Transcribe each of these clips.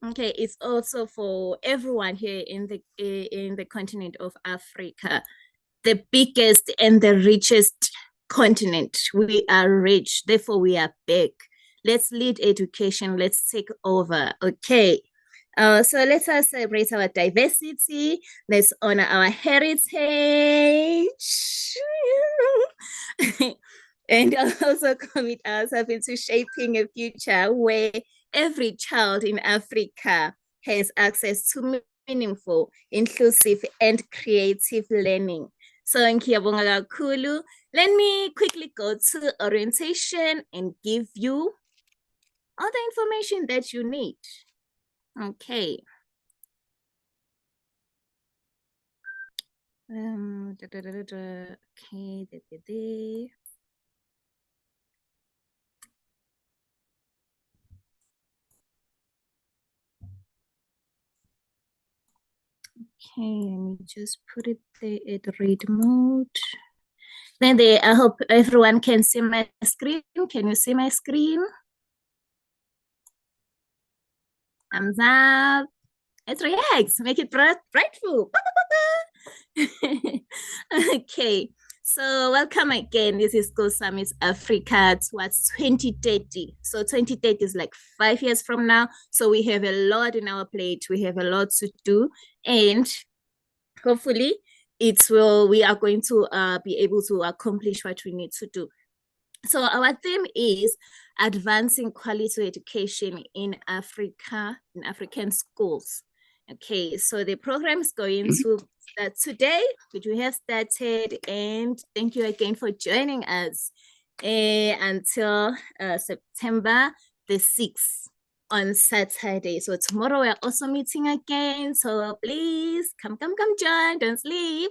Okay, it's also for everyone here in the continent of Africa, the biggest and the richest continent. We are rich, therefore we are big. Let's lead education. Let's take over. Okay. So let us celebrate our diversity. Let's honor our heritage. And also commit ourselves into shaping a future where every child in Africa has access to meaningful, inclusive, and creative learning. So ngiyabonga kakhulu. Let me quickly go to orientation and give you all the information that you need. Okay. Okay. Okay, let me just put it there at read mode. Then I hope everyone can see my screen. Can you see my screen? Thumbs up. Let's react. Make it brightful. Okay. So welcome again. This is School Summit Africa towards 2030. So 2030 is like 5 years from now. So we have a lot in our plate. We have a lot to do. And hopefully we are going to be able to accomplish what we need to do. So our theme is advancing quality education in Africa, in African schools. Okay, so the program is going to start today, which we have started, and thank you again for joining us until September the 6th on Saturday. So tomorrow we're also meeting again. So please come join, don't sleep.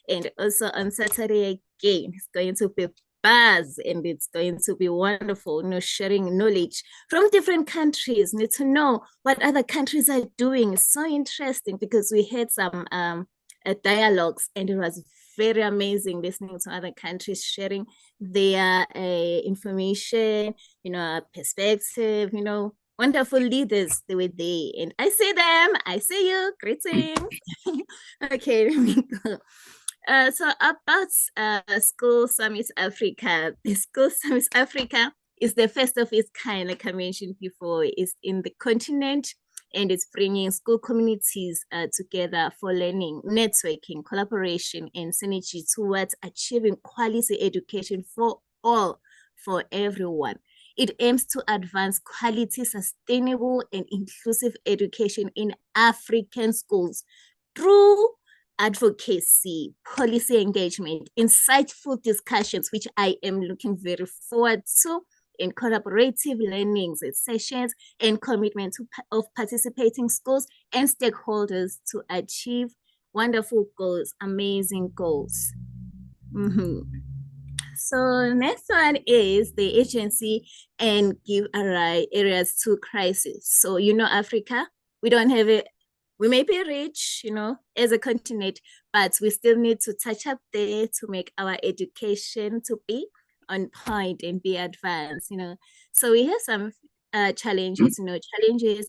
And also on Saturday again, it's going to be buzz and it's going to be wonderful, sharing knowledge from different countries. Need to know what other countries are doing. It's so interesting because we had some dialogues and it was very amazing listening to other countries sharing their information, perspective, wonderful leaders they were there. And I see them, I see you, greetings. Okay, let me go. So about School Summit Africa, the School Summit Africa is the first of its kind, like I mentioned before. It's in the continent and it's bringing school communities together for learning, networking, collaboration, and synergy towards achieving quality education for all, for everyone. It aims to advance quality, sustainable, and inclusive education in African schools through advocacy, policy engagement, insightful discussions, which I am looking very forward to, in collaborative learnings and sessions, and commitment of participating schools and stakeholders to achieve wonderful goals, amazing goals. Mm-hmm. So next one is the agency and give areas to crisis. So, Africa, we don't have it. We may be rich, as a continent, but we still need to touch up there to make our education to be on point and be advanced, So we have some challenges,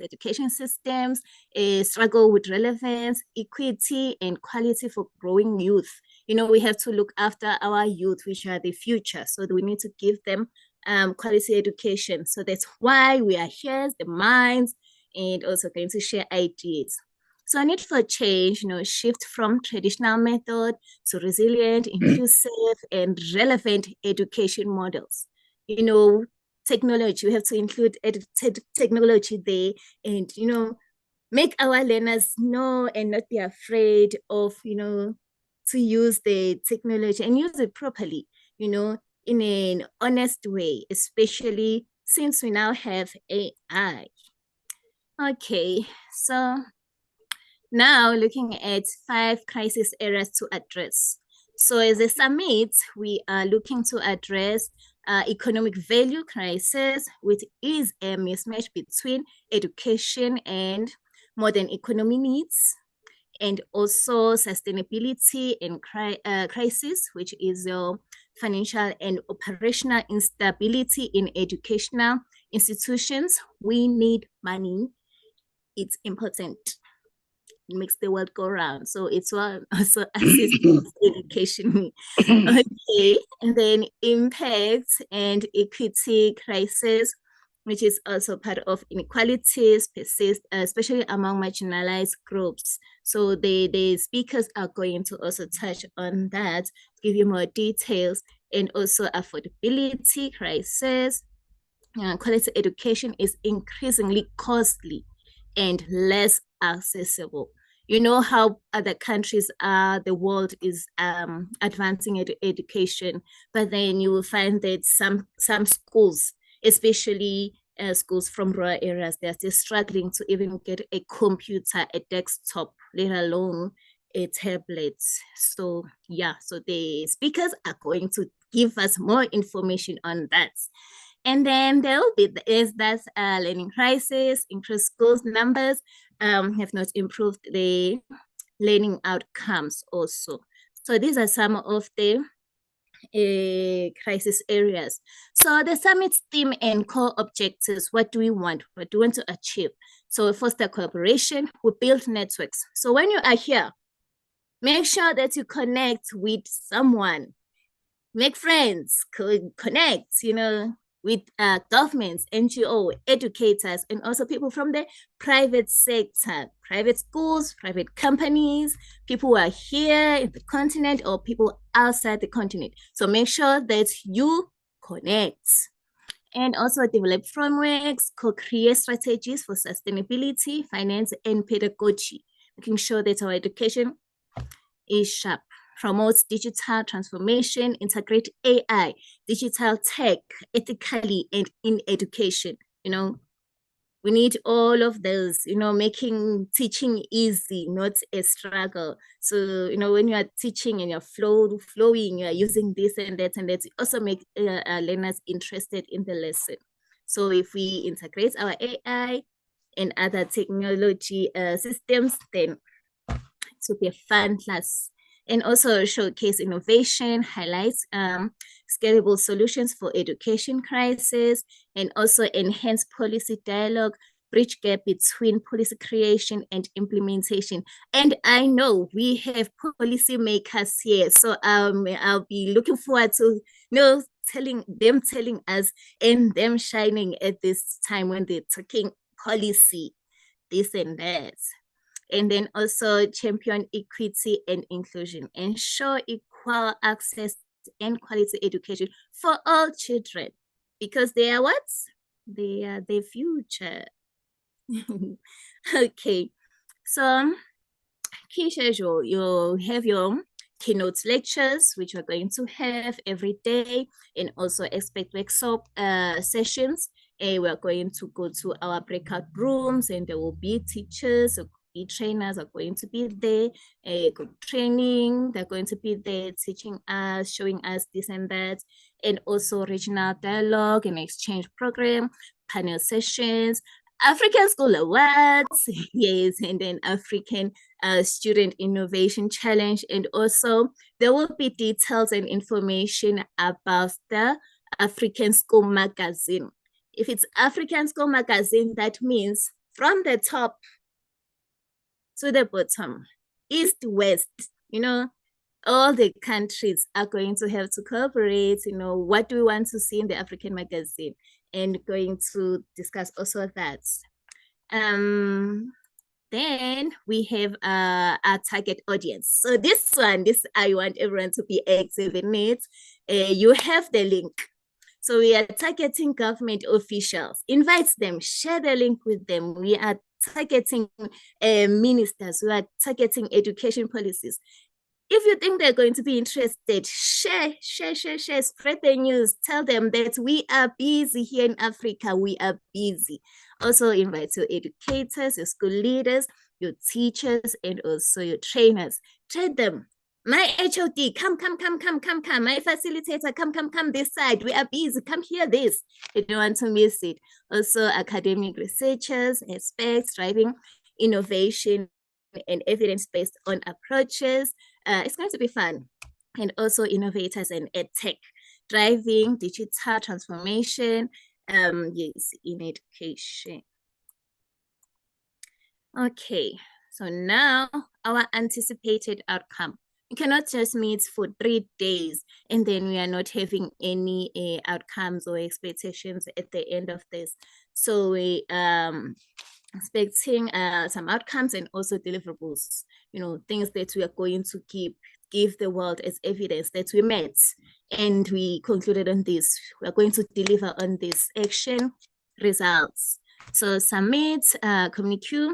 education systems, a struggle with relevance, equity, and quality for growing youth. We have to look after our youth, which are the future. So we need to give them quality education. So that's why we are here, the minds, and also going to share ideas. So I need for change, shift from traditional method to resilient, inclusive, and relevant education models. Technology, we have to include technology there and, make our learners know and not be afraid of, to use the technology and use it properly, in an honest way, especially since we now have AI. Okay, so now looking at 5 crisis areas to address. So as a summit, we are looking to address economic value crisis, which is a mismatch between education and modern economy needs, and also sustainability and crisis, which is financial and operational instability in educational institutions. We need money it's important. It makes the world go round. So it's one also assist education. Okay, and then impact and equity crisis, which is also part of inequalities persist, especially among marginalized groups. So the speakers are going to also touch on that, give you more details, and also affordability crisis. Quality education is increasingly costly and less accessible. You know how other countries are, the world is advancing education, but then you will find that some schools, especially schools from rural areas, they're still struggling to even get a computer, a desktop, let alone a tablet. So yeah, so the speakers are going to give us more information on that. And then there will be is that learning crisis, increased schools numbers have not improved the learning outcomes also. So these are some of the crisis areas. So the summit's theme and core objectives, what do we want? What do we want to achieve? So foster collaboration, we build networks. So when you are here, make sure that you connect with someone, make friends, connect, with governments, NGO, educators, and also people from the private sector, private schools, private companies, people who are here in the continent or people outside the continent. So make sure that you connect. And also develop frameworks, co-create strategies for sustainability, finance, and pedagogy, making sure that our education is sharp, promotes digital transformation, integrate AI, digital tech, ethically and in education. We need all of those, making teaching easy, not a struggle. So, when you are teaching and you're flowing, you're using this and that, you also make learners interested in the lesson. So if we integrate our AI and other technology systems, then it will be a fun class. And also showcase innovation, highlights scalable solutions for education crisis, and also enhance policy dialogue, bridge gap between policy creation and implementation. And I know we have policymakers here, so I'll be looking forward to telling us and them shining at this time when they're talking policy, this and that. And then also champion equity and inclusion, ensure equal access and quality education for all children, because they are what? They are the future. Okay, so key schedule, you have your keynote lectures, which we're going to have every day, and also expect workshop sessions. We're going to go to our breakout rooms, and there will be teachers, trainers are going to be there, training, they're going to be there teaching us, showing us this and that, and also regional dialogue and exchange program, panel sessions, African School Awards, yes, and then African Student Innovation Challenge. And also there will be details and information about the African School Magazine. If it's African School Magazine, that means from the top to the bottom, east, west, all the countries are going to have to cooperate, what do we want to see in the African magazine, and going to discuss also that. Then we have our target audience. So this I want everyone to be active in it. You have the link. So we are targeting government officials. Invite them, share the link with them. We are targeting ministers, we are targeting education policies. If you think they're going to be interested, share, spread the news, tell them that we are busy here in Africa, we are busy. Also invite your educators, your school leaders, your teachers, and also your trainers. Train them. My HOD, come. My facilitator, come this side. We are busy. Come hear this. You don't want to miss it. Also, academic researchers, experts driving innovation and evidence-based on approaches. It's going to be fun. And also innovators and edtech, driving digital transformation, yes, in education. Okay, so now our anticipated outcome. We cannot just meet for 3 days and then we are not having any outcomes or expectations at the end of this. So we expecting some outcomes and also deliverables, things that we are going to give the world as evidence that we met and we concluded on this. We are going to deliver on this action results. So submit, communicate,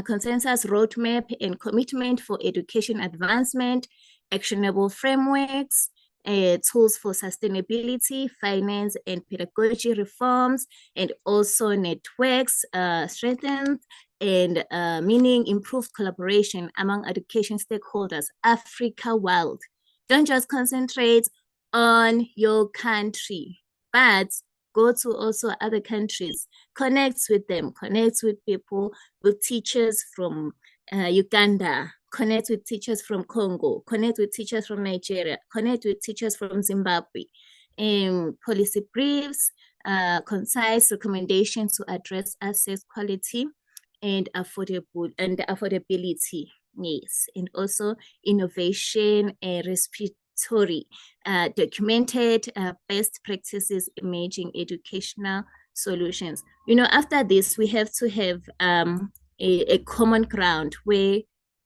consensus roadmap and commitment for education advancement, actionable frameworks, tools for sustainability, finance and pedagogy reforms, and also networks strengthened and meaning improved collaboration among education stakeholders, Africa world. Don't just concentrate on your country, but go to also other countries, connect with them, connect with people, with teachers from Uganda, connect with teachers from Congo, connect with teachers from Nigeria, connect with teachers from Zimbabwe. Policy briefs, concise recommendations to address access quality and affordability. Yes, and also innovation and respiratory, documented best practices emerging educational solutions. After this, we have to have a common ground where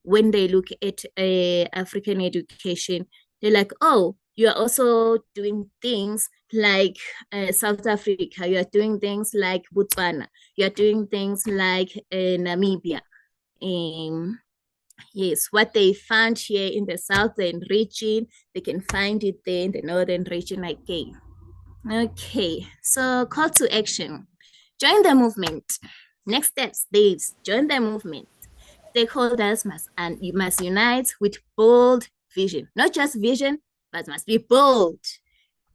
when they look at African education, they're like, oh, you are also doing things like South Africa, you are doing things like Botswana, you are doing things like Namibia. Yes, what they found here in the southern region, they can find it there in the northern region again. Okay, so call to action. Join the movement. Next steps, Daves, join the movement. Stakeholders must unite with bold vision, not just vision, but must be bold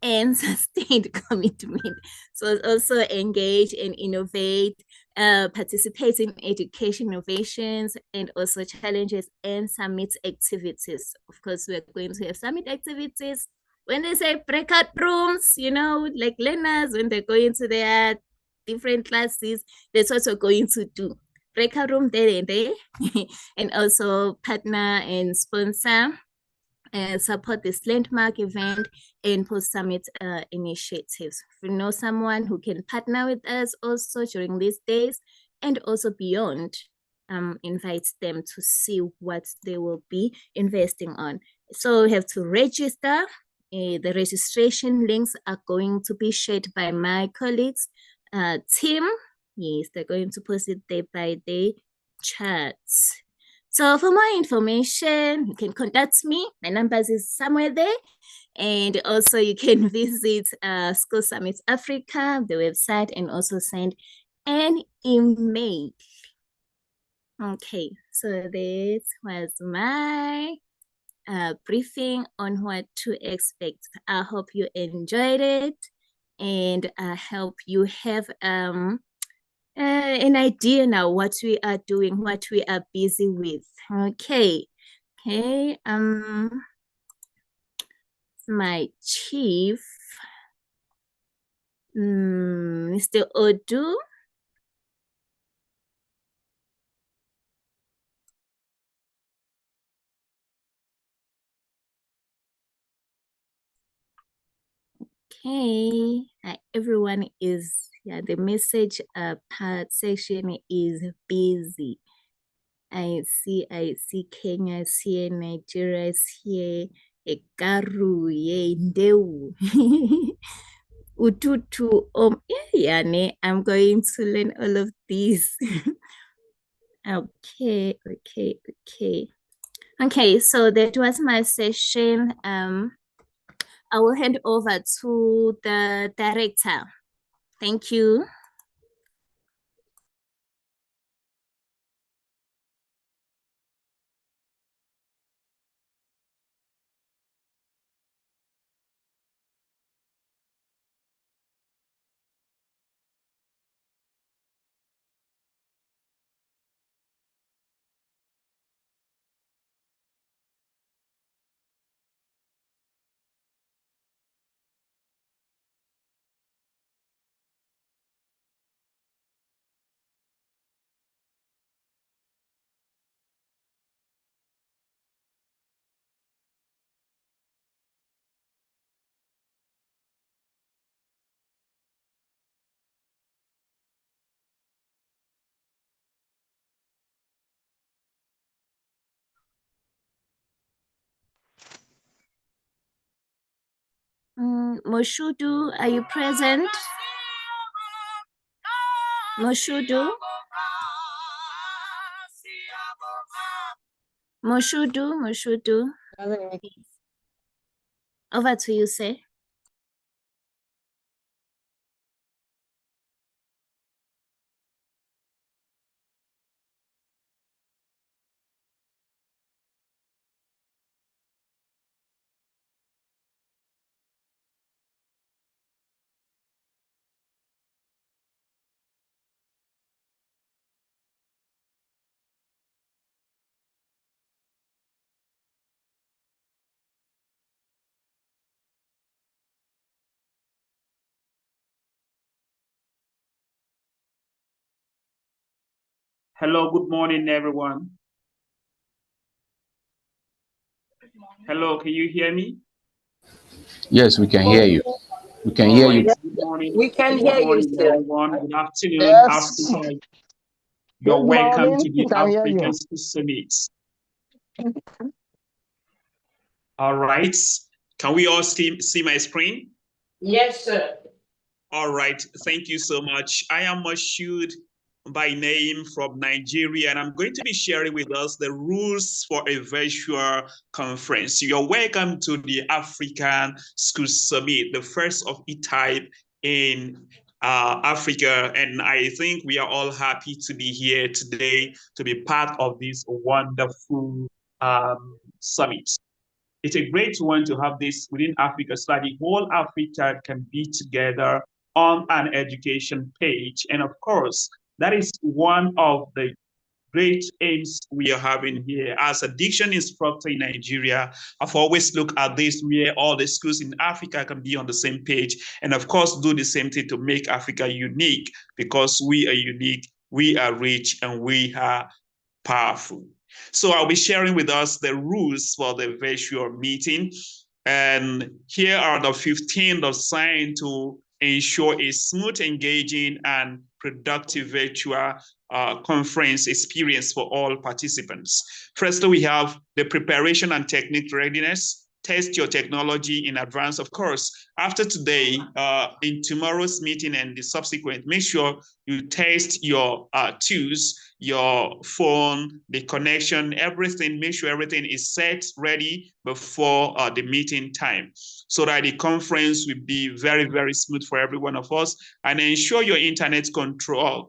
and sustained commitment. So also engage and innovate, participate in education innovations and also challenges and summit activities. Of course, we're going to have summit activities. When they say breakout rooms, like learners, when they go into their different classes, that's what we're going to do. Breakout room there and there, and also partner and sponsor support this landmark event and post-summit initiatives. If you know someone who can partner with us also during these days and also beyond, invite them to see what they will be investing on. So we have to register. The registration links are going to be shared by my colleagues. Team, yes, they're going to post it day by day chats. So for more information, you can contact me. My numbers is somewhere there. And also you can visit School Summit Africa, the website, and also send an email. Okay, so this was my briefing on what to expect. I hope you enjoyed it and I hope you have an idea now what we are doing, what we are busy with. Okay. My chief, Mr. Odu. Okay, everyone is, the message part section is busy. I see Kenya is here, Nigeria is here, Ekaru, Ndeu. Ututu, I'm going to learn all of these. Okay. Okay, so that was my session. I will hand over to the director. Thank you. Moshudu, are you present? Moshudu? Moshudu. Over to you, sir. Hello, good morning, everyone. Hello, can you hear me? Yes, we can hear you. We can hear you. Good morning. We can hear you, sir. Everyone. Good afternoon, Yes. Africa. You're welcome to the African Summit. All right. Can we all see my screen? Yes, sir. All right. Thank you so much. I am Mashud by name from Nigeria, and I'm going to be sharing with us the rules for a virtual conference. You're welcome to the African School Summit, the first of its type in Africa. And I think we are all happy to be here today to be part of this wonderful summit. It's a great one to have this within Africa so that the whole Africa can be together on an education page. And of course, that is one of the great aims we are having here. As a diction instructor in Nigeria, I've always looked at this where all the schools in Africa can be on the same page. And of course, do the same thing to make Africa unique, because we are unique, we are rich, and we are powerful. So I'll be sharing with us the rules for the virtual meeting. And here are the 15 assigned to ensure a smooth, engaging, and productive virtual conference experience for all participants. Firstly, we have the preparation and technique readiness. Test your technology in advance. Of course, after today, in tomorrow's meeting and the subsequent, make sure you test your tools, your phone, the connection, everything. Make sure everything is set, ready before the meeting time, so that the conference will be very, very smooth for every one of us. And ensure your internet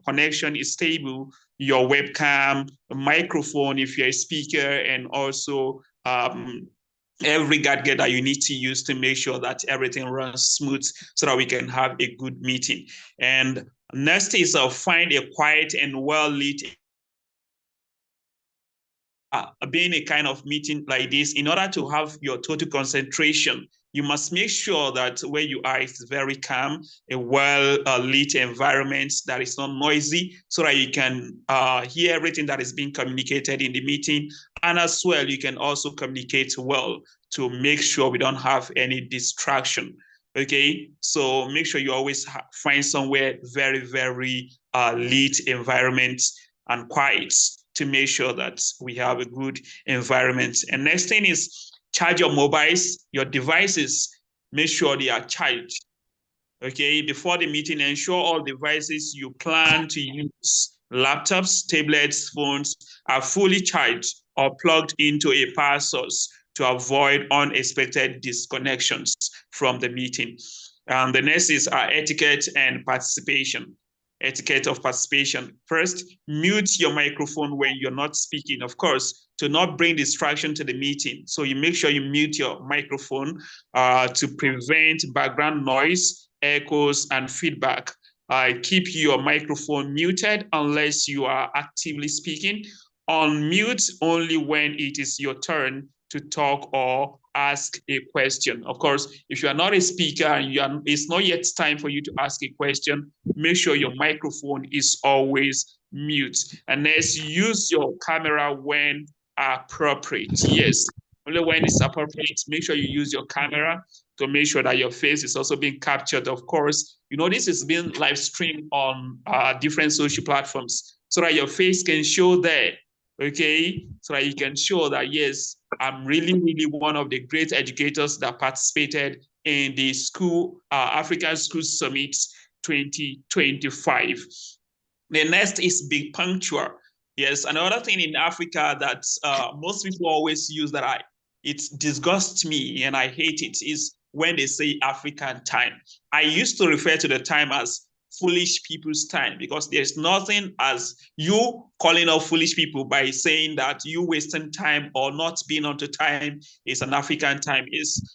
connection is stable, your webcam, microphone if you're a speaker, and also every gadget that you need to use to make sure that everything runs smooth so that we can have a good meeting. And next is find a quiet and well-lit being a kind of meeting like this. In order to have your total concentration, you must make sure that where you are is very calm, a well-lit environment that is not noisy, so that you can hear everything that is being communicated in the meeting. And as well, you can also communicate well to make sure we don't have any distraction. Okay, so make sure you always find somewhere very, very lit environment and quiet, to make sure that we have a good environment. And next thing is charge your mobiles, your devices. Make sure they are charged. Okay, before the meeting, ensure all devices you plan to use, laptops, tablets, phones, are fully charged or plugged into a power source to avoid unexpected disconnections from the meeting. The next is etiquette and participation. Etiquette of participation. First, mute your microphone when you're not speaking, of course, to not bring distraction to the meeting. So you make sure you mute your microphone to prevent background noise, echoes, and feedback. Keep your microphone muted unless you are actively speaking. Unmute only when it is your turn to talk or ask a question. Of course, if you are not a speaker and it's not yet time for you to ask a question, make sure your microphone is always mute. And next, use your camera when appropriate. Yes, only when it's appropriate. Make sure you use your camera to make sure that your face is also being captured. Of course, you know, this is being live streamed on different social platforms, so that your face can show there. Okay, so that you can show that, yes, I'm really, really one of the great educators that participated in the African School Summit 2025. The next is be punctual. Yes, another thing in Africa that most people always use that it disgusts me and I hate it is when they say African time. I used to refer to the time as foolish people's time because there's nothing as you calling out foolish people by saying that you wasting time or not being on time is an African time.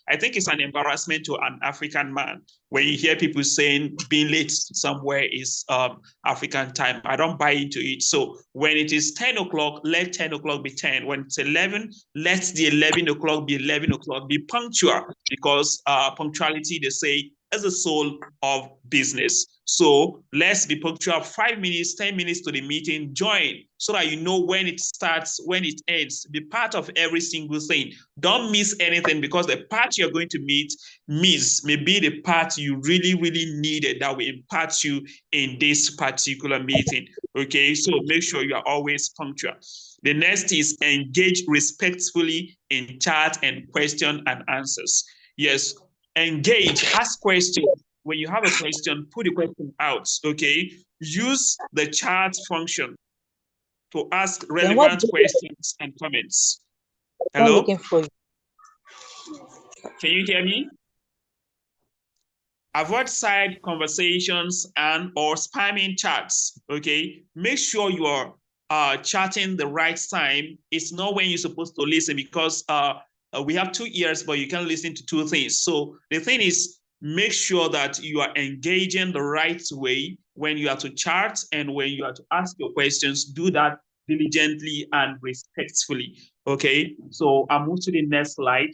I think it's an embarrassment to an African man when you hear people saying being late somewhere is African time. I don't buy into it. So when it is 10 o'clock, let 10 o'clock be 10. When it's 11, let the 11 o'clock be 11 o'clock. Be punctual because punctuality, they say, is the soul of business. So let's be punctual. 5 minutes, 10 minutes to the meeting, join so that you know when it starts, when it ends. Be part of every single thing. Don't miss anything because the part you're going to miss may be the part you really, really needed that will impact you in this particular meeting. Okay, so make sure you are always punctual. The next is engage respectfully in chat and question and answers. Yes, engage, ask questions. When you have a question, put the question out, okay? Use the chat function to ask relevant questions and comments. Hello? I'm looking for you. Can you hear me? Avoid side conversations and or spamming chats, okay? Make sure you are chatting the right time. It's not when you're supposed to listen because we have 2 ears, but you can listen to 2 things. So the thing is, make sure that you are engaging the right way when you are to chat and when you are to ask your questions. Do that diligently and respectfully, okay? So I'll move to the next slide.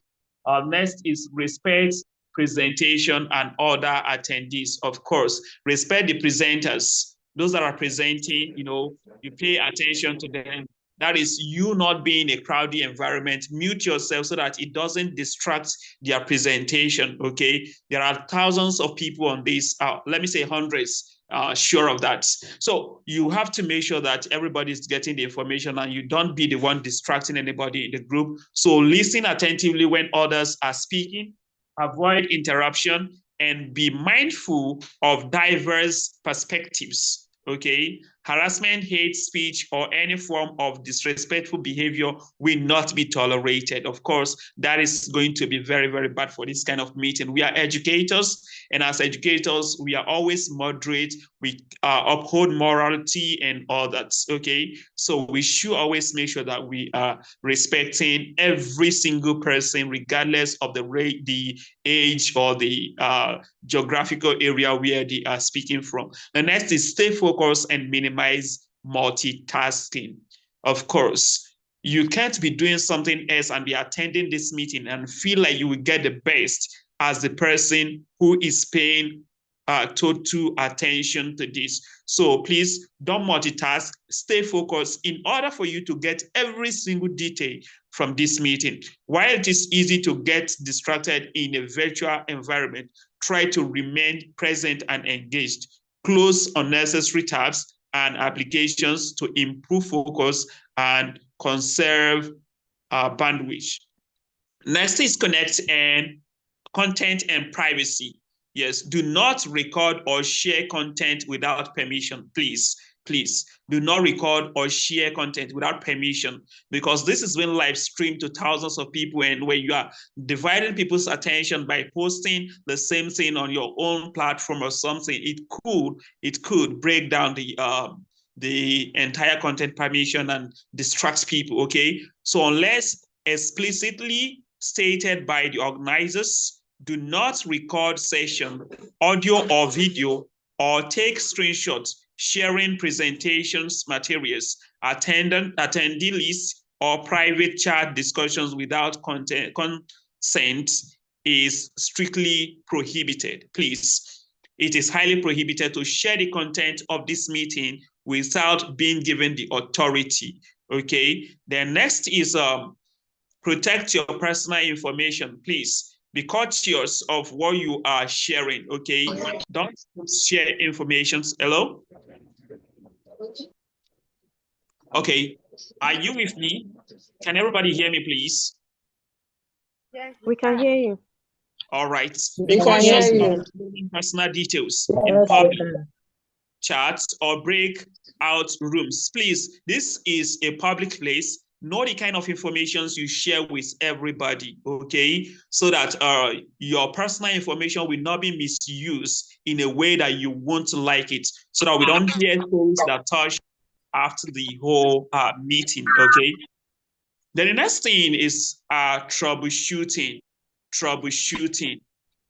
Next is respect presentation and other attendees. Of course, respect the presenters. Those that are presenting, you pay attention to them. That is you not being in a crowded environment. Mute yourself so that it doesn't distract their presentation, okay? There are thousands of people on this, let me say hundreds, sure of that. So you have to make sure that everybody's getting the information and you don't be the one distracting anybody in the group. So listen attentively when others are speaking, avoid interruption, and be mindful of diverse perspectives, okay? Harassment, hate speech, or any form of disrespectful behavior will not be tolerated. Of course, that is going to be very, very bad for this kind of meeting. We are educators, and as educators, we are always moderate. We uphold morality and all that, okay? So we should always make sure that we are respecting every single person, regardless of the age or the geographical area where they are speaking from. The next is stay focused and minimize multitasking. Of course, you can't be doing something else and be attending this meeting and feel like you will get the best as the person who is paying total attention to this. So please don't multitask, stay focused in order for you to get every single detail from this meeting. While it is easy to get distracted in a virtual environment, try to remain present and engaged. Close unnecessary tabs and applications to improve focus and conserve bandwidth. Next is connect and content and privacy. Yes, do not record or share content without permission, please. Please do not record or share content without permission because this is been live streamed to thousands of people, and when you are dividing people's attention by posting the same thing on your own platform or something, it could break down the entire content permission and distracts people, okay? So unless explicitly stated by the organizers, do not record session, audio or video, or take screenshots, sharing presentations materials, attendee lists, or private chat discussions without consent is strictly prohibited. Please, it is highly prohibited to share the content of this meeting without being given the authority, okay? Then next is protect your personal information, please. Be cautious of what you are sharing, okay? Don't share information. Hello? Okay, are you with me? Can everybody hear me, please? We can hear you. All right. We Be can hear cautious you. of sharing personal details in Yes, public sir. chats or breakout rooms. Please, this is a public place. Know the kind of information you share with everybody, okay? So that your personal information will not be misused in a way that you won't like it. So that we don't hear things that touch after the whole meeting, okay? Then the next thing is troubleshooting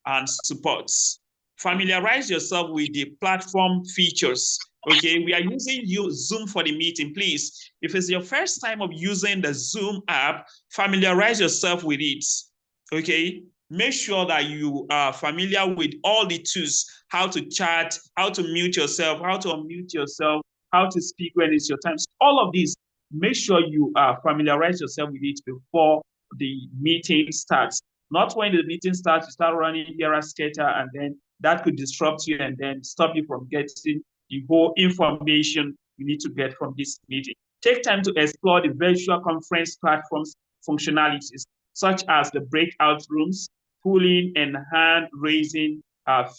and supports. Familiarize yourself with the platform features. Okay, we are using Zoom for the meeting. Please, if it's your first time of using the Zoom app, familiarize yourself with it. Okay, make sure that you are familiar with all the tools, how to chat, how to mute yourself, how to unmute yourself, how to speak when it's your time. So all of these, make sure you familiarize yourself with it before the meeting starts. Not when the meeting starts, you start running here as skater, and then that could disrupt you and then stop you from getting the whole information you need to get from this meeting. Take time to explore the virtual conference platforms functionalities, such as the breakout rooms, pulling and hand raising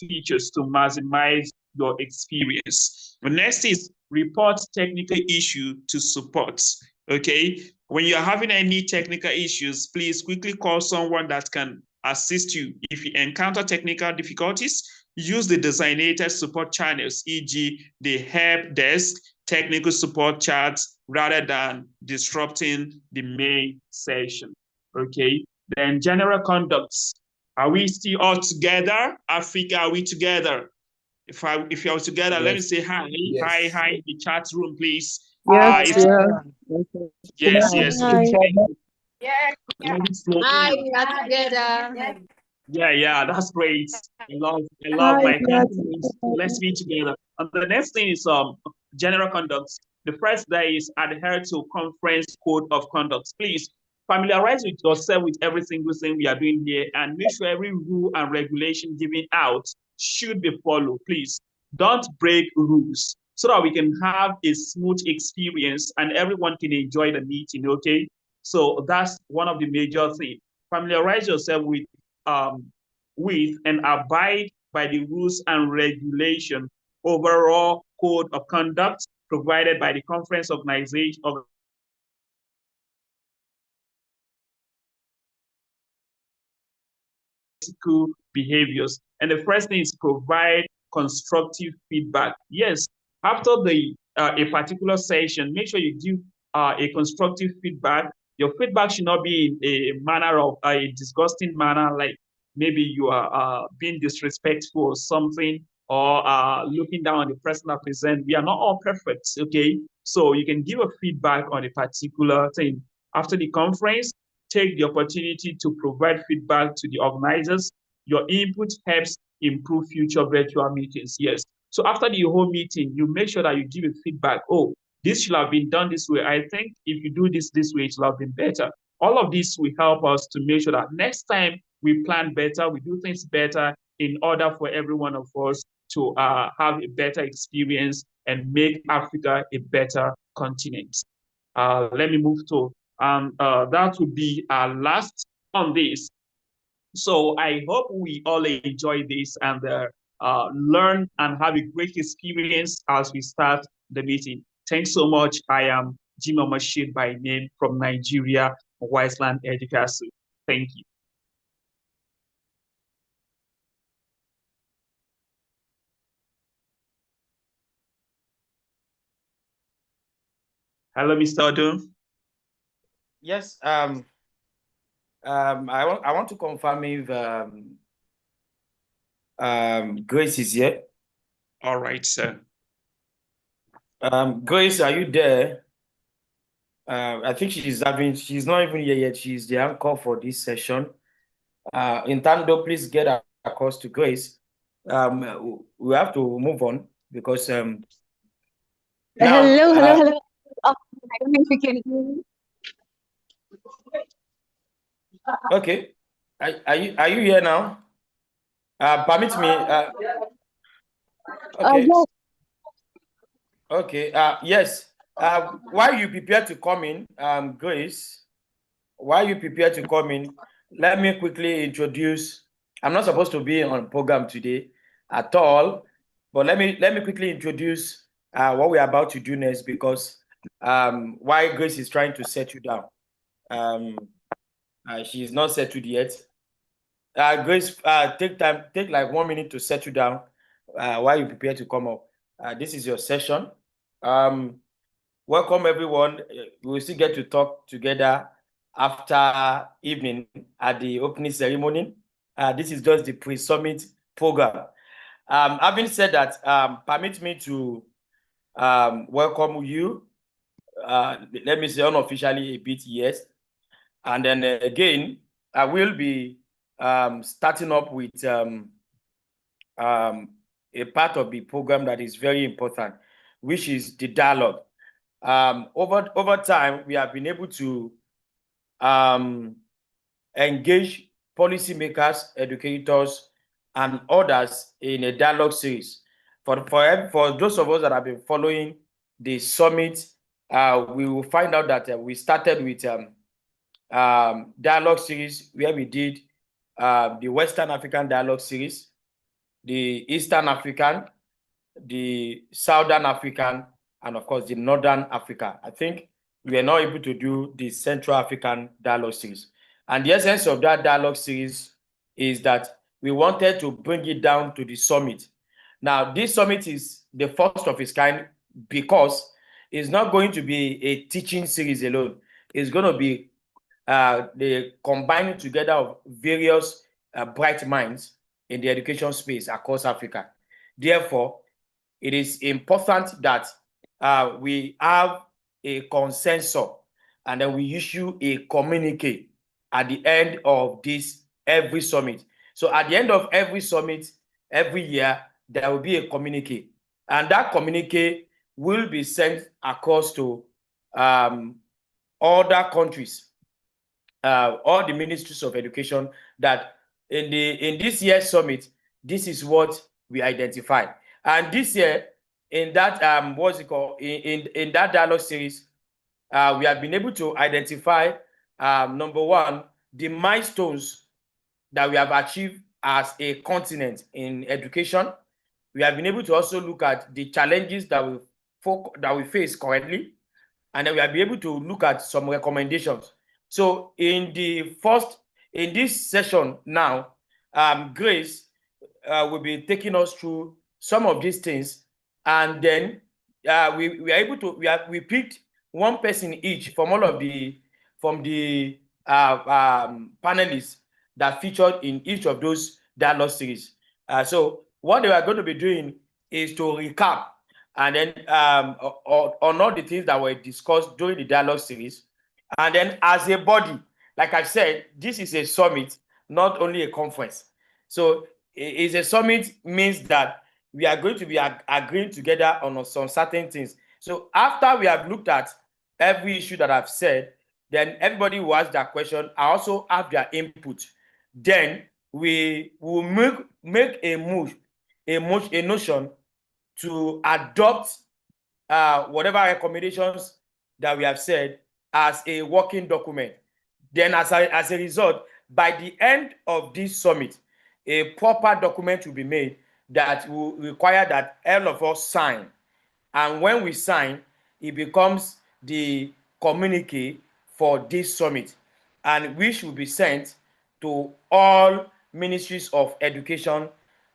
features to maximize your experience. The next is report technical issue to support. Okay, when you're having any technical issues, please quickly call someone that can assist you. If you encounter technical difficulties, use the designated support channels, e.g. the help desk, technical support chats, rather than disrupting the main session. Okay, then general conducts. Are we still all together? Africa, are we together? If you're together, let me say hi, hi in the chat room, please. Yes, Yes. Hi. Yeah. Hi, we are together. Yeah, that's great. I love Hi, my we are country. Let's be together. And the next thing is general conduct. The first day is adhere to conference code of conduct. Please familiarize with yourself with every single thing we are doing here and make sure every rule and regulation given out should be followed. Please don't break rules so that we can have a smooth experience and everyone can enjoy the meeting. Okay, so that's one of the major things. Familiarize yourself with and abide by the rules and regulation overall code of conduct provided by the conference organization of ethical behaviors. And the first thing is provide constructive feedback. Yes, after the a particular session, make sure you give a constructive feedback. Your feedback should not be in a manner of a disgusting manner, like maybe you are being disrespectful or something, or looking down on the person that present. We are not all perfect, okay? So you can give a feedback on a particular thing. After the conference, take the opportunity to provide feedback to the organizers. Your input helps improve future virtual meetings. Yes. So after the whole meeting, you make sure that you give a feedback. Oh, this should have been done this way. I think if you do this way, it should have been better. All of this will help us to make sure that next time we plan better, we do things better in order for every one of us to have a better experience and make Africa a better continent. Let me move to that would be our last on this. So I hope we all enjoy this and learn and have a great experience as we start the meeting. Thanks so much. I am Jim Mashid by name from Nigeria, Wiseland Education. Thank you. Hello, Mr. Odum. Yes. I want to confirm if Grace is here. All right, sir. Grace, are you there? I think she's not even here yet. She's the anchor for this session. Intando, please get across to Grace. We have to move on because now, hello. I don't know if you can hear me. Okay. Are you here now? Permit me. Okay. Yes. Okay. Yes. While you prepare to come in, Grace, while you prepare to come in, let me quickly introduce I'm not supposed to be on program today at all, but let me quickly introduce what we're about to do next, because while Grace is trying to settle down, she's not settled yet. Grace, take like 1 minute to settle down while you prepare to come up. This is your session. Welcome everyone. We'll still get to talk together after evening at the opening ceremony. This is just the pre-summit program. Having said that, permit me to welcome you. Let me say unofficially a bit, yes. And then again, I will be starting up with a part of the program that is very important, which is the dialogue. Over time, we have been able to engage policymakers, educators, and others in a dialogue series. For those of us that have been following the summit, we will find out that we started with dialogue series where we did the Western African dialogue series, the Eastern African, the Southern African, and of course the Northern Africa. I think we were not able to do the Central African dialogue series. And the essence of that dialogue series is that we wanted to bring it down to the summit. Now, this summit is the first of its kind because it's not going to be a teaching series alone. It's going to be the combining together of various bright minds in the education space across Africa. Therefore, it is important that we have a consensus and then we issue a communique at the end of this every summit. So at the end of every summit, every year, there will be a communique. And that communique will be sent across to other countries, all the ministries of education, that in this year's summit, this is what we identified. And this year, in that what's it called, in that dialogue series, we have been able to identify number one, the milestones that we have achieved as a continent in education. We have been able to also look at the challenges that we face currently, and then we have been able to look at some recommendations. So in this session now, Grace will be taking us through some of these things, and then we picked one person each from all of the panelists that featured in each of those dialogue series. So what they are going to be doing is to recap and then on all the things that were discussed during the dialogue series. And then as a body, like I said, this is a summit, not only a conference. So it's a summit means that we are going to be agreeing together on some certain things. So after we have looked at every issue that I've said, then everybody who has that question, I also have their input. Then we will make a notion to adopt whatever recommendations that we have said as a working document. Then as a result, by the end of this summit, a proper document will be made that will require that all of us sign. And when we sign, it becomes the communique for this summit, and which will be sent to all ministries of education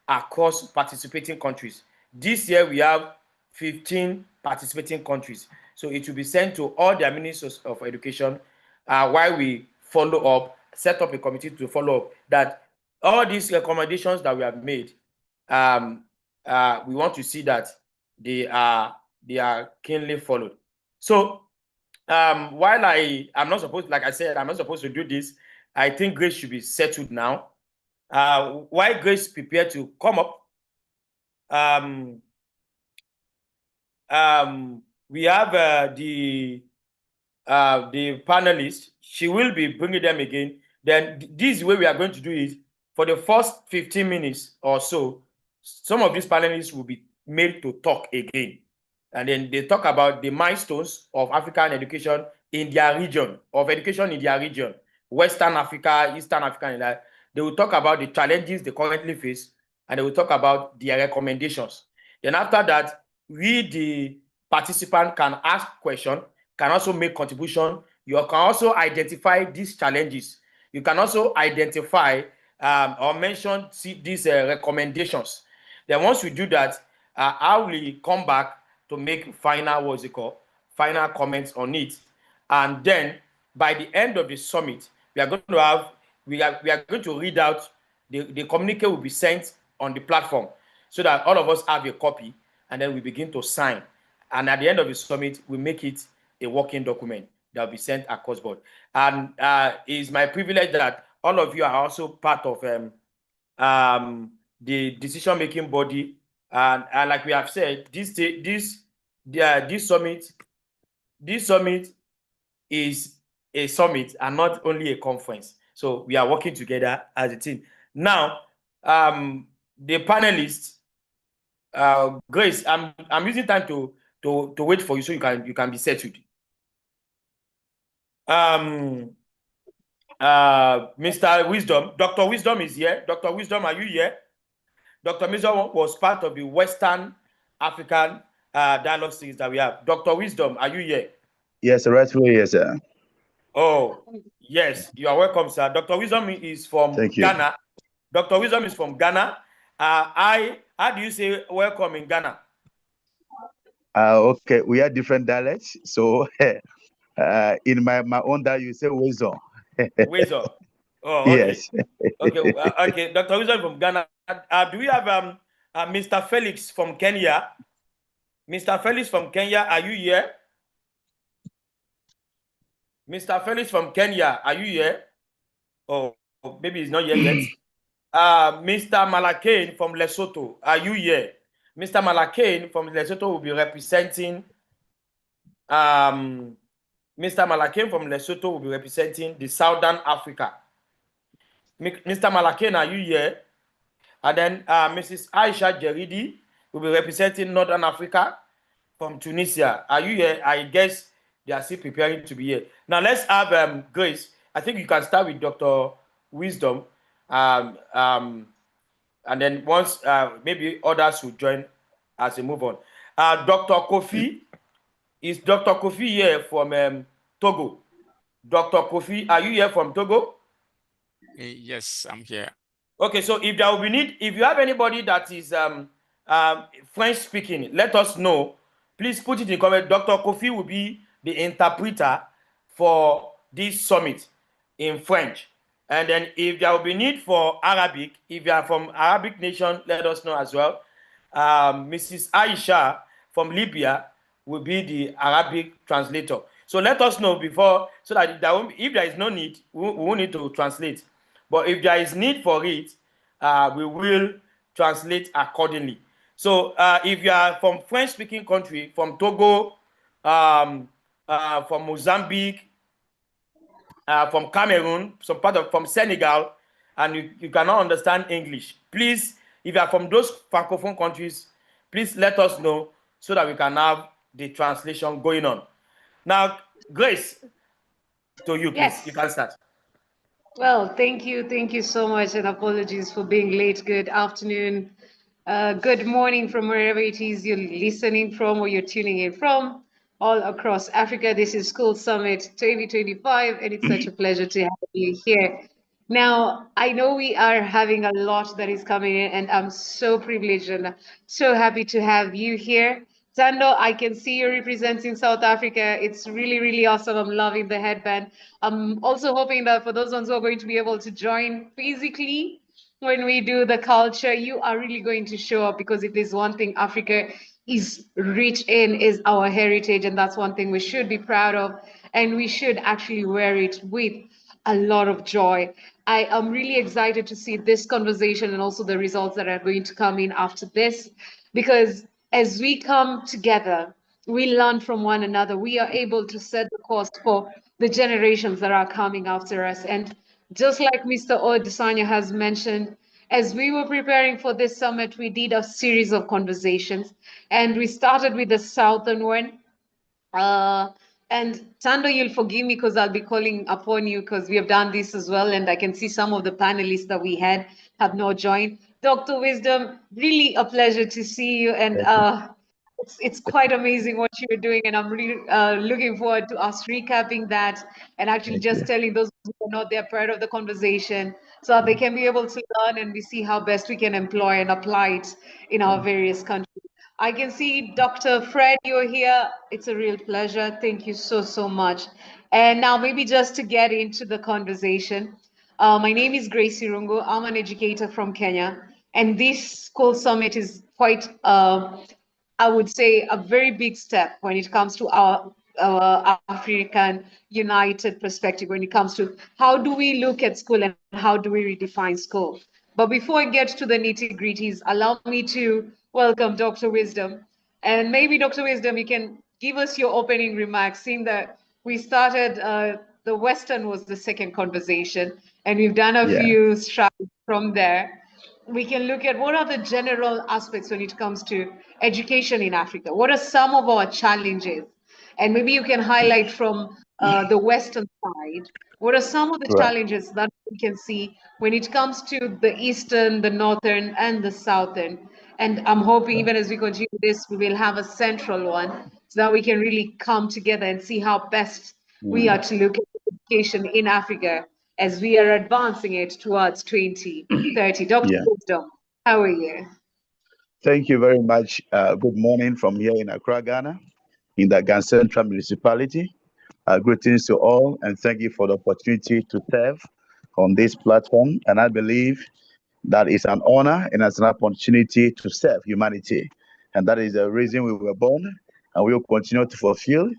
across participating countries. This year we have 15 participating countries. So it will be sent to all their ministries of education while we follow up, set up a committee to follow up that all these recommendations that we have made, we want to see that they are keenly followed. So while I'm not supposed, like I said, I'm not supposed to do this, I think Grace should be settled now. While Grace prepared to come up, we have the panelists. She will be bringing them again. Then this way we are going to do it for the first 15 minutes or so. Some of these panelists will be made to talk again, and then they talk about the milestones of African education in their region, Western Africa, Eastern Africa, and that. They will talk about the challenges they currently face, and they will talk about their recommendations. Then after that, we, the participant, can ask questions, can also make contribution. You can also identify these challenges. You can also identify or mention these recommendations. Then once we do that, I will come back to make final, final comments on it. And then by the end of the summit, we are going to have, we are going to read out, the communique will be sent on the platform so that all of us have a copy, and then we begin to sign. And at the end of the summit, we make it a working document that will be sent across board. And it's my privilege that all of you are also part of the decision-making body. And like we have said, this summit is a summit and not only a conference. So we are working together as a team. Now, the panelists, Grace, I'm using time to wait for you so you can be settled. Mr. Wisdom, Dr. Wisdom is here. Dr. Wisdom, are you here? Dr. Wisdom was part of the Western African dialogue series that we have. Dr. Wisdom, are you here? Yes, rightfully, yes, sir. Oh, yes, you are welcome, sir. Dr. Wisdom is from Ghana. Dr. Wisdom is from Ghana. How do you say welcome in Ghana? Okay, we have different dialects. So in my own dialect, you say wisdom. Wisdom. Oh, okay. Yes. Okay, okay. Dr. Wisdom from Ghana. Do we have Mr. Felix from Kenya? Mr. Felix from Kenya, are you here? Mr. Felix from Kenya, are you here? Oh, maybe he's not here yet. Mr. Malakain from Lesotho, are you here? Mr. Malakain from Lesotho will be representing. Mr. Malakain from Lesotho will be representing the Southern Africa. Mr. Malakain, are you here? And then Mrs. Aisha Jeridi will be representing Northern Africa from Tunisia. Are you here? I guess they are still preparing to be here. Now let's have Grace. I think you can start with Dr. Wisdom. And then once maybe others will join as we move on. Dr. Kofi, is Dr. Kofi here from Togo? Dr. Kofi, are you here from Togo? Yes, I'm here. Okay, so if there will be need, if you have anybody that is French speaking, let us know. Please put it in comment. Dr. Kofi will be the interpreter for this summit in French. And then if there will be need for Arabic, if you are from Arabic nation, let us know as well. Mrs. Aisha from Libya will be the Arabic translator. So let us know before, so that if there is no need, we won't need to translate. But if there is need for it, we will translate accordingly. So if you are from French-speaking country, from Togo, from Mozambique, from Cameroon, from Senegal, and you cannot understand English, please, if you are from those francophone countries, please let us know so that we can have the translation going on. Now, Grace, to you, please. Yes. You can start. Well, thank you so much, and apologies for being late. Good afternoon, good morning from wherever it is you're listening from or you're tuning in from, all across Africa. This is School Summit 2025, and it's such a pleasure to have you here. Now, I know we are having a lot that is coming in, and I'm so privileged and so happy to have you here. Tando, I can see you representing South Africa. It's really, really awesome. I'm loving the headband. I'm also hoping that for those ones who are going to be able to join physically when we do the culture, you are really going to show up, because if there's one thing Africa is rich in, is our heritage, and that's one thing we should be proud of, and we should actually wear it with a lot of joy. I am really excited to see this conversation and also the results that are going to come in after this, because as we come together, we learn from one another. We are able to set the course for the generations that are coming after us. And just like Mr. Odesanya has mentioned, as we were preparing for this summit, we did a series of conversations, and we started with the Southern one. And Tando, you'll forgive me because I'll be calling upon you because we have done this as well. And I can see some of the panelists that we had have not joined. Dr. Wisdom, really a pleasure to see you. And it's quite amazing what you're doing. And I'm really looking forward to us recapping that and actually just telling those who are not there part of the conversation so that they can be able to learn and we see how best we can employ and apply it in our various countries. I can see Dr. Fred, you're here. It's a real pleasure. Thank you so, so much. And now maybe just to get into the conversation, my name is Gracie Rungo. I'm an educator from Kenya. And this school summit is quite, I would say, a very big step when it comes to our African united perspective, when it comes to how do we look at school and how do we redefine school. But before I get to the nitty gritties, allow me to welcome Dr. Wisdom. And maybe, Dr. Wisdom, you can give us your opening remarks, seeing that we started, the Western was the second conversation, and we've done a few strides from there. We can look at what are the general aspects when it comes to education in Africa. What are some of our challenges? And maybe you can highlight from the Western side, what are some of the challenges that we can see when it comes to the Eastern, the Northern, and the Southern? And I'm hoping even as we continue this, we will have a central one so that we can really come together and see how best we are to look at education in Africa as we are advancing it towards 2030. Dr. Wisdom, how are you? Thank you very much. Good morning from here in Accra, Ghana, in the Ghana Central Municipality. Greetings to all, and thank you for the opportunity to serve on this platform. And I believe that is an honor and it's an opportunity to serve humanity. And that is the reason we were born, and we will continue to fulfill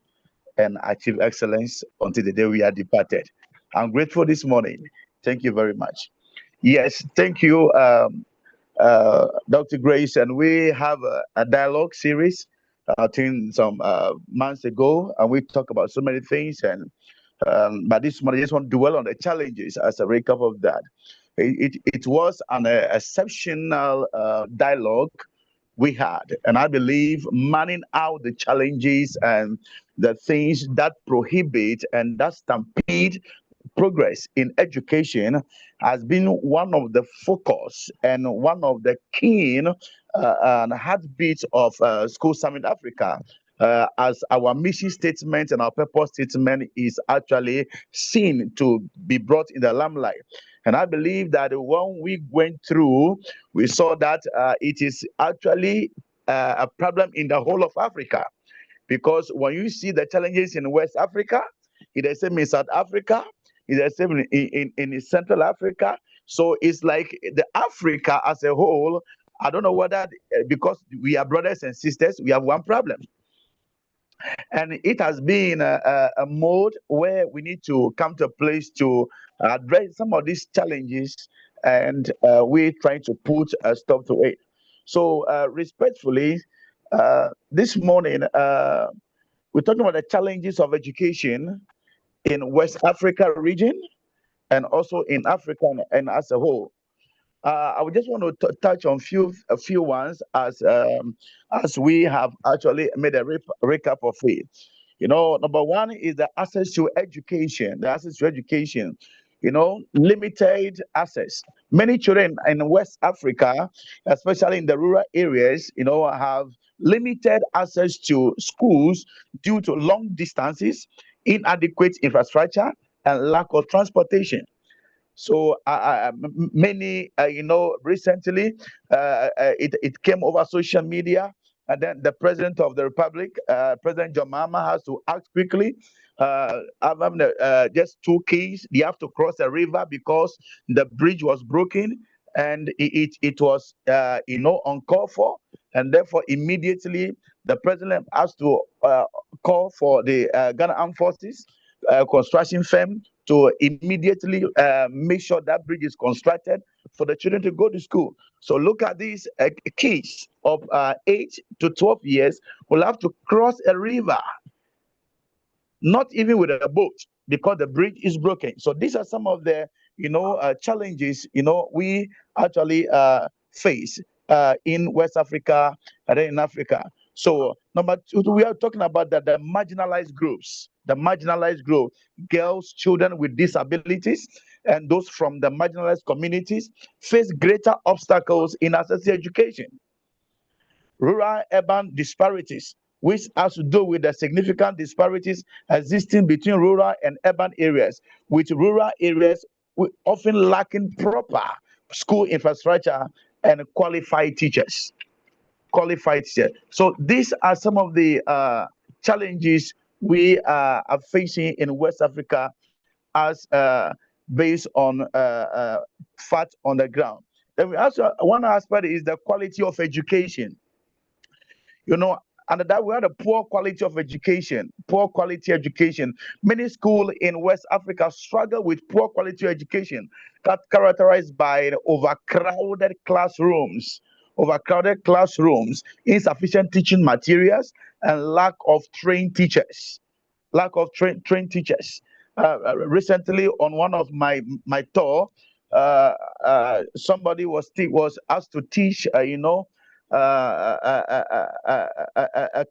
and achieve excellence until the day we are departed. I'm grateful this morning. Thank you very much. Yes, thank you, Dr. Grace. And we have a dialogue series, I think some months ago, and we talk about so many things. And but this morning, I just want to dwell on the challenges as a recap of that. It was an exceptional dialogue we had, and I believe manning out the challenges and the things that prohibit and that stampede progress in education has been one of the focus and one of the keen and heartbeats of School Summit Africa. As our mission statement and our purpose statement is actually seen to be brought in the limelight. And I believe that when we went through, we saw that it is actually a problem in the whole of Africa. Because when you see the challenges in West Africa, it's the same in South Africa, it's the same in Central Africa. So it's like the Africa as a whole, I don't know whether, because we are brothers and sisters, we have one problem. And it has been a mode where we need to come to a place to address some of these challenges, and we're trying to put a stop to it. So respectfully, this morning, we're talking about the challenges of education in West Africa region and also in Africa and as a whole. I would just want to touch on a few ones as we have actually made a recap of it. You know, number one is the access to education. The access to education. You know, limited access. Many children in West Africa, especially in the rural areas, you know, have limited access to schools due to long distances, inadequate infrastructure, and lack of transportation. So many, you know, recently it came over social media, and then the president of the republic, President John Mahama, has to act quickly. Having just two kids, they have to cross a river because the bridge was broken, and it was you know, uncalled for, and therefore immediately the president has to call for the Ghana Armed Forces construction firm to immediately make sure that bridge is constructed for the children to go to school. So look at these kids of 8 to 12 years will have to cross a river, not even with a boat, because the bridge is broken. So these are some of the, you know, challenges, you know, we actually face in West Africa and in Africa. So Number two, we are talking about the marginalized groups, girls, children with disabilities, and those from the marginalized communities face greater obstacles in accessing education. Rural-urban disparities, which has to do with the significant disparities existing between rural and urban areas, with rural areas often lacking proper school infrastructure and qualified teachers. So these are some of the challenges we are facing in West Africa as based on fact on the ground. Then we also, one aspect is the quality of education. And that we had a poor quality of education, Many schools in West Africa struggle with poor quality education that characterized by overcrowded classrooms, insufficient teaching materials, and lack of trained teachers. Recently, on one of my tour, somebody was asked to teach, a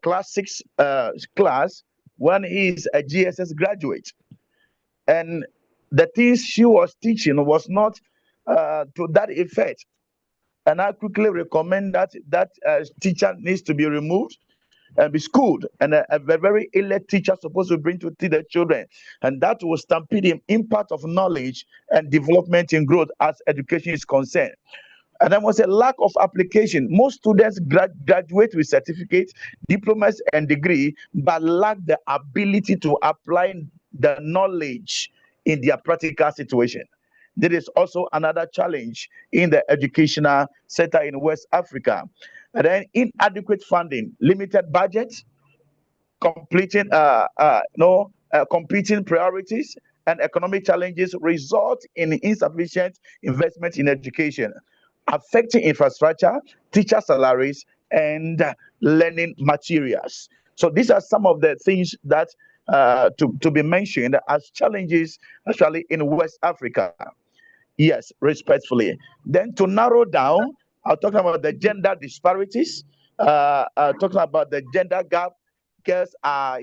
class 6 class when he is a GSS graduate, and the things she was teaching was not to that effect. And I quickly recommend that teacher needs to be removed and be schooled, and a very elite teacher supposed to bring to teach the children, and that will stampede him impact of knowledge and development in growth as education is concerned. And there was a lack of application. Most students graduate with certificates, diplomas, and degree, but lack the ability to apply the knowledge in their practical situation. There is also another challenge in the educational sector in West Africa. And then inadequate funding, limited budget, competing priorities, and economic challenges result in insufficient investment in education, affecting infrastructure, teacher salaries, and learning materials. So these are some of the things that to be mentioned as challenges actually in West Africa. Yes, respectfully. Then to narrow down, I'll talk about the gender disparities, talking about the gender gap. Girls are,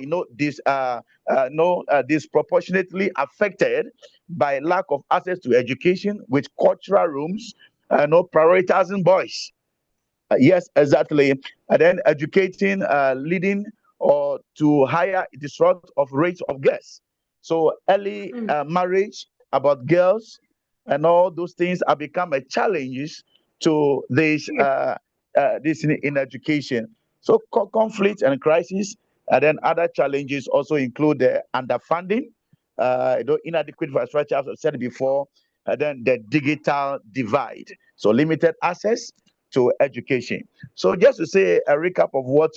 disproportionately affected by lack of access to education, with cultural rooms, prioritizing boys. Yes, exactly. And then educating, leading or to higher disrupt of rates of girls. So early marriage about girls and all those things have become a challenge to this in education. So conflict and crisis, and then other challenges also include the underfunding, inadequate infrastructure, as I said before, and then the digital divide. So limited access to education. So just to say a recap of what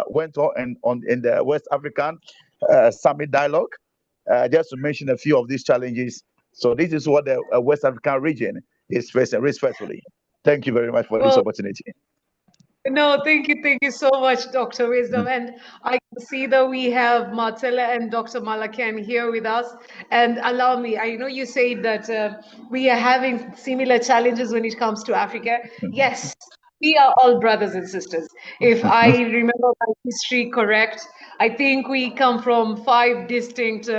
went on in the West African Summit Dialogue, just to mention a few of these challenges. So this is what the West African region is facing respectfully. Thank you very much for this opportunity. No, thank you so much, Dr. Wisdom. And I can see that we have Marcella and Dr. Malakan here with us. And allow me, I know you said that we are having similar challenges when it comes to Africa. Yes, we are all brothers and sisters. If I remember my history correct, I think we come from 5 distinct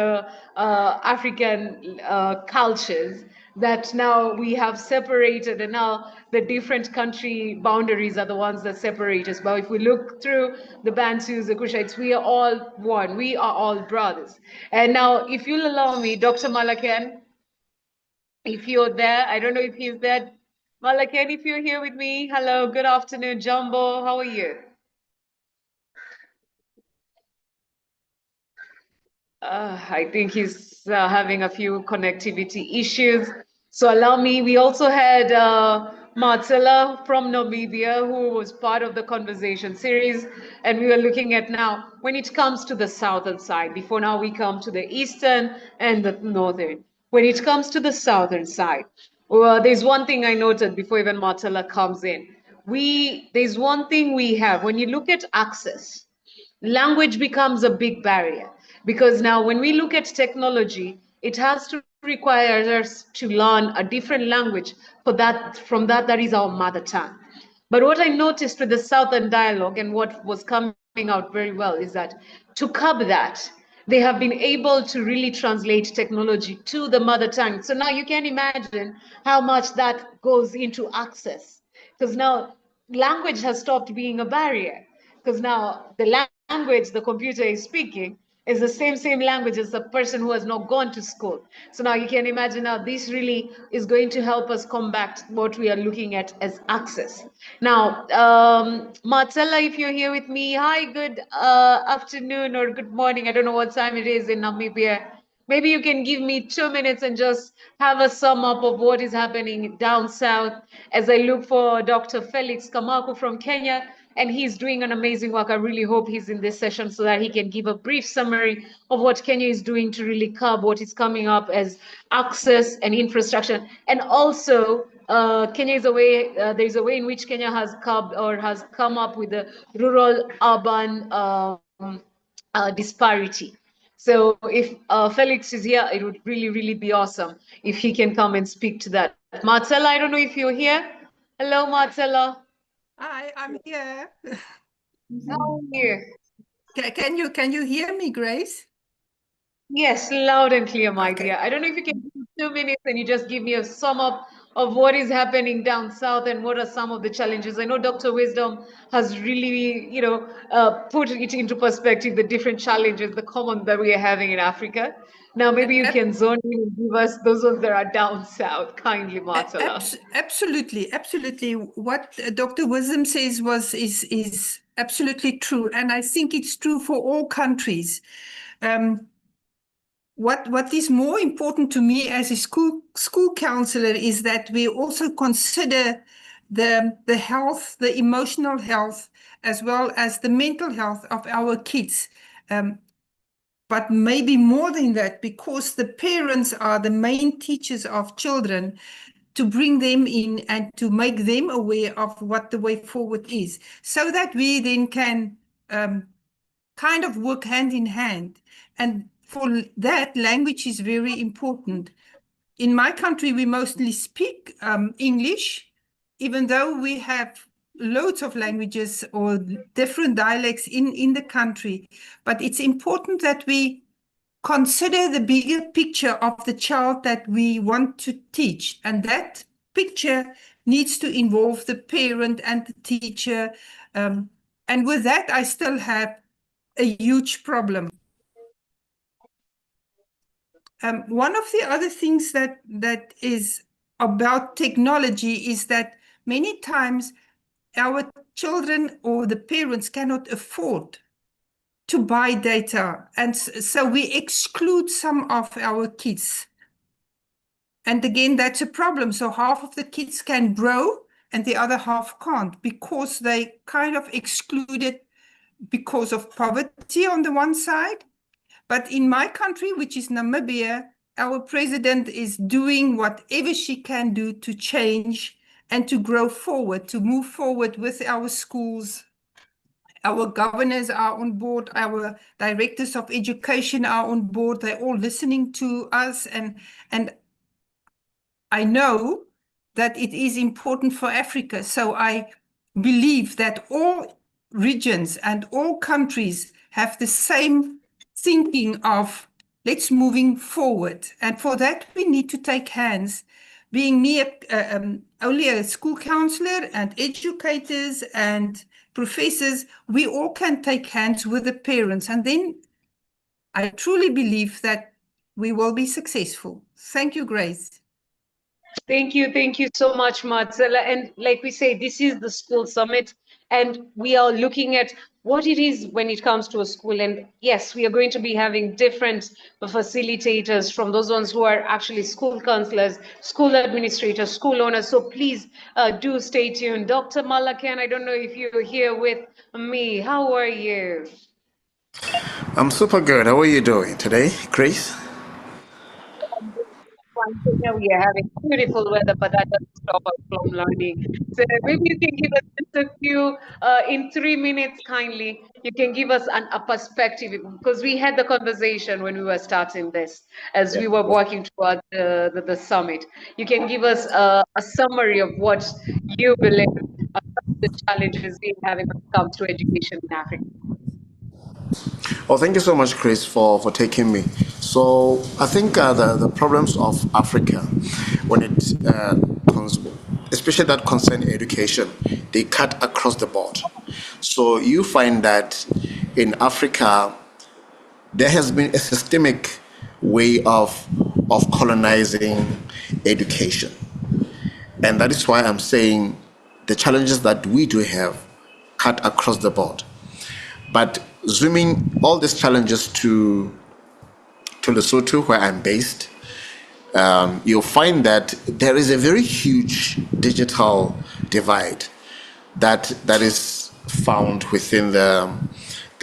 African cultures that now we have separated, and now the different country boundaries are the ones that separate us. But if we look through the Bantus, the Kushites, we are all one. We are all brothers. And now, if you'll allow me, Dr. Malakan, if you're there, I don't know if he's there. Malakan, if you're here with me, hello, good afternoon, Jumbo, how are you? I think he's having a few connectivity issues. So allow me, we also had Marcella from Namibia, who was part of the conversation series. And we were looking at now, when it comes to the southern side, before now we come to the eastern and the northern. When it comes to the southern side, well, there's one thing I noted before even Marcella comes in. There's one thing we have, when you look at access, language becomes a big barrier, because now when we look at technology, it has to require us to learn a different language that is our mother tongue. But what I noticed with the Southern dialogue and what was coming out very well is that to curb that, they have been able to really translate technology to the mother tongue. So now you can imagine how much that goes into access, because now language has stopped being a barrier, because now the language the computer is speaking is the same language as the person who has not gone to school. So now you can imagine how this really is going to help us combat what we are looking at as access. Now, Marcella, if you're here with me, hi, good afternoon or good morning. I don't know what time it is in Namibia. Maybe you can give me 2 minutes and just have a sum up of what is happening down south as I look for Dr. Felix Kamaku from Kenya, and he's doing an amazing work. I really hope he's in this session so that he can give a brief summary of what Kenya is doing to really curb what is coming up as access and infrastructure. And also, Kenya is a way, there's a way in which Kenya has curbed or has come up with the rural-urban disparity. So if Felix is here, it would really be awesome if he can come and speak to that. Marcella, I don't know if you're here. Hello, Marcella. Hi, I'm here. How are you? Can you hear me, Grace? Yes, loud and clear, my Okay. dear. I don't know if you can give me 2 minutes and you just give me a sum up of what is happening down south and what are some of the challenges. I know Dr. Wisdom has really, put it into perspective, the different challenges, the common that we are having in Africa. Now, maybe you can zone in and give us those ones that are down south, kindly, Marcella. Absolutely. What Dr. Wisdom says is absolutely true, and I think it's true for all countries. What is more important to me as a school counselor is that we also consider the health, the emotional health, as well as the mental health of our kids. But maybe more than that, because the parents are the main teachers of children, to bring them in and to make them aware of what the way forward is, so that we then can kind of work hand in hand. And for that, language is very important. In my country, we mostly speak English, even though we have loads of languages or different dialects in the country. But it's important that we consider the bigger picture of the child that we want to teach. And that picture needs to involve the parent and the teacher. And with that, I still have a huge problem. One of the other things that is about technology is that many times our children or the parents cannot afford to buy data. And so we exclude some of our kids. And again, that's a problem. So half of the kids can grow and the other half can't, because they kind of excluded because of poverty on the one side. But in my country, which is Namibia, our president is doing whatever she can do to change and to grow forward, to move forward with our schools. Our governors are on board, our directors of education are on board, they're all listening to us. And I know that it is important for Africa. So I believe that all regions and all countries have the same thinking of let's moving forward. And for that, we need to take hands. Being me only a school counselor and educators and professors, we all can take hands with the parents. And then I truly believe that we will be successful. Thank you, Grace. Thank you so much, Marcella. And like we say, this is the school summit, and we are looking at what it is when it comes to a school. And yes, we are going to be having different facilitators, from those ones who are actually school counselors, school administrators, school owners. So please do stay tuned. Dr. Malakan, I don't know if you're here with me. How are you? I'm super good. How are you doing today, Grace? Now we are having beautiful weather, but that doesn't stop us from learning. So maybe you can give us just a few, in 3 minutes, kindly, you can give us a perspective, because we had the conversation when we were starting this, as we were working toward the summit. You can give us a summary of what you believe are the challenges we are having when it comes to education in Africa. Oh, thank you so much, Chris, for taking me. So I think the problems of Africa, when it especially that concern education, they cut across the board. So you find that in Africa there has been a systemic way of colonizing education, and that is why I'm saying the challenges that we do have cut across the board. But zooming all these challenges to Lesotho, where I'm based, you'll find that there is a very huge digital divide that is found within the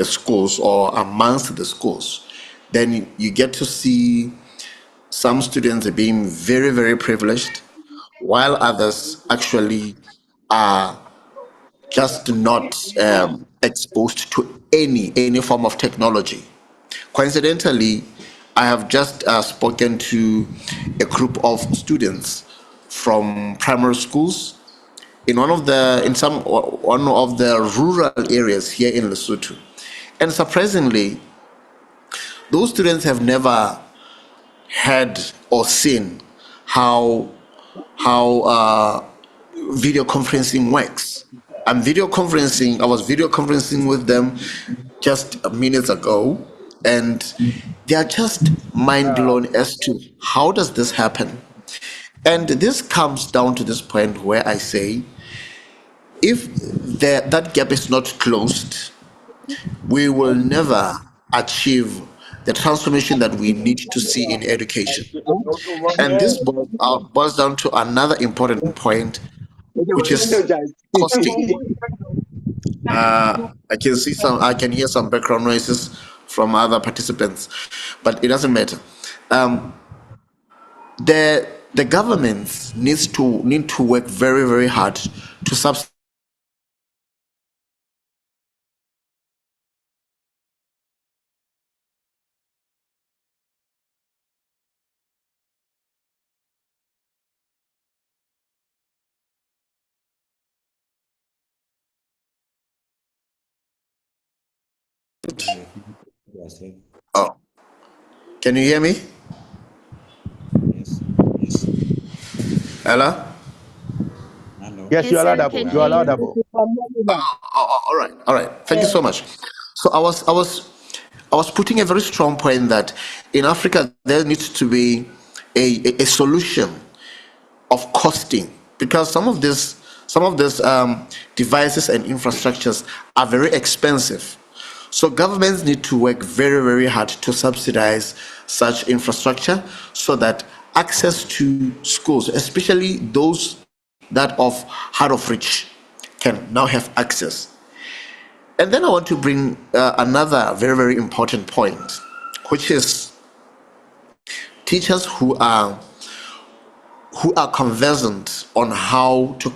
schools or amongst the schools. Then you get to see some students are being very, very privileged, while others actually are just not exposed to any form of technology. Coincidentally, I have just spoken to a group of students from primary schools in one of the rural areas here in Lesotho, and surprisingly, those students have never heard or seen how video conferencing works. I was video conferencing with them just minutes ago, and they are just mind blown as to how does this happen. And this comes down to this point where I say, if that gap is not closed, we will never achieve the transformation that we need to see in education. And this boils down to another important point, which is costing. I can hear some background noises from other participants, but it doesn't matter. Um, the governments need to work very, very hard to subsidize Oh, can you hear me? Hello? Yes, you Yes, are sir, we laudable. can You are hear you. laudable. All right, all right. Thank you so much. So I was putting a very strong point that in Africa there needs to be a solution of costing, because some of these devices and infrastructures are very expensive. So governments need to work very, very hard to subsidize such infrastructure so that access to schools, especially those that of hard of reach, can now have access. And then I want to bring another very, very important point, which is teachers who are conversant on how to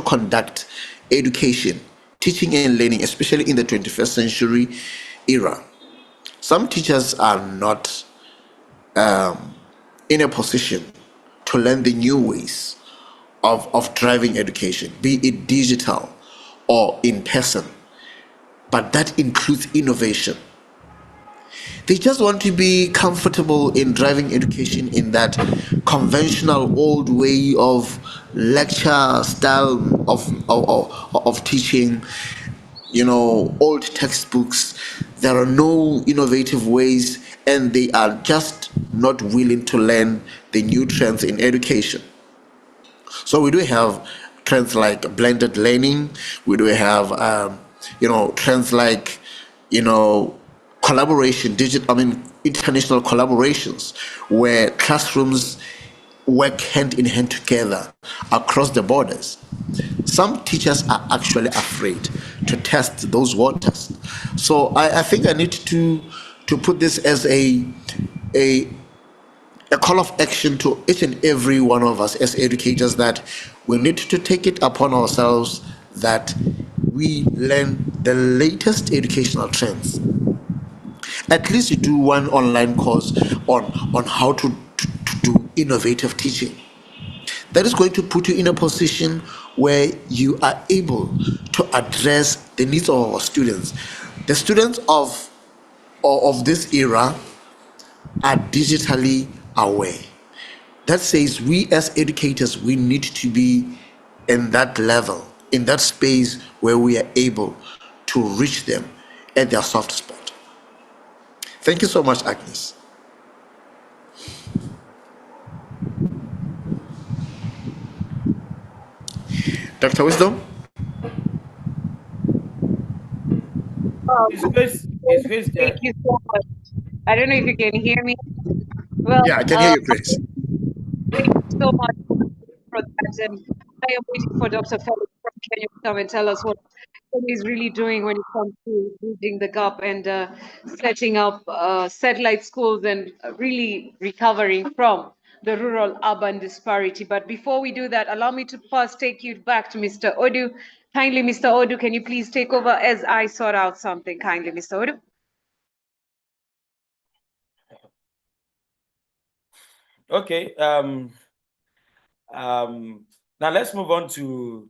conduct education, teaching and learning, especially in the 21st century era. Some teachers are not in a position to learn the new ways of driving education, be it digital or in person, but that includes innovation. They just want to be comfortable in driving education in that conventional old way of lecture style of teaching, old textbooks. There are no innovative ways, and they are just not willing to learn the new trends in education. So we do have trends like blended learning. We do have, trends like, collaboration, international collaborations, where classrooms work hand in hand together across the borders. Some teachers are actually afraid to test those waters. So I think I need to put this as a a call of action to each and every one of us as educators, that we need to take it upon ourselves that we learn the latest educational trends. At least you do one online course on how to do innovative teaching. That is going to put you in a position where you are able to address the needs of our students. The students of or of this era are digitally aware. That says we as educators, we need to be in that level, in that space where we are able to reach them at their soft spot. Thank you so much, Agnes. Dr. Wisdom? Is Grace Thank there? you so much. I don't know if you can hear me. Well, Yeah, I can hear you, Grace. thank you so much for that. And I am waiting for Dr. Felix from Kenya to come and tell us what he's really doing when it comes to bridging the gap and setting up satellite schools and really recovering from the rural-urban disparity. But before we do that, allow me to first take you back to Mr. Odu. Kindly, Mr. Odu, can you please take over as I sort out something? Kindly, Mr. Odu. Okay. Now let's move on to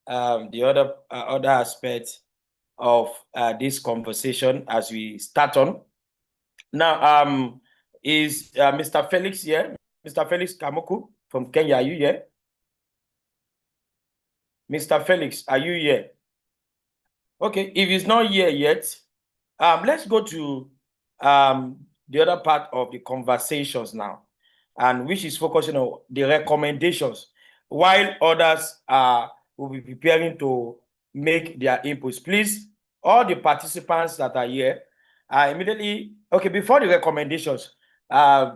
the other aspect of this conversation as we start on. Now, is Mr. Felix here? Mr. Felix Kamoku from Kenya, are you here? Mr. Felix, are you here? Okay, if he's not here yet, let's go to the other part of the conversations now, and which is focusing on the recommendations, while others will be preparing to make their inputs. Please, all the participants that are here, immediately, okay, before the recommendations,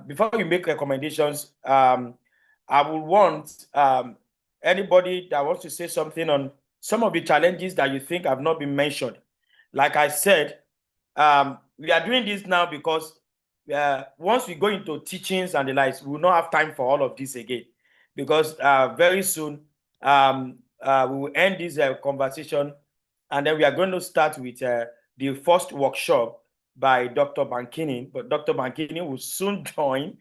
before we make recommendations, I would want anybody that wants to say something on some of the challenges that you think have not been mentioned. Like I said, we are doing this now because once we go into teachings and the likes, we will not have time for all of this again. Because very soon, we will end this conversation, and then we are going to start with the first workshop by Dr. Bankini. But Dr. Bankini will soon join.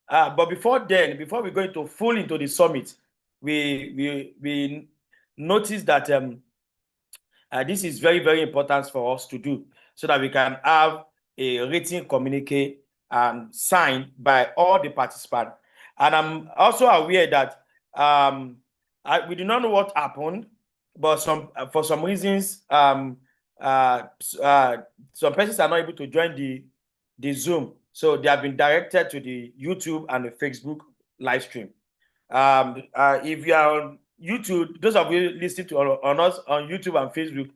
But before then, before we go into the summit, we notice that this is very, very important for us to do so that we can have a written communique and signed by all the participants. And I'm also aware that we do not know what happened, but for some reasons, some persons are not able to join the Zoom. So they have been directed to the YouTube and the Facebook live stream. If you are on YouTube, those of you listening to on us on YouTube and Facebook,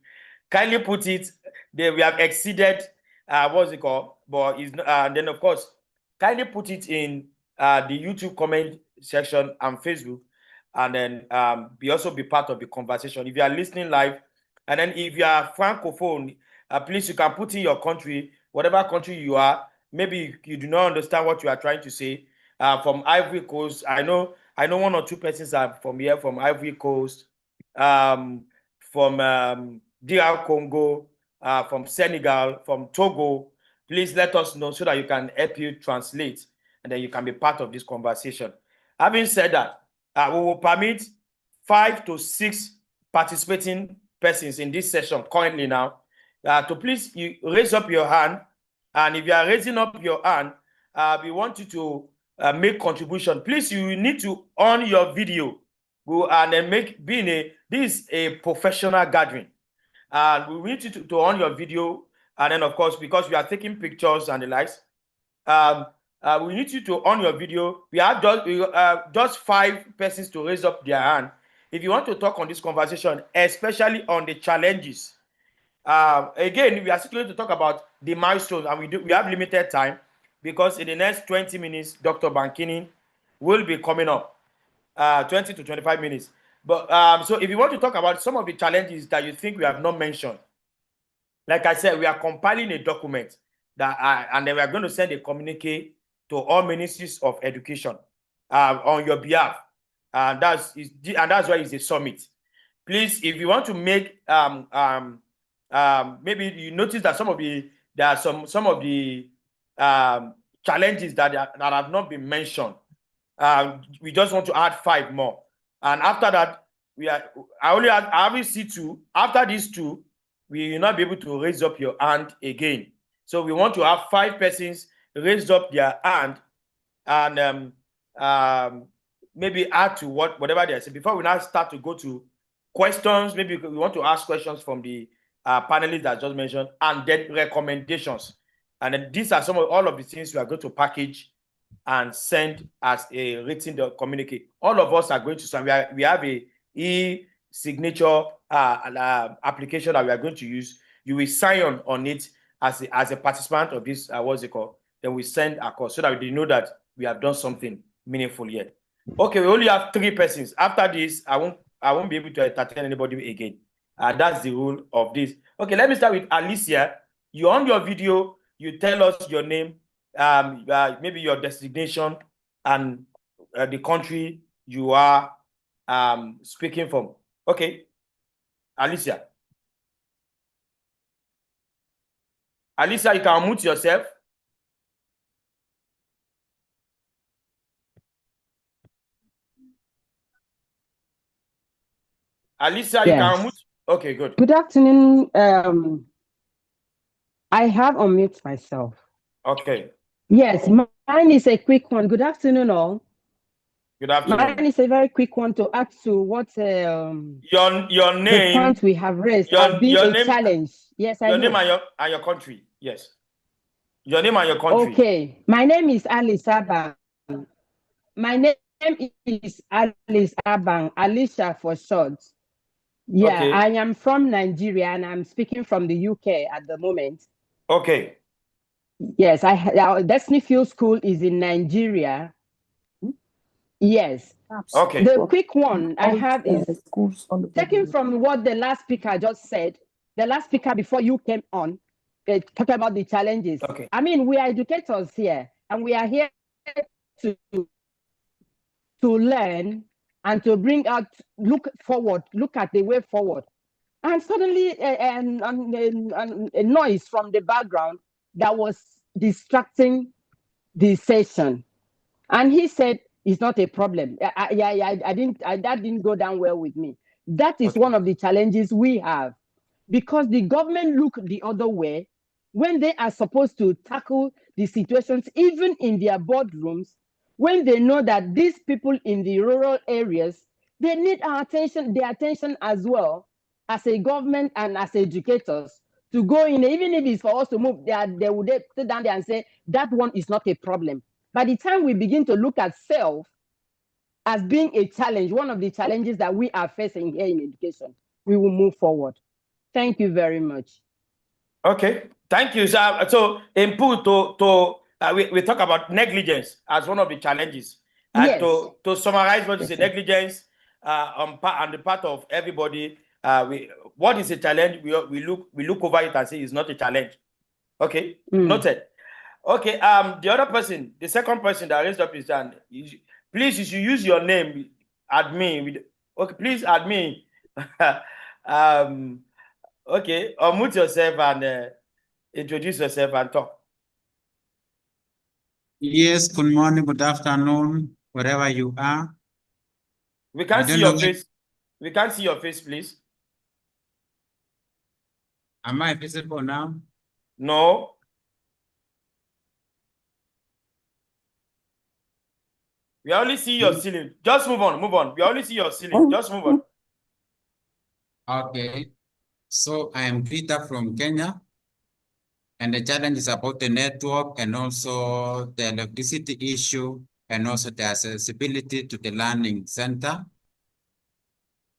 kindly put it. We have exceeded what's it called? But then of course, kindly put it in the YouTube comment section and Facebook, and then also be part of the conversation. If you are listening live, and then if you are francophone, please you can put in your country, whatever country you are. Maybe you do not understand what you are trying to say. From Ivory Coast, I know one or two persons are from here, from Ivory Coast, from DR Congo, from Senegal, from Togo. Please let us know so that you can help you translate, and then you can be part of this conversation. Having said that, we will permit 5 to 6 participating persons in this session currently now to please you raise up your hand. And if you are raising up your hand, we want you to make contribution. Please, you need to on your video, and then this is a professional gathering. And we need you to on your video, and then of course, because we are taking pictures and the likes, we need you to on your video. We have just 5 persons to raise up their hand. If you want to talk on this conversation, especially on the challenges. Again, we are still going to talk about the milestones, and we have limited time because in the next 20 minutes, Dr. Bankini will be coming up, 20 to 25 minutes. But so if you want to talk about some of the challenges that you think we have not mentioned, like I said, we are compiling a document and then we are going to send a communique to all ministries of education on your behalf, and that's why it's a summit. Please, if you want to make maybe you notice that there are some of the challenges that have not been mentioned. We just want to add 5 more, and after that I only see 2. After these 2, we will not be able to raise up your hand again. So we want to have 5 persons raise up their hand and maybe add to whatever they say. Before we now start to go to questions, maybe we want to ask questions from the panelists that I just mentioned, and then recommendations. And then these are all of the things we are going to package and send as a written communique. All of us are going to sign. We have a e-signature application that we are going to use. You will sign on it as a participant of this, what's it called? Then we send a call so that we know that we have done something meaningful here. Okay, we only have 3 persons. After this, I won't be able to entertain anybody again. That's the rule of this. Okay, let me start with Alicia. You're on your video. You tell us your name, maybe your designation, and the country you are speaking from. Okay, Alicia. Alicia, you can unmute yourself. Alicia, you can unmute. Okay, good. Good afternoon. I have unmuted myself. Okay. Yes, mine is a quick one. Good afternoon, all. Good afternoon. Mine is a very quick one to add to what your name, the point we have raised has been a challenge. Yes, I know. Your name and your country. Yes. Your name and your country. Okay. My name is Alice Abang. My name is Alice Abang, Alicia for short. Yeah, okay. I am from Nigeria and I'm speaking from the UK at the moment. Okay. Yes, our Destiny Field School is in Nigeria. Yes. Okay. The quick one I have is taking from what the last speaker just said. The last speaker before you came on, talked about the challenges. Okay. I mean, we are educators here, and we are here to learn and to bring out, look at the way forward. And suddenly, a noise from the background that was distracting the session. And he said, it's not a problem. That didn't go down well with me. That is one of the challenges we have, because the government look the other way when they are supposed to tackle the situations, even in their boardrooms, when they know that these people in the rural areas, they need our attention, their attention as well, as a government and as educators, to go in, even if it's for us to move, they would sit down there and say, that one is not a problem. By the time we begin to look at self as being a challenge, one of the challenges that we are facing here in education, we will move forward. Thank you very much. Okay, thank you. So input we talk about negligence as one of the challenges. Yes. To summarize what is negligence on the part of everybody, what is a challenge? We look over it and say it's not a challenge. Okay, noted. Okay, the other person, the second person that raised up his hand, please, you should use your name, admin. Okay, please, admin. Okay, unmute yourself and introduce yourself and talk. Yes, good morning, good afternoon, wherever you are. We can't see your face. We can't see your face, please. Am I visible now? No. We only see your ceiling. Just move on, move on. We only see your ceiling. Just move on. Okay. So I am Peter from Kenya. And the challenge is about the network and also the electricity issue and also the accessibility to the learning center.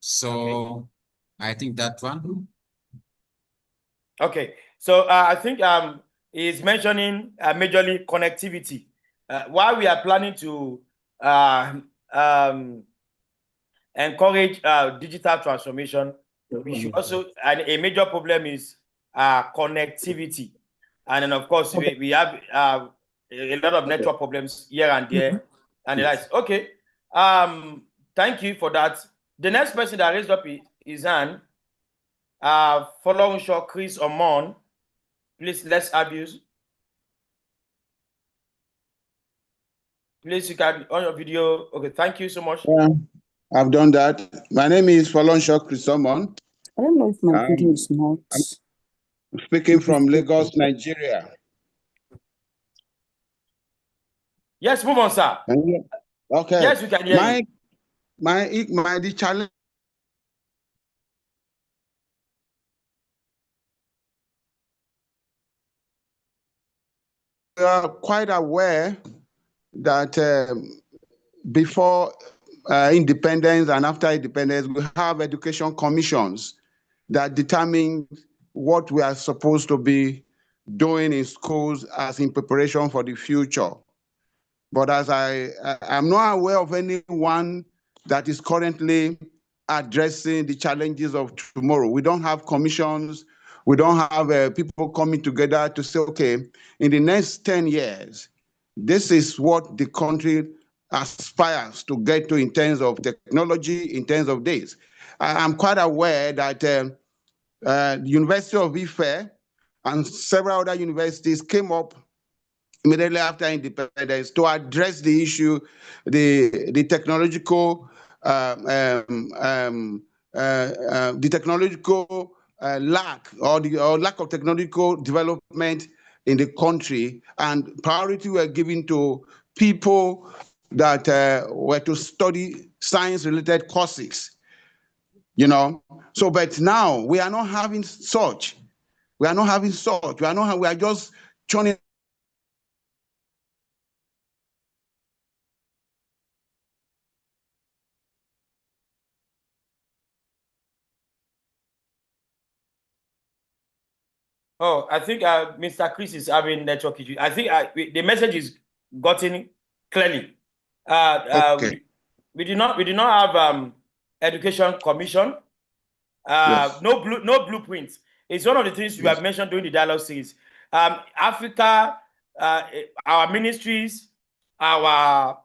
So I think that one. Okay. So I think he's mentioning majorly connectivity. While we are planning to encourage digital transformation, we should also, and a major problem is connectivity. And then, of course, we have a lot of network problems here and there. And the likes. Okay. Thank you for that. The next person that raised up his hand, following short Chris Omon. Please, let's abuse. Please, you can on your video. Okay, thank you so much. Yeah, I've done that. My name is Falonsho Krisomon. I don't know if my video is not. speaking from Lagos, Nigeria. Yes, move on, sir. Okay. Yes, we can hear you. The challenge. We are quite aware that before independence and after independence, we have education commissions that determine what we are supposed to be doing in schools as in preparation for the future. But as I'm not aware of anyone that is currently addressing the challenges of tomorrow. We don't have commissions. We don't have people coming together to say, okay, in the next 10 years, this is what the country aspires to get to in terms of technology, in terms of this. I'm quite aware that the University of Ife and several other universities came up immediately after independence to address the issue, the technological lack or lack of technological development in the country, and priority were given to people that were to study science-related courses. You know, so but now we are not having such. We are not having such. We are just churning. Oh, I think Mr. Chris is having network issue. I think the message is gotten clearly. Okay. We do not have education commission. Yes. No blueprint. It's one of the things we have mentioned during the dialogue series. Africa, our ministries, our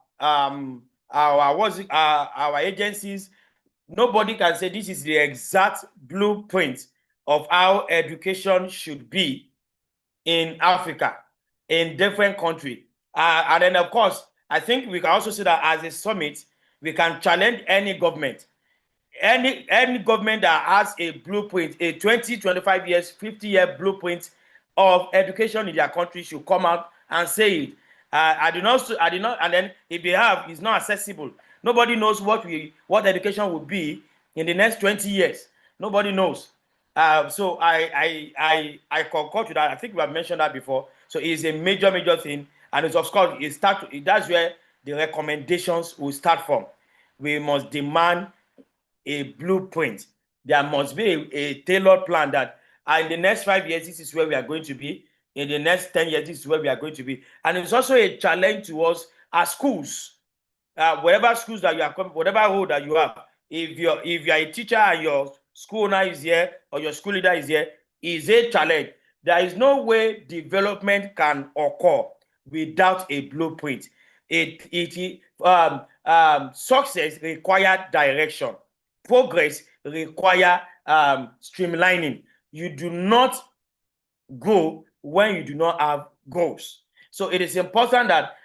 agencies, nobody can say this is the exact blueprint of how education should be in Africa, in different countries. And then, of course, I think we can also see that as a summit, we can challenge any government. Any government that has a blueprint, a 20, 25 years, 50-year blueprint of education in their country should come out and say it. I did not, and then if they have, it's not accessible. Nobody knows what education will be in the next 20 years. Nobody knows. So I concur to that. I think we have mentioned that before. So it's a major thing, and it's of course that's where the recommendations will start from. We must demand a blueprint. There must be a tailored plan that in the next 5 years, this is where we are going to be. In the next 10 years, this is where we are going to be. And it's also a challenge to us as schools. Whatever schools that you are, whatever role that you have, if you're a teacher and your school owner is here or your school leader is here, is a challenge. There is no way development can occur without a blueprint. Success requires direction. Progress requires streamlining. You do not grow when you do not have goals. So it is important that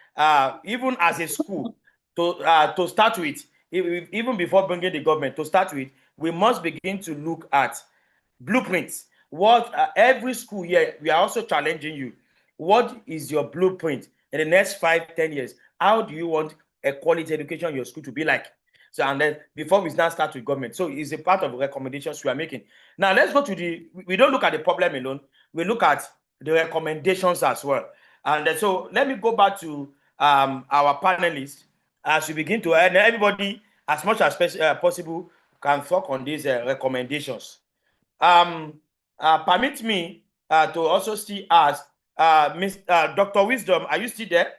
even as a school, to start with, even before bringing the government, to start with, we must begin to look at blueprints. What every school here, we are also challenging you. What is your blueprint in the next 5, 10 years? How do you want a quality education in your school to be like? So, and then before we now start with government, so it's a part of the recommendations we are making. Now let's go to we don't look at the problem alone. We look at the recommendations as well. And so let me go back to our panelists as we begin to, and everybody, as much as possible, can talk on these recommendations. Permit me to also still ask Dr. Wisdom, are you still there?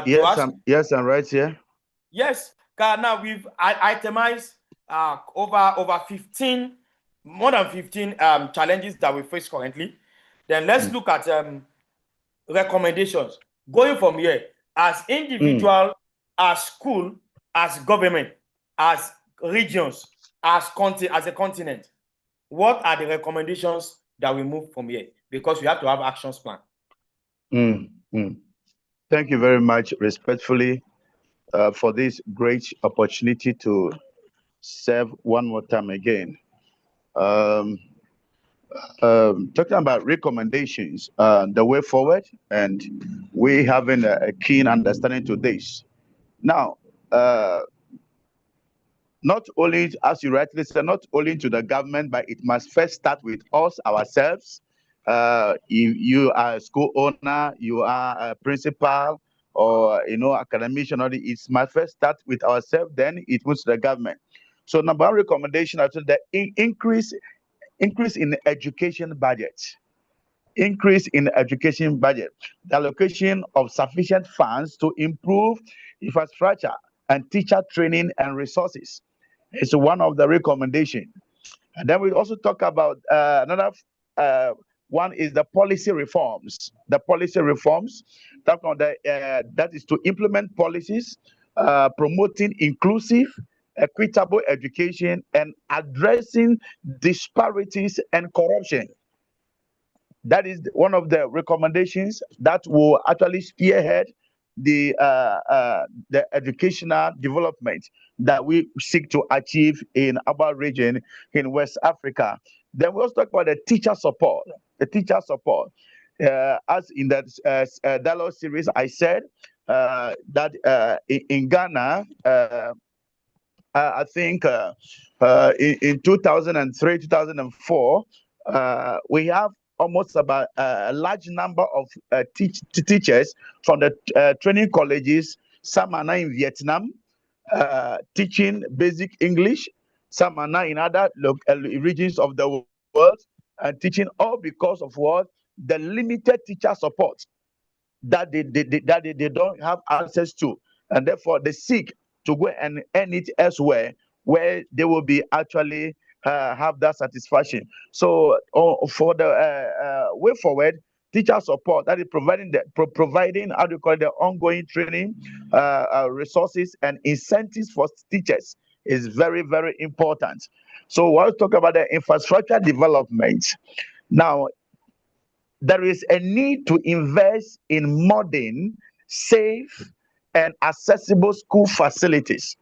Yes, I'm right here. Yes. Now we've itemized over 15, more than 15 challenges that we face currently. Then let's look at recommendations. Going from here, as individual, as school, as government, as regions, as a continent, what are the recommendations that we move from here? Because we have to have actions plan. Thank you very much, respectfully, for this great opportunity to serve one more time again. talking about recommendations, the way forward, and we having a keen understanding to this. Now, not only, as you rightly said, not only to the government, but it must first start with us ourselves. If you are a school owner, you are a principal, or academician, or it must first start with ourselves. Then it moves to the government. So, number one recommendation, I think the increase in education budget. Increase in education budget, the allocation of sufficient funds to improve infrastructure and teacher training and resources is one of the recommendations. And then we also talk about another one is the policy reforms. The policy reforms that is to implement policies promoting inclusive, equitable education and addressing disparities and corruption. That is one of the recommendations that will actually spearhead the educational development that we seek to achieve in our region in West Africa. Then we also talk about the teacher support. The teacher support, as in that dialogue series, I said that in Ghana. I think in 2003, 2004, we have almost about a large number of teachers from the training colleges. Some are now in Vietnam teaching basic English. Some are now in other regions of the world and teaching, all because of what? The limited teacher support that they don't have access to, and therefore they seek to go and earn it elsewhere where they will be actually have that satisfaction. So for the way forward, teacher support, that is providing how do you call it, the ongoing training, resources and incentives for teachers is very, very important. So we'll talk about the infrastructure development. Now, there is a need to invest in modern, safe, and accessible school facilities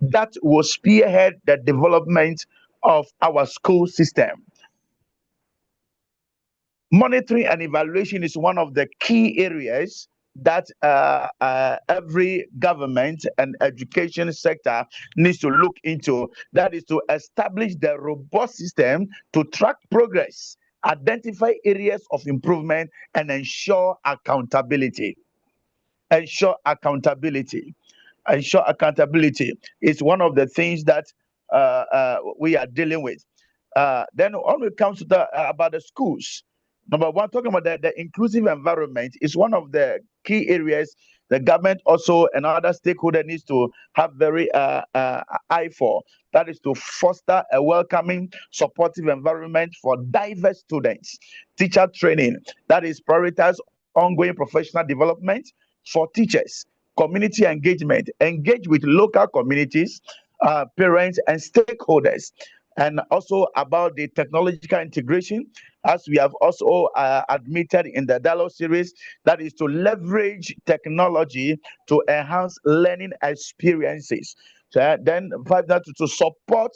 that will spearhead the development of our school system. Monitoring and evaluation is one of the key areas that every government and education sector needs to look into. That is to establish the robust system to track progress, identify areas of improvement, and ensure accountability. Ensure accountability. Ensure accountability is one of the things that we are dealing with. Then when it comes to about the schools, number one, talking about the inclusive environment is one of the key areas the government also and other stakeholders needs to have very eye for. That is to foster a welcoming, supportive environment for diverse students. Teacher training, that is prioritize ongoing professional development for teachers. Community engagement, engage with local communities, parents and stakeholders. And also about the technological integration, as we have also admitted in the dialogue series, that is to leverage technology to enhance learning experiences. So then five, that to support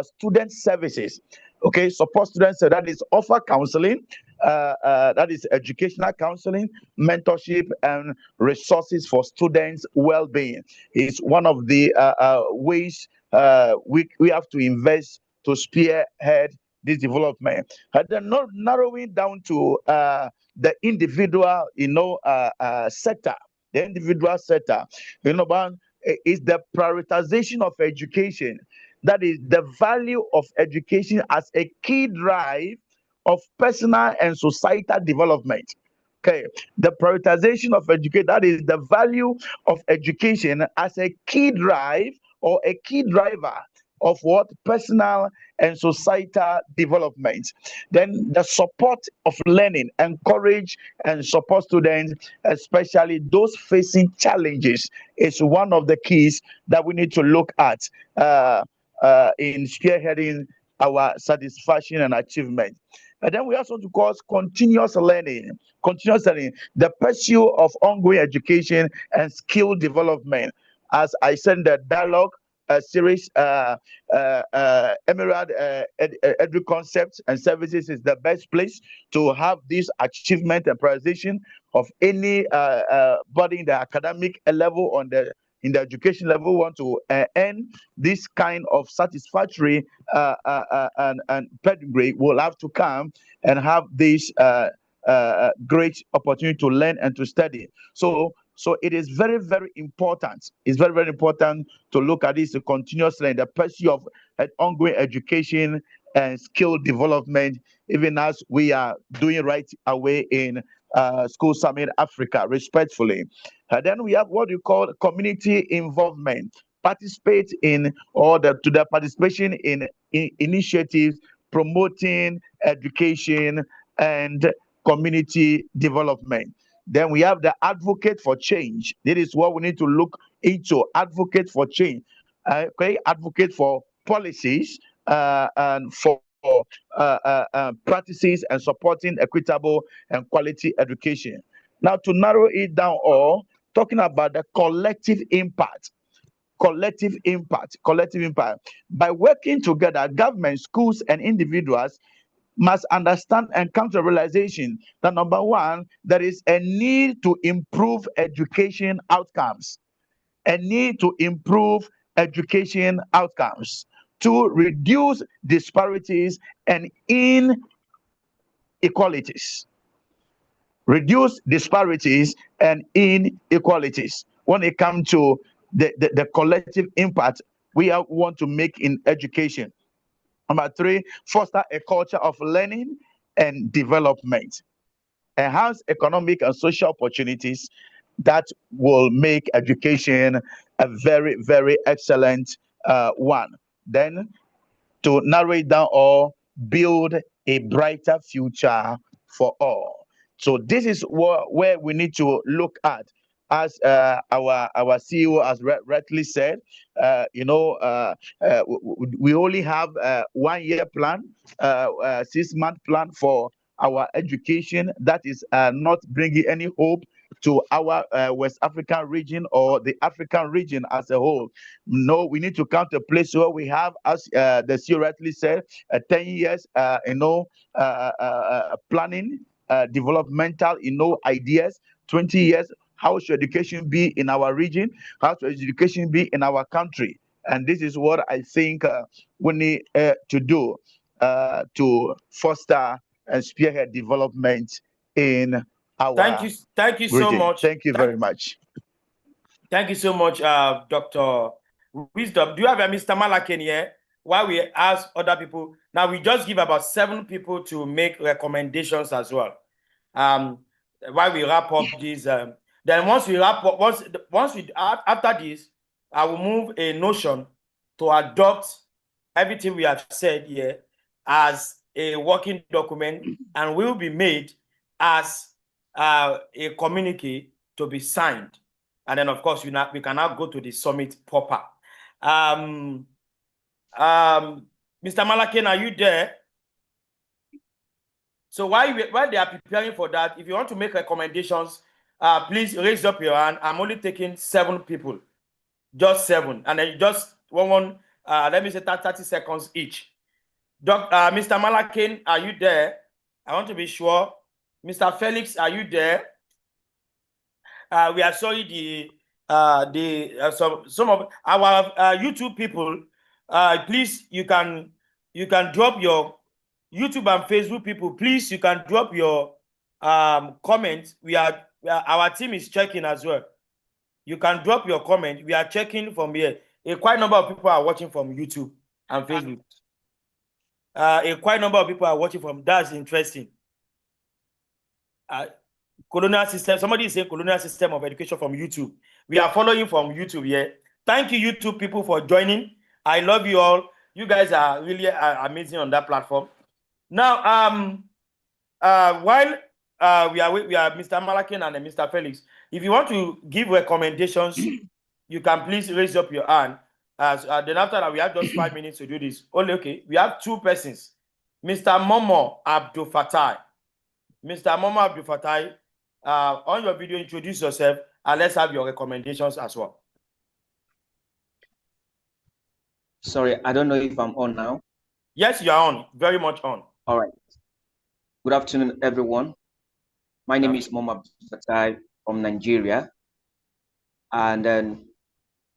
student services. Okay, support students, so that is offer counseling, that is educational counseling, mentorship, and resources for students' well-being. Is one of the ways we have to invest to spearhead this development. And then not narrowing down to the individual, sector. The individual sector, is the prioritization of education. That is the value of education as a key drive of personal and societal development. Okay, the prioritization of education, that is the value of education as a key drive or a key driver of what? Personal and societal development. Then the support of learning, encourage and support students, especially those facing challenges, is one of the keys that we need to look at in spearheading our satisfaction and achievement. And then we also want to cause continuous learning, the pursuit of ongoing education and skill development. As I said in the dialogue, series, Emerald Edu Concepts and Services is the best place to have this achievement and prioritization of any body in the academic level in the education level want to earn this kind of satisfactory and pedigree will have to come and have this great opportunity to learn and to study. So it is very, very important. It's very, very important to look at this continuously in the pursuit of ongoing education and skill development, even as we are doing right away in School Summit Africa, respectfully. Then we have what you call community involvement. Participate in to the participation in initiatives promoting education and community development. Then we have the advocate for change. This is what we need to look into. Advocate for change. Okay, advocate for policies and for practices and supporting equitable and quality education. Now, to narrow it down, all talking about the collective impact. Collective impact. By working together, government, schools, and individuals must understand and come to a realization that number one, there is a need to improve education outcomes. A need to improve education outcomes, to reduce disparities and inequalities. Reduce disparities and inequalities. When it comes to the collective impact we want to make in education. Number three, foster a culture of learning and development. Enhance economic and social opportunities that will make education a very, very excellent one. Then, to narrow it down, or build a brighter future for all. So this is where we need to look at, as our CEO has rightly said. We only have 1 year plan, 6-month plan for our education. That is not bringing any hope to our West African region or the African region as a whole. No, we need to come to a place where we have, as the CEO rightly said, 10 years, planning, developmental, ideas, 20 years. How should education be in our region? How should education be in our country? And this is what I think we need to do to foster and spearhead development in our Thank you so region. much. Thank you very much. Thank you so much, Dr. Wisdom. Do you have a Mr. Malaken here? While we ask other people, now we just give about 7 people to make recommendations as well. While we wrap up this, then once we wrap up, after this, I will move a notion to adopt everything we have said here as a working document and will be made as a communique to be signed. And then, of course, we can now go to the summit proper. Mr. Malaken, are you there? So while they are preparing for that, if you want to make recommendations, please raise up your hand. I'm only taking 7 people, just 7, and then just one. Let me say 30 seconds each. Mr. Malaken, are you there? I want to be sure. Mr. Felix, are you there? We are sorry, some of our YouTube people. Please, you can drop your YouTube and Facebook people. Please, you can drop your comments. Our team is checking as well. You can drop your comment. We are checking from here. A quite number of people are watching from YouTube and Facebook. A quite number of people are watching from. That's interesting. Colonial system. Somebody is saying colonial system of education from YouTube. We are following from YouTube here. Thank you, YouTube people, for joining. I love you all. You guys are really amazing on that platform. Now, while we are Mr. Malaken and Mr. Felix, if you want to give recommendations, you can please raise up your hand. Then after that, we have just 5 minutes to do this. Only okay. We have 2 persons. Mr. Momo Abdul Fatai. Mr. Momo Abdul Fatai, on your video, introduce yourself and let's have your recommendations as well. Sorry, I don't know if I'm on now. Yes, you are on, very much on. All right. Good afternoon, everyone. My name is Mohamed Fatai from Nigeria. And then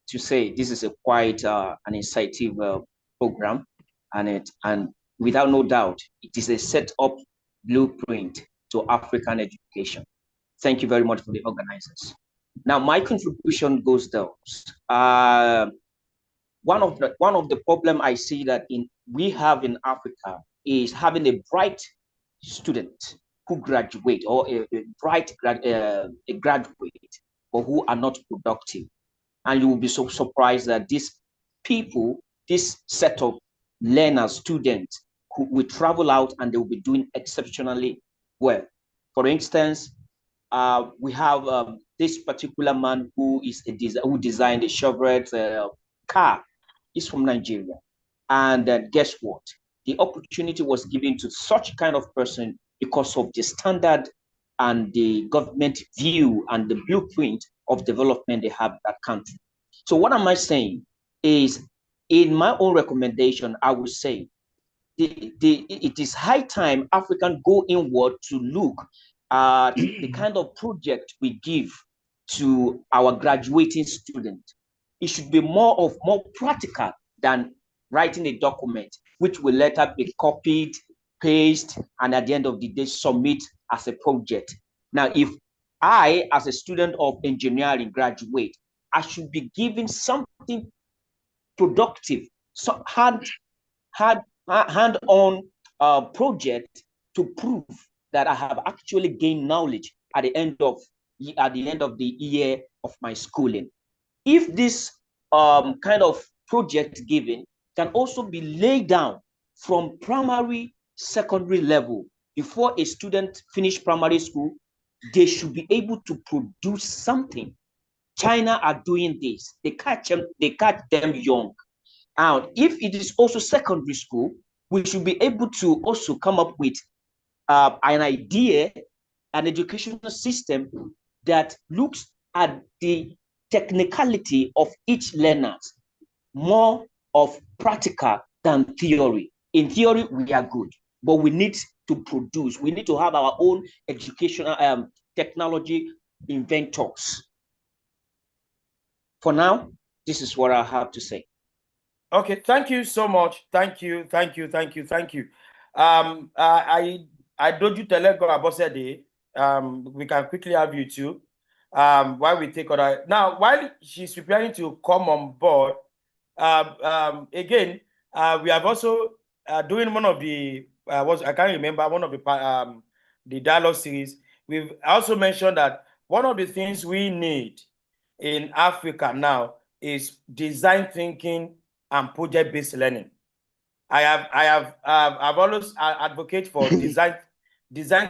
to say this is a quite an insightful program, and without no doubt, it is a set up blueprint to African education. Thank you very much for the organizers. Now, my contribution goes those. One of the problem I see that we have in Africa is having a bright student who graduate, or a graduate, but who are not productive. And you will be so surprised that these people, this set of learners, students, who will travel out and they will be doing exceptionally well. For instance, we have this particular man who designed a Chevrolet car. He's from Nigeria. And guess what? The opportunity was given to such kind of person because of the standard and the government view and the blueprint of development they have in that country. So what am I saying is, in my own recommendation, I would say it is high time African go inward to look at the kind of project we give to our graduating student. It should be more practical than writing a document, which will later be copied, pasted, and at the end of the day, submit as a project. Now, if I, as a student of engineering, graduate, I should be given something productive, so hand-on project to prove that I have actually gained knowledge at the end of the year of my schooling. If this kind of project given can also be laid down from primary, secondary level, before a student finish primary school, they should be able to produce something. China are doing this. They catch them young. And if it is also secondary school, we should be able to also come up with an idea, an educational system that looks at the technicality of each learner, more of practical than theory. In theory, we are good, but we need to produce. We need to have our own educational technology inventors. For now, this is what I have to say. Okay, thank you so much. Thank you. I do you telego abosede. We can quickly have you too. While we take other now, while she's preparing to come on board, again, we have also doing one of the I can't remember one of the dialogue series. We've also mentioned that one of the things we need in Africa now is design thinking and project-based learning. I've always advocate for design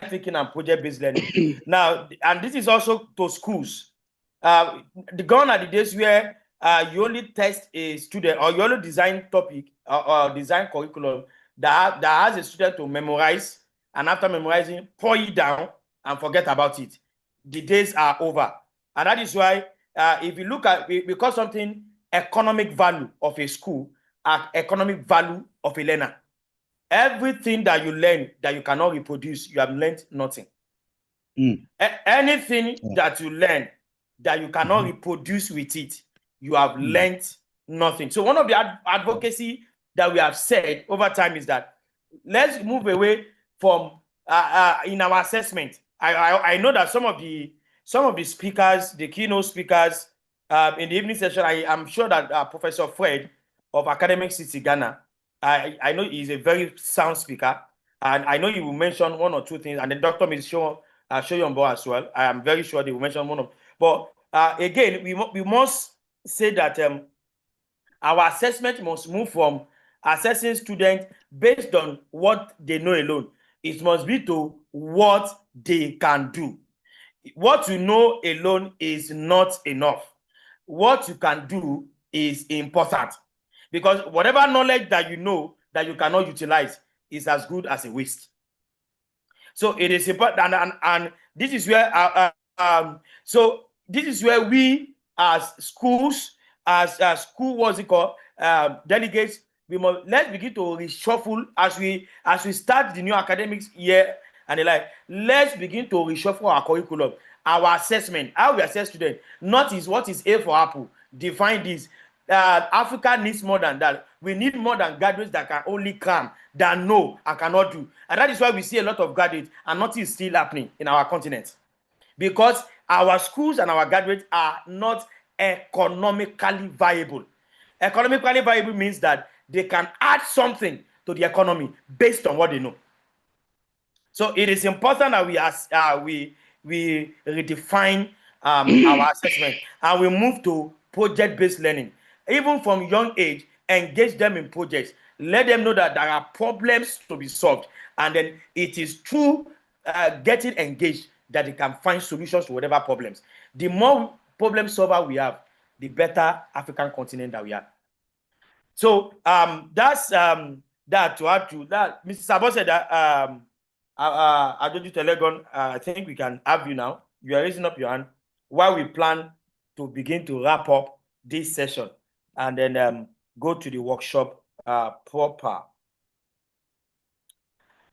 thinking and project-based learning. Now, and this is also to schools. Gone are the days where you only test a student, or you only design topic or design curriculum that has a student to memorize, and after memorizing, pour it down and forget about it. The days are over. And that is why if you look at, we call something economic value of a school and economic value of a learner. Everything that you learn that you cannot reproduce, you have learned nothing. Anything that you learn that you cannot reproduce with it, you have learned nothing. So one of the advocacy that we have said over time is that let's move away from in our assessment. I know that some of the speakers, the keynote speakers in the evening session, I am sure that Professor Fred of Academic City Ghana, I know he's a very sound speaker, and I know he will mention one or two things, and the Dr. Ms. Show you on board as well. I am very sure they will mention one of. But again, we must say that our assessment must move from assessing students based on what they know alone. It must be to what they can do. What you know alone is not enough. What you can do is important, because whatever knowledge that you know that you cannot utilize is as good as a waste. So it is important, and this is where so this is where we as schools, as school, what's it called, delegates, let's begin to reshuffle as we start the new academic year and the like. Let's begin to reshuffle our curriculum, our assessment, how we assess students. Not is what is A for apple. Define this. Africa needs more than that. We need more than graduates that can only come, that know and cannot do. And that is why we see a lot of graduates and nothing is still happening in our continent. Because our schools and our graduates are not economically viable. Economically viable means that they can add something to the economy based on what they know. So it is important that we redefine our assessment and we move to project-based learning. Even from young age, engage them in projects. Let them know that there are problems to be solved. And then it is through getting engaged that they can find solutions to whatever problems. The more problem solver we have, the better African continent that we are. So that's that to add to that. Mr. Sabo said that Adoju Telegon, I think we can have you now. You are raising up your hand while we plan to begin to wrap up this session and then go to the workshop proper.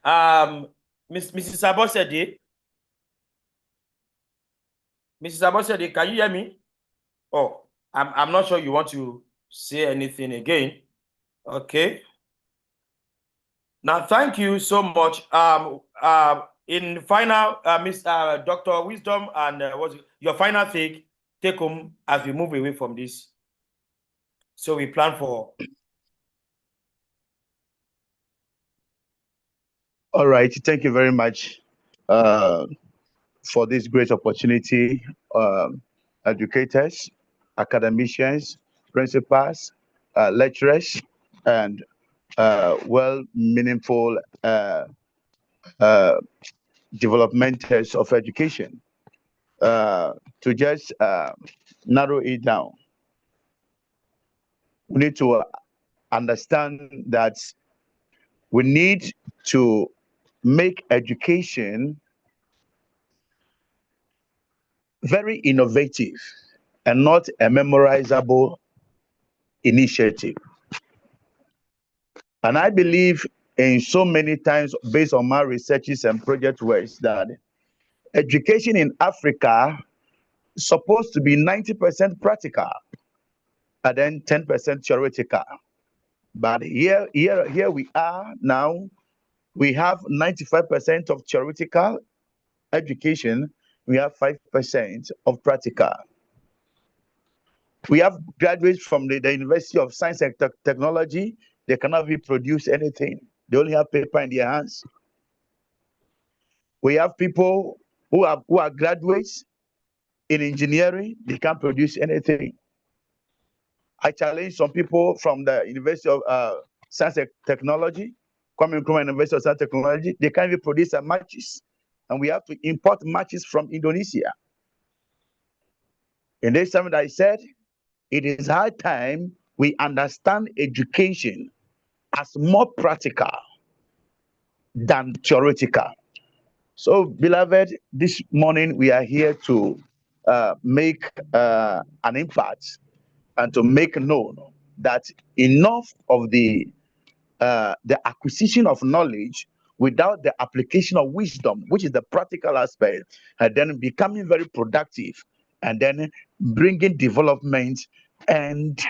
Mrs. Abosede, Mrs. Abosede, can you hear me? Oh, I'm not sure you want to say anything again. Okay. Now, thank you so much. In final, Dr. Wisdom, and what's your final take home as we move away from this? So we plan for. All right. Thank you very much for this great opportunity. Educators, academicians, principals, lecturers, and meaningful developmenters of education. To just narrow it down, we need to understand that we need to make education very innovative and not a memorizable initiative. And I believe in so many times, based on my researches and project works, that education in Africa is supposed to be 90% practical and then 10% theoretical. But here we are now. We have 95% of theoretical education. We have 5% of practical. We have graduates from the University of Science and Technology. They cannot reproduce anything. They only have paper in their hands. We have people who are graduates in engineering. They can't produce anything. I challenge some people from the University of Science and Technology, coming from the University of Science and Technology. They can't even produce matches. And we have to import matches from Indonesia. In this time that I said, it is high time we understand education as more practical than theoretical. So, beloved, this morning we are here to make an impact and to make known that enough of the acquisition of knowledge without the application of wisdom, which is the practical aspect, and then becoming very productive, and then bringing development and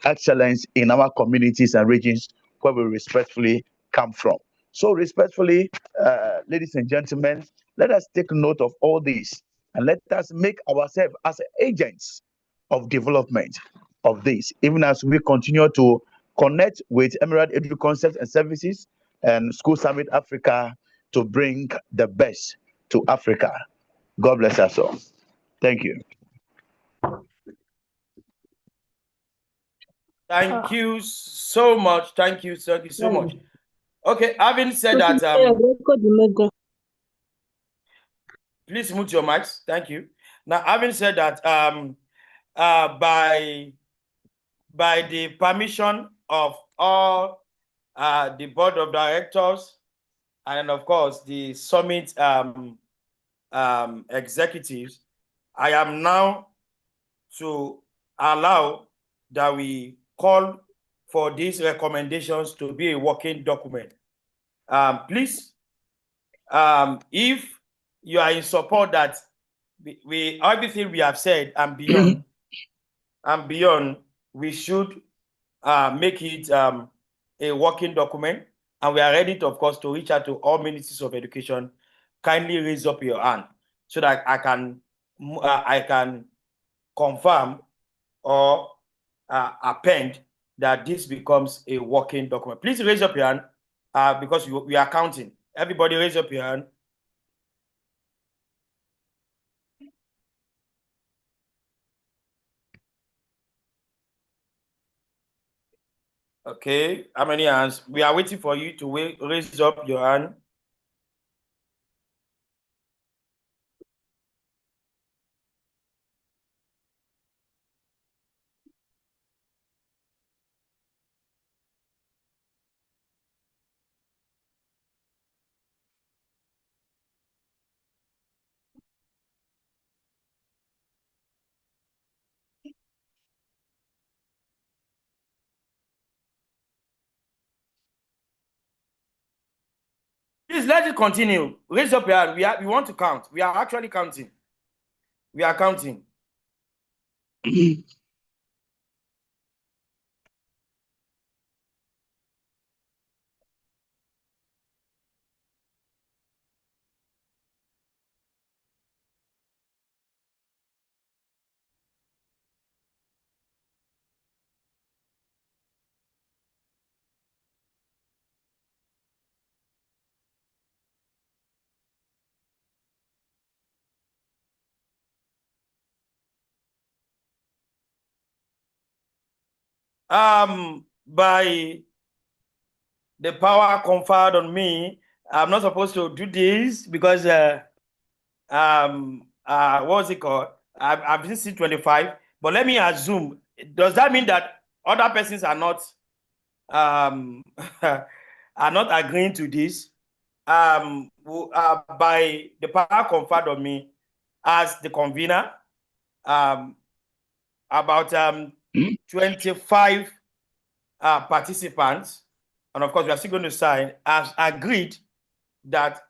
excellence in our communities and regions where we respectfully come from. So respectfully, ladies and gentlemen, let us take note of all this and let us make ourselves as agents of development of this, even as we continue to connect with Emerald Edu Concepts and Services and School Summit Africa to bring the best to Africa. God bless us all. Thank you. Thank you so much. Thank you so much. Okay, having said that, please mute your mics. Thank you. Now, having said that, by the permission of all the board of directors and of course the summit executives, I am now to allow that we call for these recommendations to be a working document. Please, if you are in support that everything we have said and beyond, we should make it a working document, and we are ready to, of course, to reach out to all ministries of education. Kindly raise up your hand so that I can confirm or append that this becomes a working document. Please raise up your hand because we are counting. Everybody raise up your hand. Okay, how many hands? We are waiting for you to raise up your hand. Please let it continue. Raise up your hand. We want to count. We are actually counting. We are counting. By the power conferred on me, I'm not supposed to do this because what was it called? I've been C25, but let me assume, does that mean that other persons are not are not agreeing to this? By the power conferred on me as the convener, about 25 participants, and of course we are still going to sign, has agreed that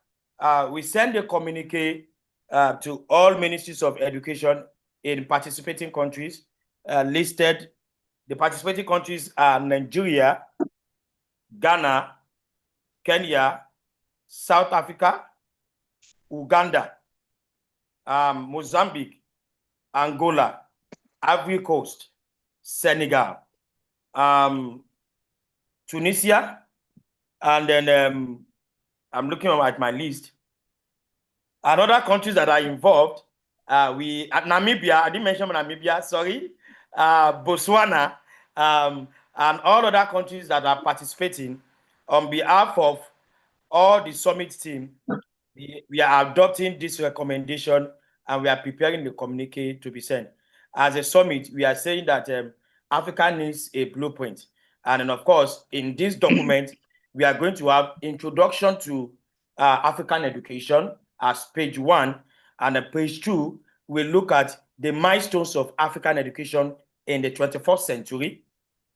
we send a communique to all ministries of education in participating countries listed. The participating countries are Nigeria, Ghana, Kenya, South Africa, Uganda, Mozambique, Angola, Ivory Coast, Senegal, Tunisia, and then I'm looking at my list. And other countries that are involved, Namibia, I didn't mention Namibia, sorry, Botswana, and all other countries that are participating. On behalf of all the summit team, we are adopting this recommendation and we are preparing the communique to be sent. As a summit, we are saying that Africa needs a blueprint. And then, of course, in this document, we are going to have introduction to African education as page 1, and then page 2, we look at the milestones of African education in the 21st century.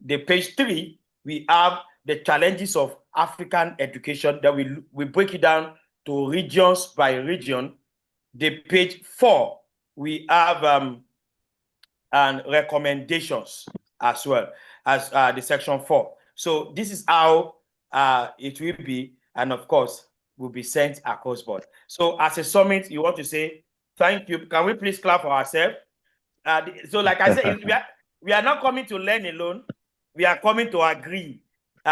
The page 3, we have the challenges of African education that we break it down to regions by region. The page 4, we have and recommendations as well as the section 4. So this is how it will be, and of course will be sent across board. So as a summit, you want to say thank you. Can we please clap for ourselves? So like I said, we are not coming to learn alone. We are coming to agree.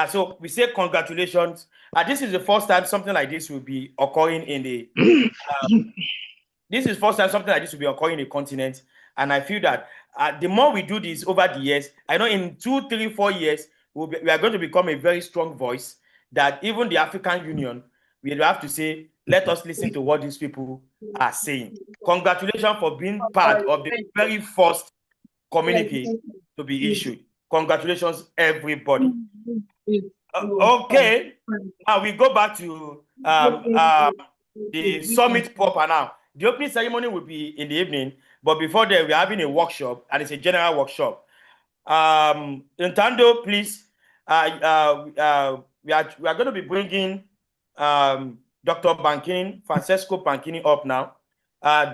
So we say congratulations. This is the first time something like this will be occurring in the this is the first time something like this will be occurring in the continent. And I feel that the more we do this over the years, I know in 2, 3, 4 years, we are going to become a very strong voice that even the African Union, we have to say, let us listen to what these people are saying. Congratulations for being part of the very first communique to be issued. Congratulations, everybody. Okay, now we go back to the summit proper now. The opening ceremony will be in the evening, but before that, we're having a workshop, and it's a general workshop. Ntando, please, we are going to be bringing Dr. Francesco Banchini up now.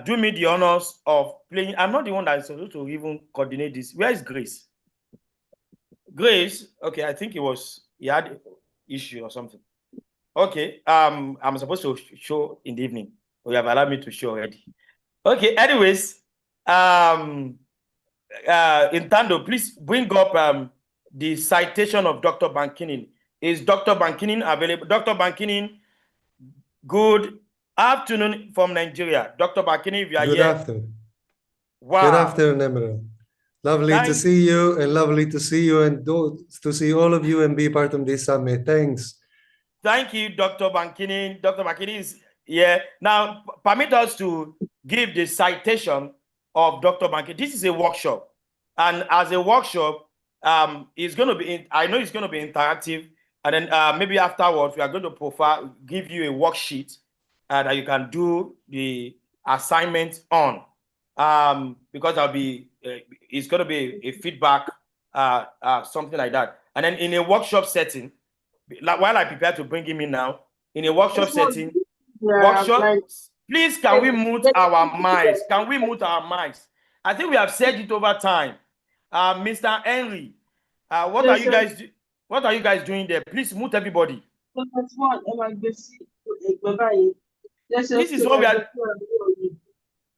Do me the honors of playing. I'm not the one that is supposed to even coordinate this. Where is Grace? Grace, okay, I think he had issue or something. Okay, I'm supposed to show in the evening. You have allowed me to show already. Okay, anyways, Intando, please bring up the citation of Dr. Bankinin. Is Dr. Bankinin available? Dr. Bankinin, good afternoon from Nigeria. Dr. Bankinin, if you are Good here. afternoon. Wow. Good afternoon, Emerald. Lovely to see you, and lovely to see you and to see all of you and be part of this summit. Thanks. Thank you, Dr. Bankinin. Dr. Bankinin is here. Now, permit us to give the citation of Dr. Bankinin. This is a workshop. And as a workshop, it's going to be, I know it's going to be interactive. And then maybe afterwards, we are going to give you a worksheet that you can do the assignment on. Because it's going to be a feedback, something like that. And then in a workshop setting, while I prepare to bring him in now, in a workshop setting, please, can we mute our mics? Can we mute our mics? I think we have said it over time. Mr. Henry, what are you guys doing there? Please mute everybody. This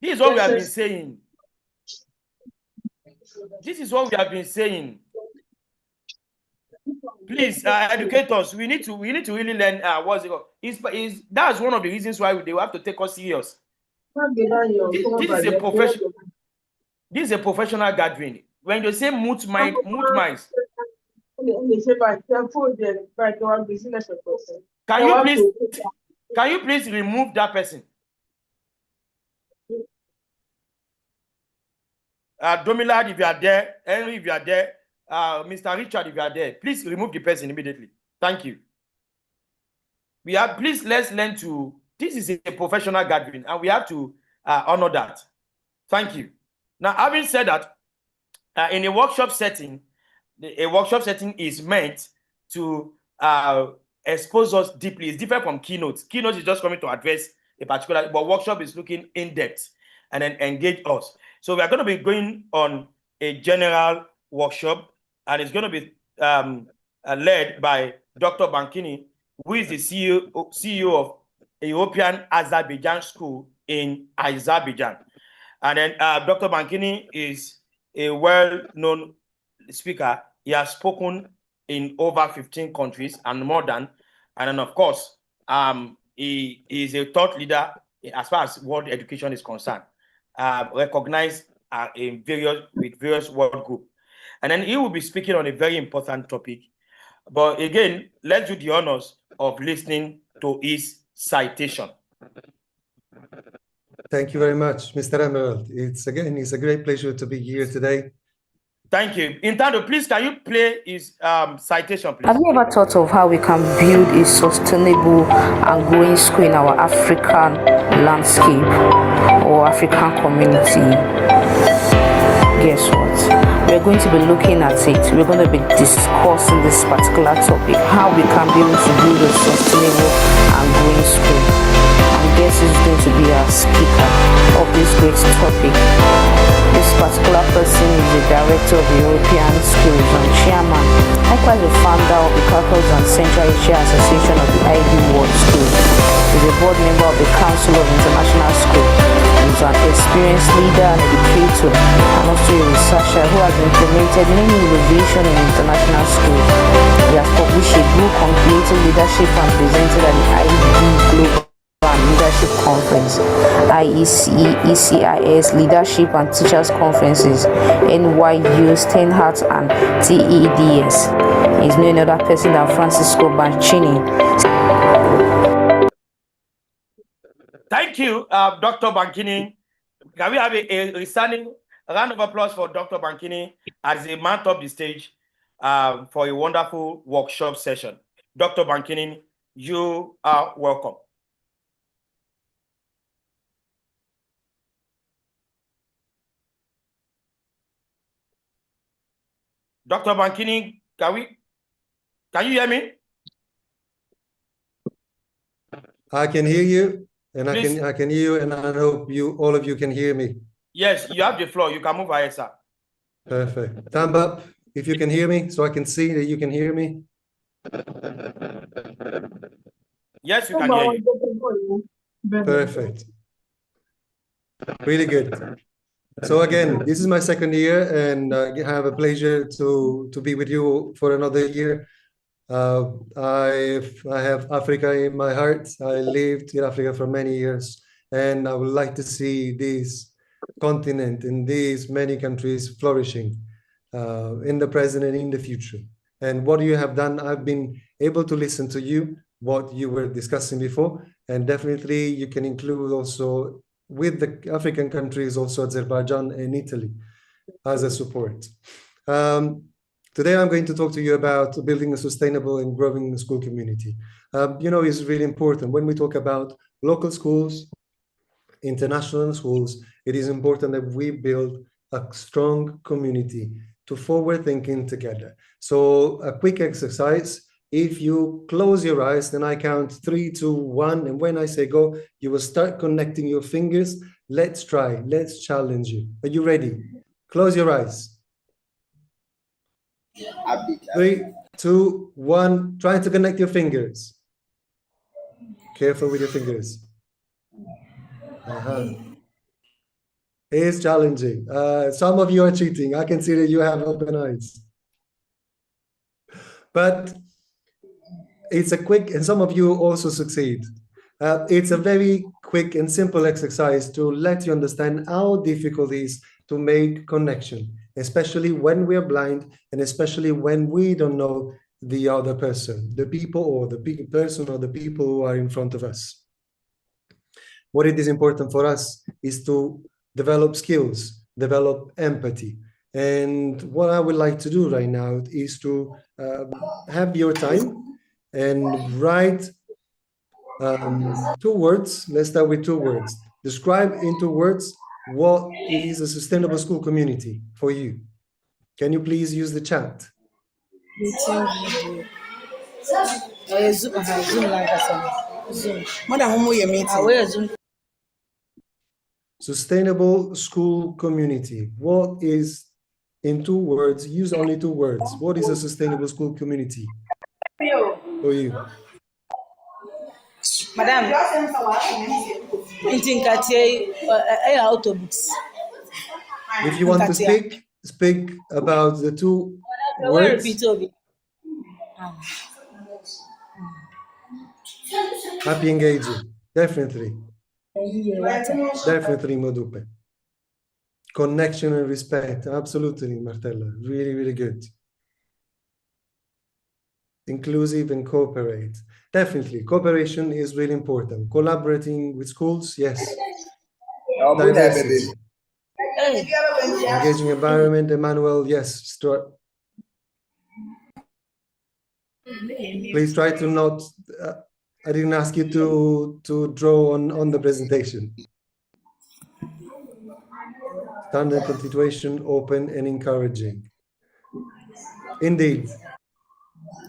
is what we have been saying. This is what we have been saying. Please, educators, we need to really learn what's it called. That's one of the reasons why they will have to take us serious. This is a professional gathering. When they say mute minds. Can you please remove that person? Domilad, if you are there, Henry, if you are there, Mr. Richard, if you are there, please remove the person immediately. Thank you. Please, let's learn to, this is a professional gathering and we have to honor that. Thank you. Now, having said that, in a workshop setting is meant to expose us deeply. It's different from keynotes. Keynotes is just coming to address a particular, but workshop is looking in depth and then engage us. So we are going to be going on a general workshop, and it's going to be led by Dr. Bankini, who is the CEO of a European Azerbaijan School in Azerbaijan. And then Dr. Bankini is a well-known speaker. He has spoken in over 15 countries and more than. And then, of course, he is a thought leader as far as world education is concerned, recognized with various world groups. And then he will be speaking on a very important topic. But again, let's do the honors of listening to his citation. Thank you very much, Mr. Emerald. It's a great pleasure to be here today. Thank you. Intando, please, can you play his citation, please? Have you ever thought of how we can build a sustainable and growing school in our African landscape or African community? Guess what? We're going to be looking at it. We're going to be discussing this particular topic, how we can be able to build a sustainable and growing school. And guess who's going to be our speaker of this great topic? This particular person is the director of the European Schools and chairman, likewise the founder of the Caucasus and Central Asia Association of the IB World Schools. He's a board member of the Council of International Schools. He's an experienced leader and educator and also a researcher who has implemented many innovations in international schools. He has published a book on creative leadership and presented at the IB Global Leadership Conference, ECIS Leadership and Teachers Conferences, NYU, Steinhardt, and TEDS. He's no other person than Francesco Banchini. Thank you, Dr. Bankini. Can we have a resounding round of applause for Dr. Bankini as he mounted up the stage for a wonderful workshop session? Dr. Bankini, you are welcome. Dr. Bankini, can we? Can you hear me? I can hear you, and Please. I can hear you, and I hope all of you can hear me. Yes, you have the floor. You can move ahead, sir. Perfect. Thumb up if you can hear me, so I can see that you can hear me. Yes, we can hear you. Perfect. Really good. So again, this is my second year, and I have a pleasure to be with you for another year. I have Africa in my heart. I lived in Africa for many years, and I would like to see this continent and these many countries flourishing in the present and in the future. And what you have done, I've been able to listen to you, what you were discussing before, and definitely you can include also with the African countries, also Azerbaijan and Italy as a support. Today, I'm going to talk to you about building a sustainable and growing school community. It's really important when we talk about local schools, international schools, it is important that we build a strong community to forward thinking together. So a quick exercise, if you close your eyes, then I count 3, 2, 1. And when I say go, you will start connecting your fingers. Let's try, let's challenge you. Are you ready? Close your eyes. 3, 2, 1. Try to connect your fingers. Careful with your fingers. It's challenging. Some of you are cheating. I can see that you have open eyes. But it's a quick, and some of you also succeed. It's a very quick and simple exercise to let you understand how difficult it is to make connection, especially when we're blind and especially when we don't know the other person, the people or the person or the people who are in front of us. What it is important for us is to develop skills, develop empathy. And what I would like to do right now is to have your time and write 2 words. Let's start with 2 words. Describe in 2 words what is a sustainable school community for you. Can you please use the chat? Sustainable school community. What is, in 2 words, use only 2 words. What is a sustainable school community for you? Madam, if you want to speak about the 2 words. Happy engaging, definitely. Definitely, Modupe. Connection and respect, absolutely, Martella. Really, really good. Inclusive and cooperate. Definitely, cooperation is really important. Collaborating with schools, yes. Diversity. Engaging environment, Emmanuel, yes. Please try to not, I didn't ask you to draw on the presentation. Standard continuation, open and encouraging. Indeed.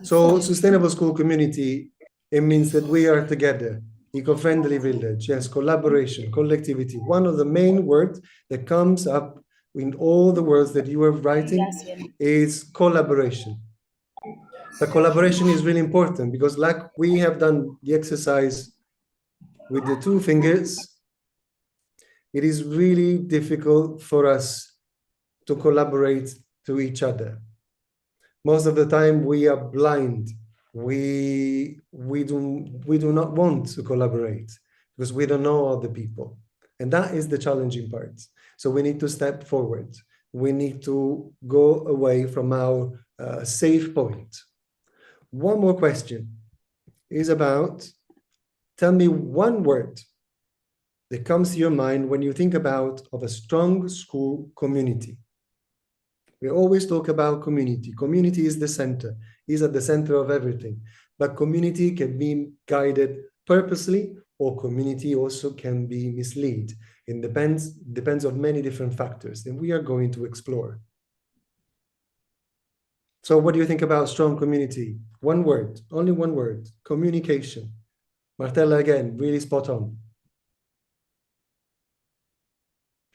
So sustainable school community, it means that we are together. Eco-friendly village, yes, collaboration, collectivity. One of the main words that comes up in all the words that you are writing is collaboration. The collaboration is really important because like we have done the exercise with the 2 fingers, it is really difficult for us to collaborate to each other. Most of the time we are blind. We do not want to collaborate because we don't know other people. And that is the challenging part. So we need to step forward. We need to go away from our safe point. One more question is about, tell me 1 word that comes to your mind when you think about of a strong school community. We always talk about community. Community is the center, is at the center of everything. But community can be guided purposely, or community also can be misled. It depends on many different factors, and we are going to explore. So what do you think about strong community? One word, only one word, communication. Martella, again, really spot on.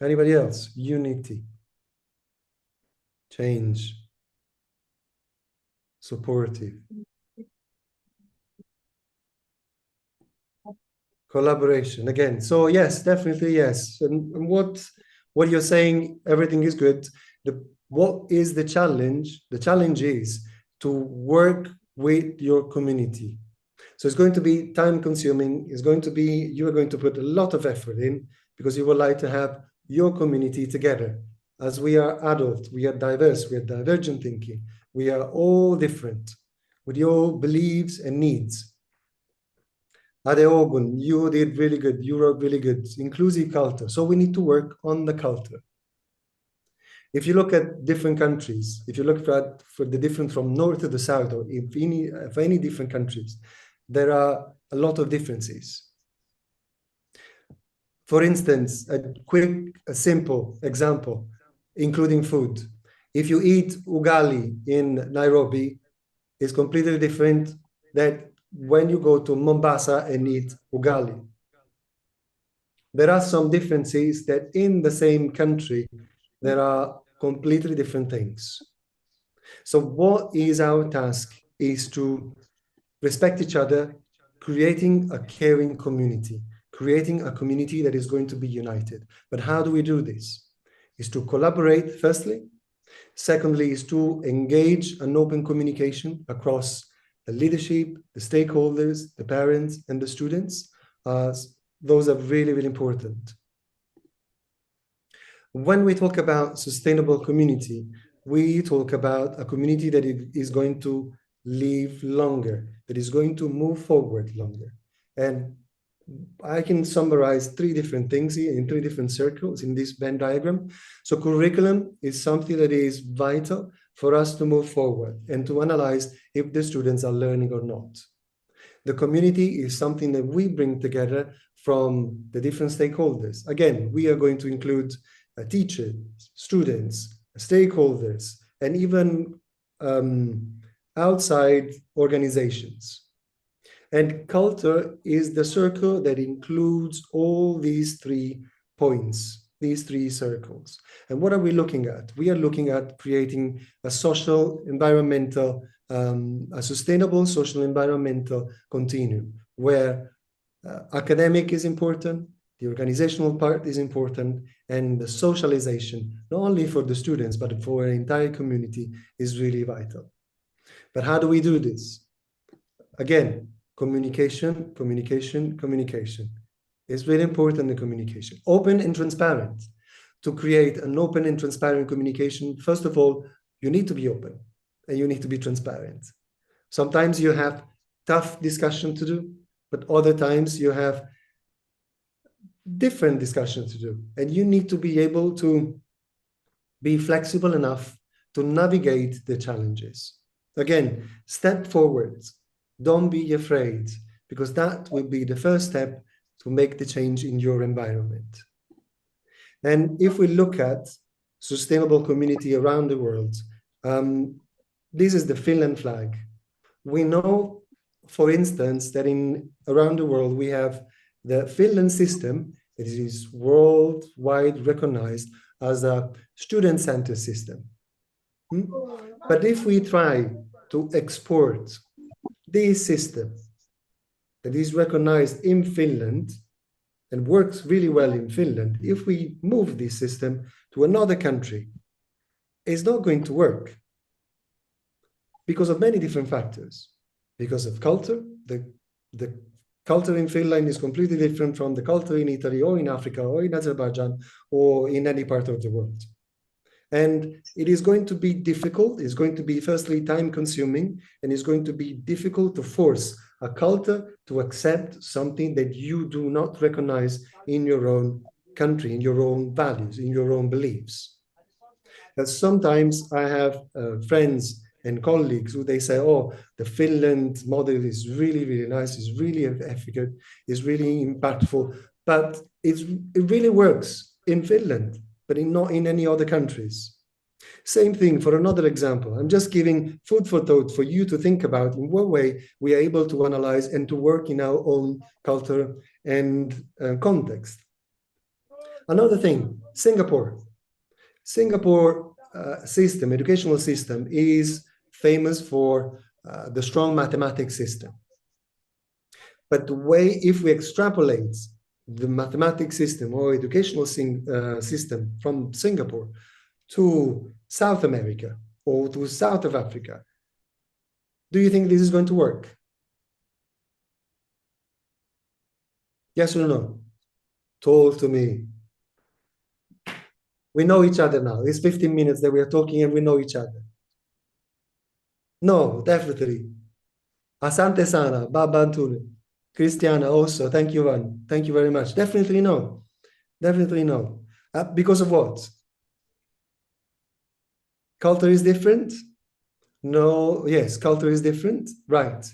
Anybody else? Unity, change, supportive, collaboration. Again, so yes, definitely yes. And what you're saying, everything is good. What is the challenge? The challenge is to work with your community. So it's going to be time consuming. It's going to be, you are going to put a lot of effort in because you would like to have your community together. As we are adult, we are diverse, we are divergent thinking. We are all different with your beliefs and needs. Adeogun, you did really good. You wrote really good. Inclusive culture. So we need to work on the culture. If you look at different countries, if you look for the different from north to the south, or if any different countries, there are a lot of differences. For instance, a simple example, including food. If you eat ugali in Nairobi, it's completely different than when you go to Mombasa and eat ugali. There are some differences that in the same country, there are completely different things. So what is our task is to respect each other, creating a caring community, creating a community that is going to be united. But how do we do this? Is to collaborate, firstly. Secondly, is to engage an open communication across the leadership, the stakeholders, the parents, and the students. Those are really, really important. When we talk about sustainable community, we talk about a community that is going to live longer, that is going to move forward longer. And I can summarize three different things here in three different circles in this Venn diagram. So curriculum is something that is vital for us to move forward and to analyze if the students are learning or not. The community is something that we bring together from the different stakeholders. Again, we are going to include teachers, students, stakeholders, and even outside organizations. And culture is the circle that includes all these 3 points, these 3 circles. And what are we looking at? We are looking at creating a social, environmental, a sustainable social environmental continuum where academic is important, the organizational part is important, and the socialization, not only for the students, but for an entire community is really vital. But how do we do this? Again, communication, communication, communication. It's really important, the communication. Open and transparent. To create an open and transparent communication, first of all, you need to be open and you need to be transparent. Sometimes you have tough discussion to do, but other times you have different discussions to do. And you need to be able to be flexible enough to navigate the challenges. Again, step forward. Don't be afraid, because that will be the first step to make the change in your environment. And if we look at sustainable community around the world, this is the Finland flag. We know, for instance, that around the world, we have the Finland system that is worldwide recognized as a student-centered system. But if we try to export this system that is recognized in Finland and works really well in Finland, if we move this system to another country, it's not going to work because of many different factors. Because of culture, the culture in Finland is completely different from the culture in Italy or in Africa or in Azerbaijan or in any part of the world. And it is going to be difficult. It's going to be firstly time consuming, and it's going to be difficult to force a culture to accept something that you do not recognize in your own country, in your own values, in your own beliefs. And sometimes I have friends and colleagues who they say, oh, the Finland model is really, really nice, it's really efficacious, it's really impactful, but it really works in Finland, but not in any other countries. Same thing for another example. I'm just giving food for thought for you to think about in what way we are able to analyze and to work in our own culture and context. Another thing, Singapore. Singapore system, educational system, is famous for the strong mathematics system. But the way, if we extrapolate the mathematics system or educational system from Singapore to South America or to South of Africa, do you think this is going to work? Yes or no? Talk to me. We know each other now. It's 15 minutes that we are talking and we know each other. No, definitely. Asante sana, Baba Antune. Christiana also, thank you, Van. Thank you very much. Definitely no. Definitely no. Because of what? Culture is different? No, yes, culture is different, right.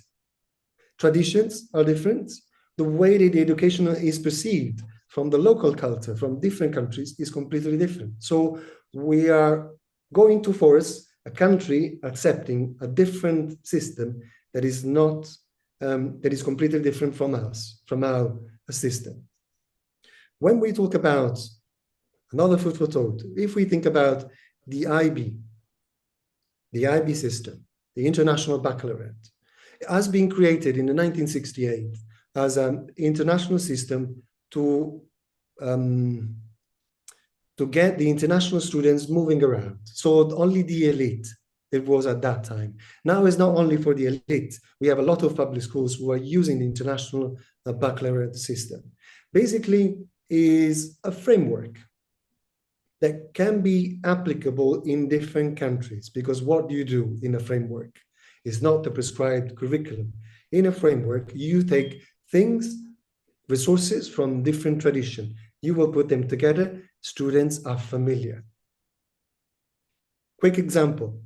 Traditions are different. The way that the education is perceived from the local culture, from different countries, is completely different. So we are going to force a country accepting a different system that is not, that is completely different from us, from our system. When we talk about another food for thought, if we think about the IB system, the International Baccalaureate, has been created in 1968 as an international system to get the international students moving around. So only the elite, it was at that time. Now it's not only for the elite. We have a lot of public schools who are using the International Baccalaureate system. Basically, is a framework that can be applicable in different countries, because what do you do in a framework? It's not the prescribed curriculum. In a framework, you take things, resources from different traditions. You will put them together. Students are familiar. Quick example.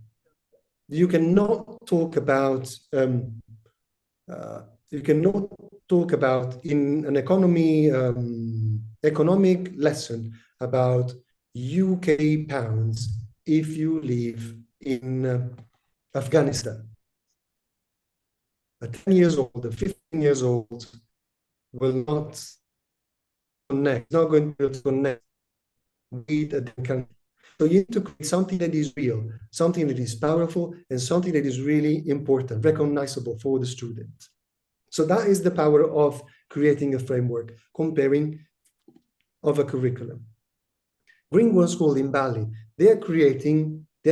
You cannot talk about in an economic lesson about UK pounds if you live in Afghanistan. A 10 years old, a 15 years old will not connect, not going to connect with a country. So you need to create something that is real, something that is powerful, and something that is really important, recognizable for the student. So that is the power of creating a framework, comparing of a curriculum. Greenwood School in Bali, they're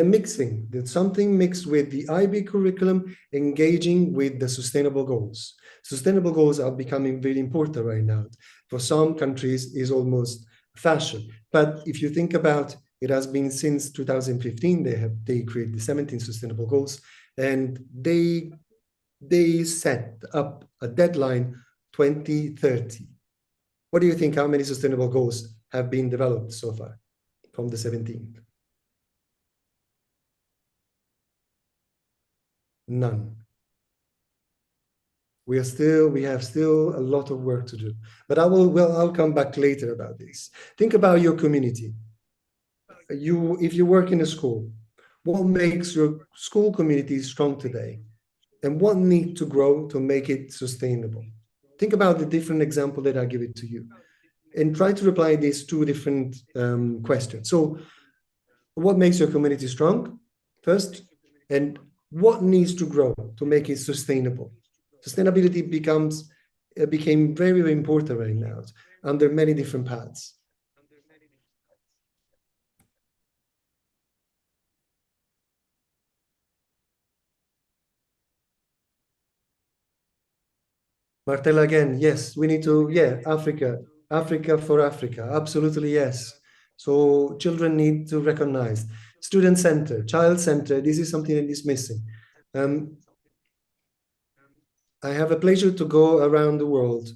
mixing, there's something mixed with the IB curriculum, engaging with the sustainable goals. Sustainable goals are becoming very important right now. For some countries, is almost fashion. But if you think about, it has been since 2015, they created the 17 sustainable goals, and they set up a deadline 2030. What do you think, how many sustainable goals have been developed so far from the 17? None. We have still a lot of work to do, but I'll come back later about this. Think about your community. If you work in a school, what makes your school community strong today? And what needs to grow to make it sustainable? Think about the different example that I give it to you and try to reply these two different questions. So what makes your community strong first, and what needs to grow to make it sustainable? Sustainability became very, very important right now under many different paths. Martella again, yes, we need to, Africa for Africa, absolutely yes. So children need to recognize. Student center, child center, this is something that is missing. I have a pleasure to go around the world,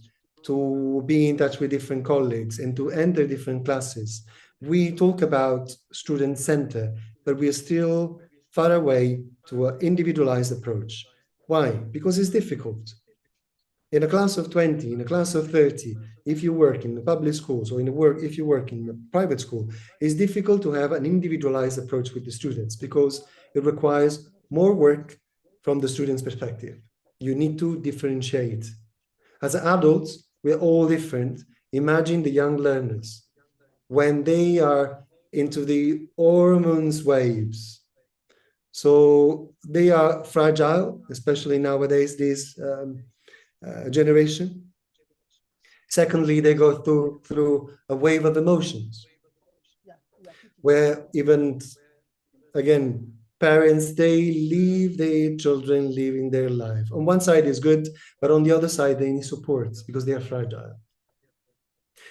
to be in touch with different colleagues and to enter different classes. We talk about student center, but we are still far away to an individualized approach. Why? Because it's difficult. In a class of 20, in a class of 30, if you work in the public schools or if you work in a private school, it's difficult to have an individualized approach with the students because it requires more work from the student's perspective. You need to differentiate. As adults, we're all different. Imagine the young learners when they are into the hormones waves. So they are fragile, especially nowadays, this generation. Secondly, they go through a wave of emotions where even, again, parents, they leave their children living their life. On one side is good, but on the other side, they need support because they are fragile.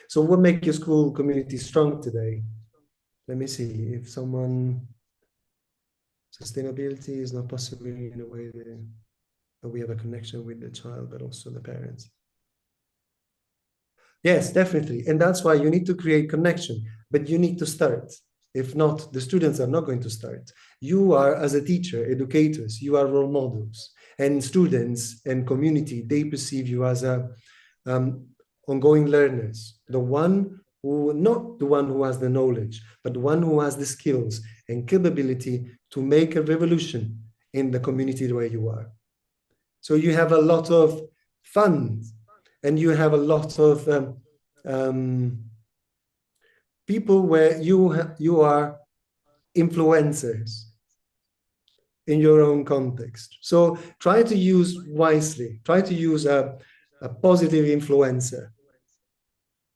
So what makes your school community strong today? Let me see if someone, sustainability is not possible in a way that we have a connection with the child, but also the parents. Yes, definitely. And that's why you need to create connection, but you need to start. If not, the students are not going to start. You are, as a teacher, educators, you are role models. And students and community, they perceive you as a ongoing learners. The one who, not the one who has the knowledge, but the one who has the skills and capability to make a revolution in the community where you are. So you have a lot of fun and you have a lot of people where you are influencers in your own context. So try to use wisely, try to use a positive influencer,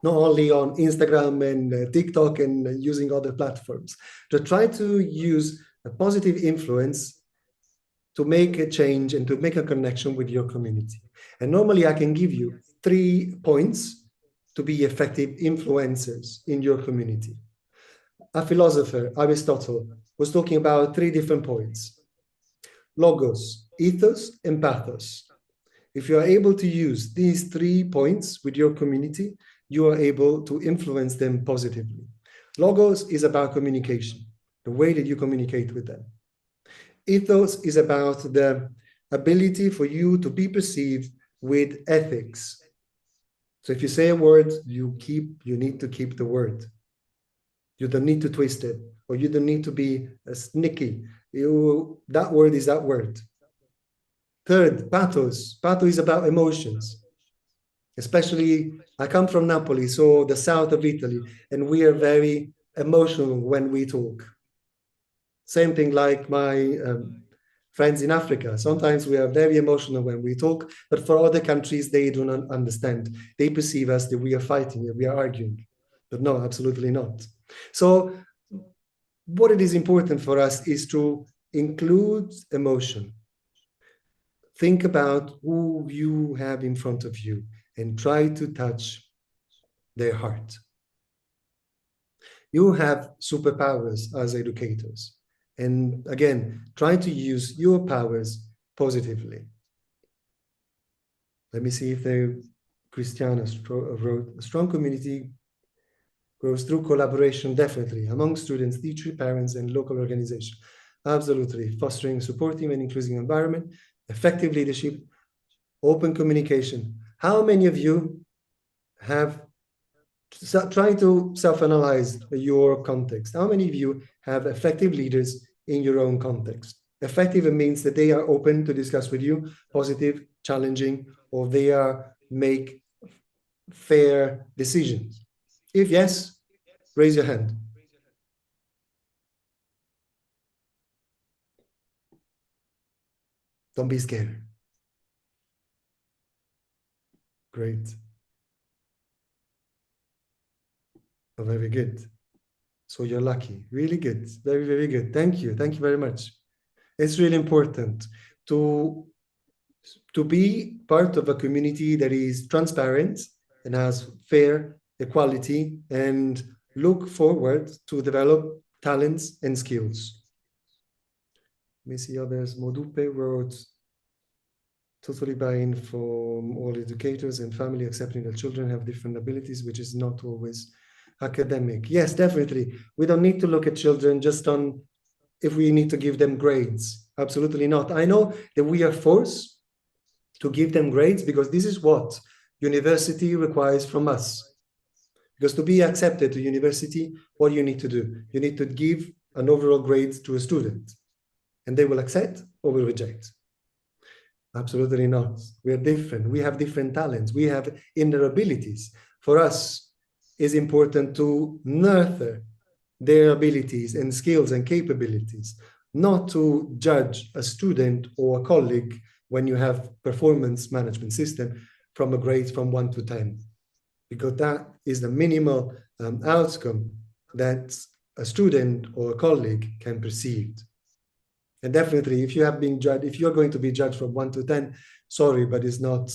not only on Instagram and TikTok and using other platforms, to try to use a positive influence to make a change and to make a connection with your community. And normally I can give you 3 points to be effective influencers in your community. A philosopher, Aristotle, was talking about 3 different points: logos, ethos, and pathos. If you are able to use these 3 points with your community, you are able to influence them positively. Logos is about communication, the way that you communicate with them. Ethos is about the ability for you to be perceived with ethics. So if you say a word, you need to keep the word. You don't need to twist it, or you don't need to be sneaky. That word is that word. Third, pathos. Pathos is about emotions. Especially, I come from Napoli, so the south of Italy, and we are very emotional when we talk. Same thing like my friends in Africa. Sometimes we are very emotional when we talk, but for other countries, they do not understand. They perceive us that we are fighting, that we are arguing. But no, absolutely not. So what it is important for us is to include emotion. Think about who you have in front of you and try to touch their heart. You have superpowers as educators. And again, try to use your powers positively. Let me see if Christiana wrote, a strong community grows through collaboration, definitely, among students, teachers, parents, and local organizations. Absolutely. Fostering, supportive, and inclusive environment, effective leadership, open communication. How many of you have tried to self-analyze your context? How many of you have effective leaders in your own context? Effective means that they are open to discuss with you, positive, challenging, or they are make fair decisions. If yes, raise your hand. Don't be scared. Great. Oh, very good. So you're lucky. Really good. Very, very good. Thank you. Thank you very much. It's really important to be part of a community that is transparent and has fair equality and look forward to develop talents and skills. Let me see others. Modupe wrote, totally buy-in from all educators and family accepting that children have different abilities, which is not always academic. Yes, definitely. We don't need to look at children just on if we need to give them grades. Absolutely not. I know that we are forced to give them grades, because this is what university requires from us. Because to be accepted to university, what do you need to do? You need to give an overall grade to a student, and they will accept or will reject. Absolutely not. We are different. We have different talents. We have inner abilities. For us, it's important to nurture their abilities and skills and capabilities, not to judge a student or a colleague when you have performance management system from a grade from 1 to 10, because that is the minimal outcome that a student or a colleague can perceive. And definitely, if you have been judged, if you're going to be judged from 1 to 10, sorry, but it's not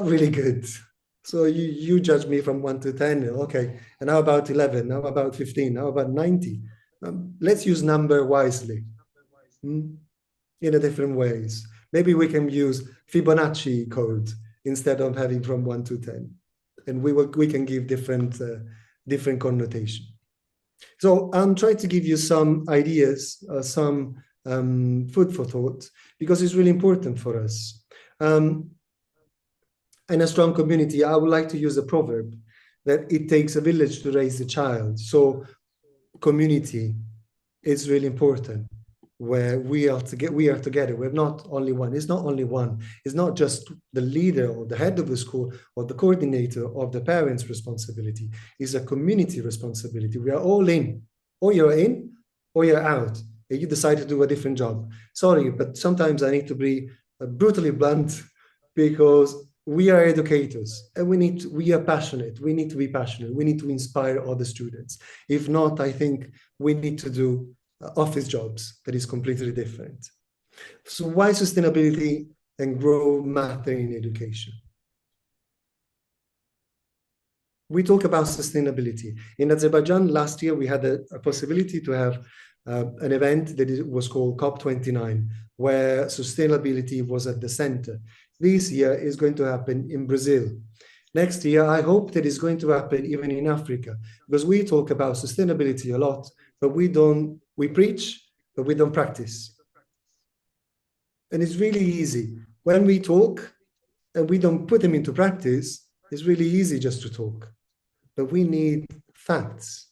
really good. So you judge me from 1 to 10, okay. And how about 11? How about 15? How about 90? Let's use number wisely in a different ways. Maybe we can use Fibonacci code instead of having from 1 to 10. And we can give different connotation. So I'm trying to give you some ideas, some food for thought, because it's really important for us. In a strong community, I would like to use a proverb that it takes a village to raise a child. So community is really important, where we are together. We're not only one. It's not only one. It's not just the leader or the head of the school or the coordinator or the parents' responsibility. It's a community responsibility. We are all in. Or you're in, or you're out. And you decide to do a different job. Sorry, but sometimes I need to be brutally blunt, because we are educators and we are passionate. We need to be passionate. We need to inspire other students. If not, I think we need to do office jobs that is completely different. So why sustainability and growth matter in education? We talk about sustainability. In Azerbaijan last year, we had a possibility to have an event that was called COP29, where sustainability was at the center. This year is going to happen in Brazil. Next year, I hope that it's going to happen even in Africa, because we talk about sustainability a lot, but we preach, but we don't practice. And it's really easy. When we talk and we don't put them into practice, it's really easy just to talk. But we need facts.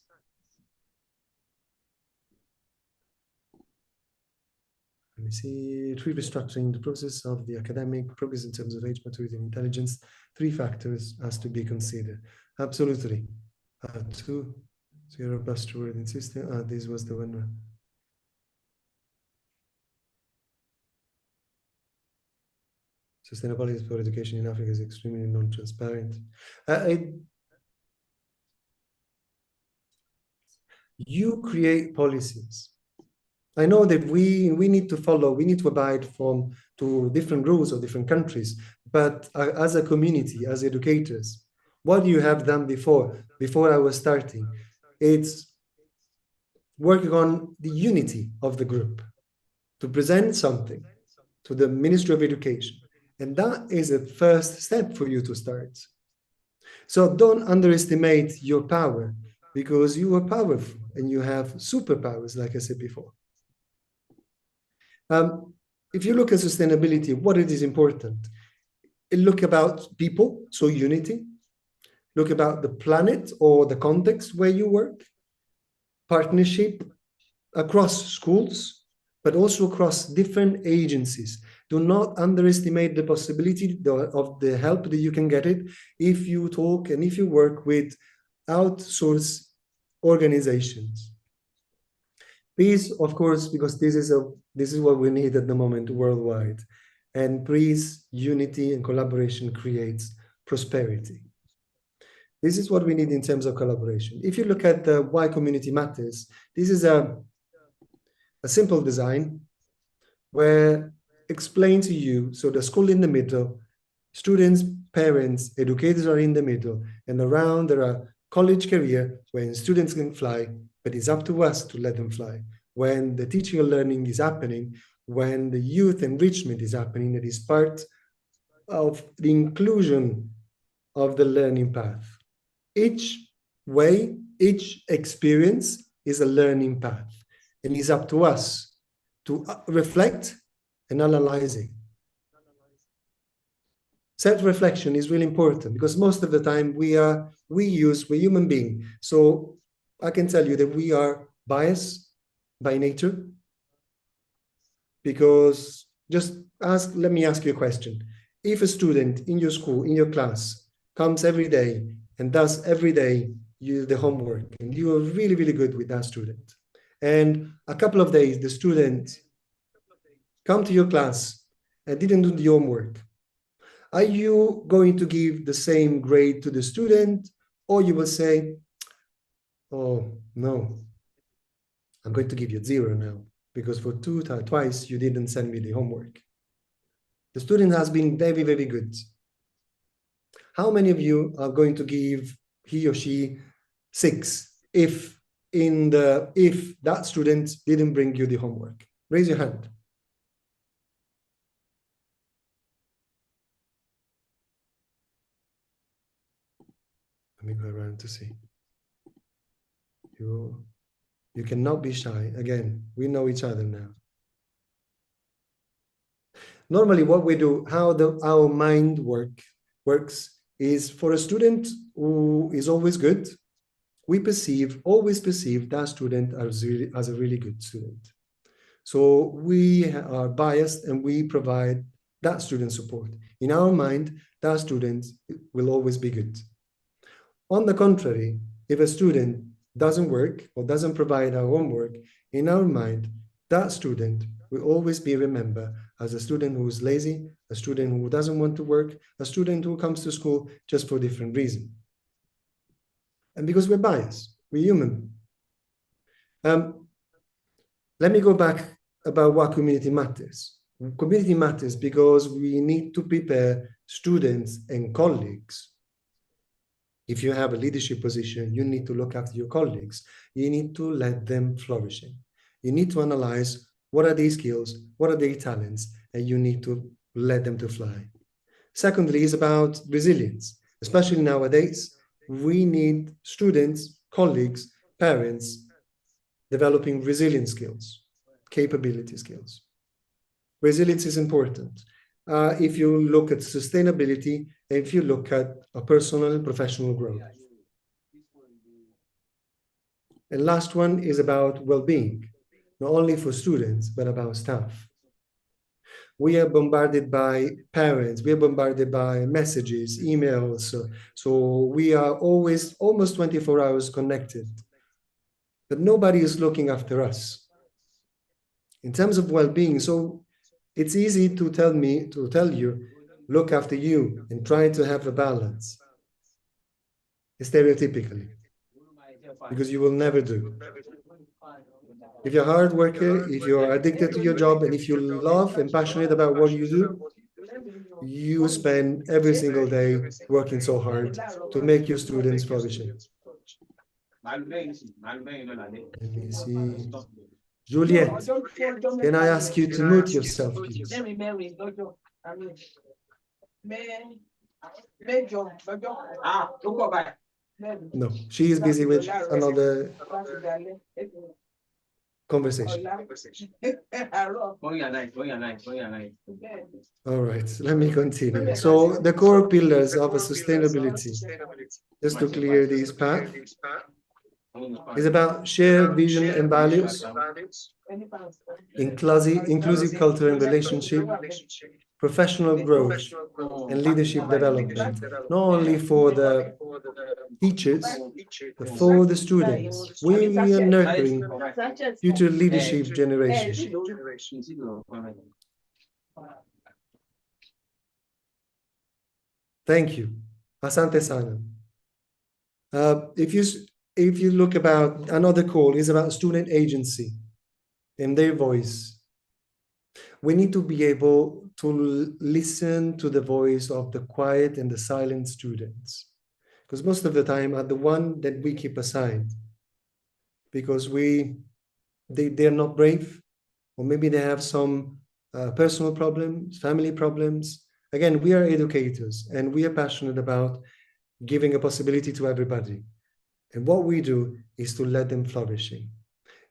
Let me see, restructuring the process of the academic progress in terms of age, maturity, and intelligence. 3 factors has to be considered. Absolutely. 2, 0 plus trustworthy system. This was the one. Sustainability for education in Africa is extremely non-transparent. You create policies. I know that we need to follow, we need to abide to different rules of different countries, but as a community, as educators, what you have done before I was starting, it's working on the unity of the group to present something to the Ministry of Education. And that is a first step for you to start. So don't underestimate your power, because you are powerful and you have superpowers, like I said before. If you look at sustainability, what it is important, look about people, so unity, look about the planet or the context where you work, partnership across schools, but also across different agencies. Do not underestimate the possibility of the help that you can get it if you talk and if you work with outsourced organizations. Peace, of course, because this is what we need at the moment worldwide. And peace, unity, and collaboration creates prosperity. This is what we need in terms of collaboration. If you look at the why community matters, this is a simple design where explain to you, so the school in the middle, students, parents, educators are in the middle, and around there are college career when students can fly, but it's up to us to let them fly. When the teaching and learning is happening, when the youth enrichment is happening, it is part of the inclusion of the learning path. Each way, each experience is a learning path, and it's up to us to reflect and analyzing. Self-reflection is really important because most of the time we're human beings. So I can tell you that we are biased by nature, because let me ask you a question. If a student in your school, in your class, comes every day and does every day the homework, and you are really, really good with that student, and a couple of days the student come to your class and didn't do the homework, are you going to give the same grade to the student, or you will say, oh, no, I'm going to give you 0 now, because for twice you didn't send me the homework? The student has been very, very good. How many of you are going to give he or she 6 if that student didn't bring you the homework? Raise your hand. Let me go around to see. You cannot be shy. Again, we know each other now. Normally what we do, how our mind works is, for a student who is always good, we always perceive that student as a really good student. So we are biased and we provide that student support. In our mind, that student will always be good. On the contrary, if a student doesn't work or doesn't provide our homework, in our mind, that student will always be remembered as a student who is lazy, a student who doesn't want to work, a student who comes to school just for different reasons. And because we're biased, we're human. Let me go back about what community matters. Community matters because we need to prepare students and colleagues. If you have a leadership position, you need to look after your colleagues. You need to let them flourish. You need to analyze what are their skills, what are their talents, and you need to let them to fly. Secondly, is about resilience. Especially nowadays, we need students, colleagues, parents developing resilient skills, capability skills. Resilience is important. If you look at sustainability, if you look at a personal and professional growth. And last one is about well-being, not only for students, but about staff. We are bombarded by parents, we are bombarded by messages, emails, so we are always almost 24 hours connected, but nobody is looking after us. In terms of well-being, so it's easy to tell you, look after you and try to have a balance, stereotypically, because you will never do. If you're a hard worker, if you're addicted to your job, and if you love and passionate about what you do, you spend every single day working so hard to make your students flourishing. Let me see. Juliet, can I ask you to mute yourself, please? No, she is busy with another conversation. All right, let me continue. So the core pillars of a sustainability, just to clear this path, is about shared vision and values, inclusive culture and relationship, professional growth, and leadership development, not only for the teachers, but for the students. We are nurturing future leadership generation. Thank you. Asante sana. If you look about another call, is about student agency and their voice. We need to be able to listen to the voice of the quiet and the silent students, because most of the time are the one that we keep aside, because they're not brave, or maybe they have some personal problems, family problems. Again, we are educators and we are passionate about giving a possibility to everybody. And what we do is to let them flourishing.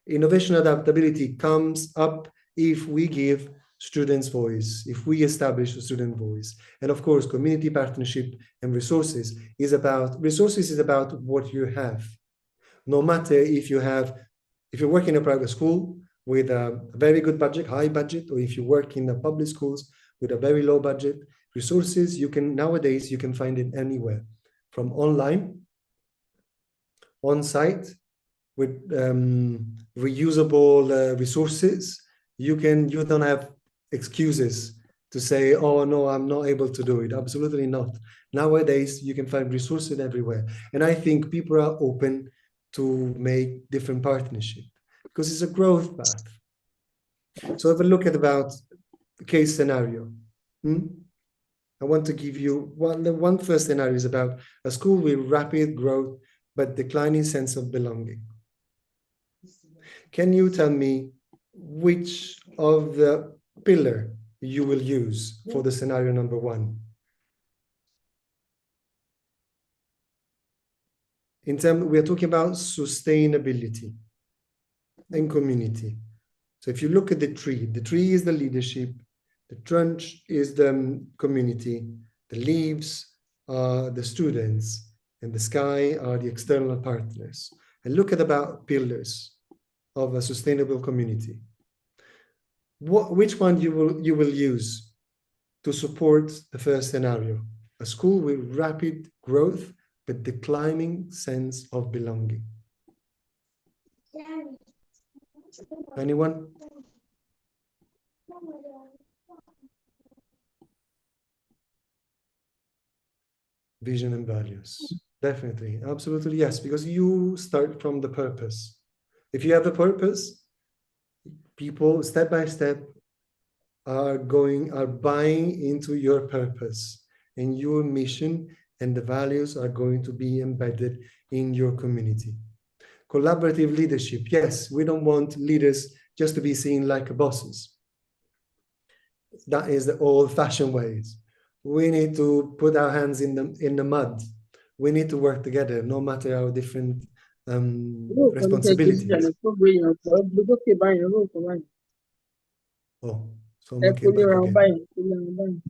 Innovation adaptability comes up if we give students' voice, if we establish a student voice, and of course, community partnership and resources is about what you have. No matter if you work in a private school with a very good budget, high budget, or if you work in the public schools with a very low budget, resources nowadays you can find it anywhere, from online, on site, with reusable resources. You don't have excuses to say, oh no, I'm not able to do it. Absolutely not. Nowadays you can find resources everywhere, and I think people are open to make different partnerships because it's a growth path. So have a look at about the case scenario. I want to give you one first scenario is about a school with rapid growth but declining sense of belonging. Can you tell me which of the pillar you will use for the scenario number 1? We are talking about sustainability and community. So if you look at the tree is the leadership, the trunk is the community, the leaves are the students, and the sky are the external partners. And look at about pillars of a sustainable community. Which one you will use to support the first scenario? A school with rapid growth but declining sense of belonging. Anyone? Vision and values. Definitely, absolutely, yes, because you start from the purpose. If you have a purpose, people step by step are buying into your purpose, and your mission and the values are going to be embedded in your community. Collaborative leadership. Yes, we don't want leaders just to be seen like bosses. That is the old-fashioned ways. We need to put our hands in the mud. We need to work together, no matter our different responsibilities. Oh, someone came back again.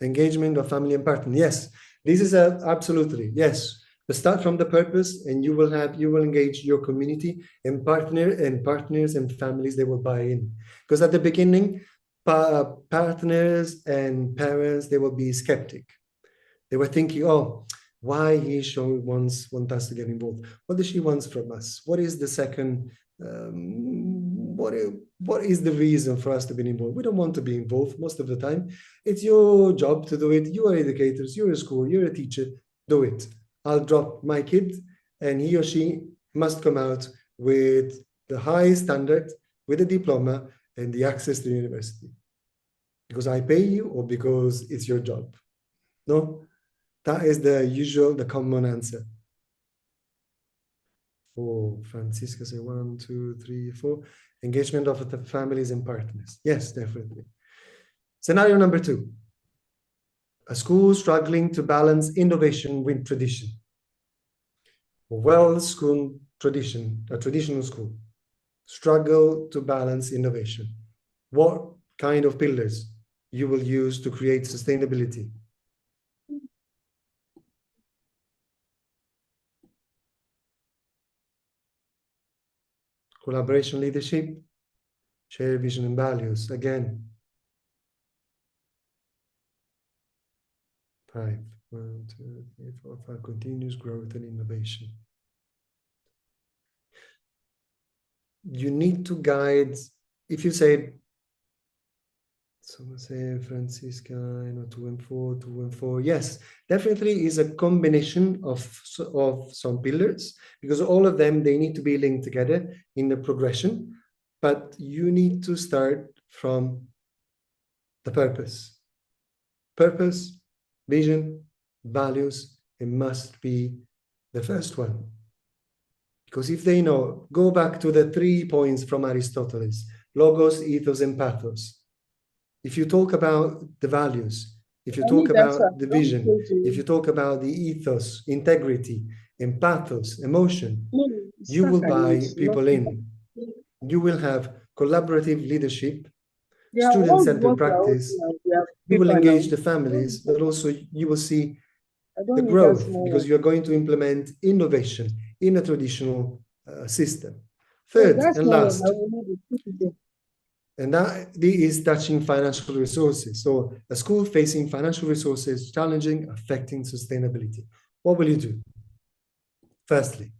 Engagement of family and partner. Yes, this is absolutely yes. But start from the purpose, and you will engage your community and partners and families. They will buy in, because at the beginning, partners and parents, they will be skeptic. They were thinking, oh, why he wants us to get involved? What does she want from us? What is the second? What is the reason for us to be involved? We don't want to be involved most of the time. It's your job to do it. You are educators, you're a school, you're a teacher, do it. I'll drop my kid and he or she must come out with the high standard, with a diploma and the access to the university. Because I pay you or because it's your job? No, that is the common answer. For Francisca, say 1, 2, 3, 4. Engagement of the families and partners. Yes, definitely. Scenario number 2. A school struggling to balance innovation with tradition. A traditional school, struggle to balance innovation. What kind of pillars you will use to create sustainability? Collaboration, leadership, share vision and values. Again, 5. 1, 2, 3, 4, 5. Continuous growth and innovation. You need to guide. If you say, someone say Francisca, 2 and 4, 2 and 4. Yes, definitely is a combination of some pillars, because all of them, they need to be linked together in the progression. But you need to start from the purpose. Purpose, vision, values, it must be the first one. Because if they know, go back to the 3 points from Aristotle: logos, ethos, and pathos. If you talk about the values, if you talk about the vision, if you talk about the ethos, integrity, and pathos, emotion, you will buy people in. You will have collaborative leadership, They are all student-centered what are practice. also they are You will paper engage now. the families, but also you will see I the don't need that growth small because one. you are going to implement innovation in a traditional system. So Third that and small one, last, I will need it. Put it there. and that is touching financial resources. So a school facing financial resources challenging, affecting sustainability. What will you do? Firstly,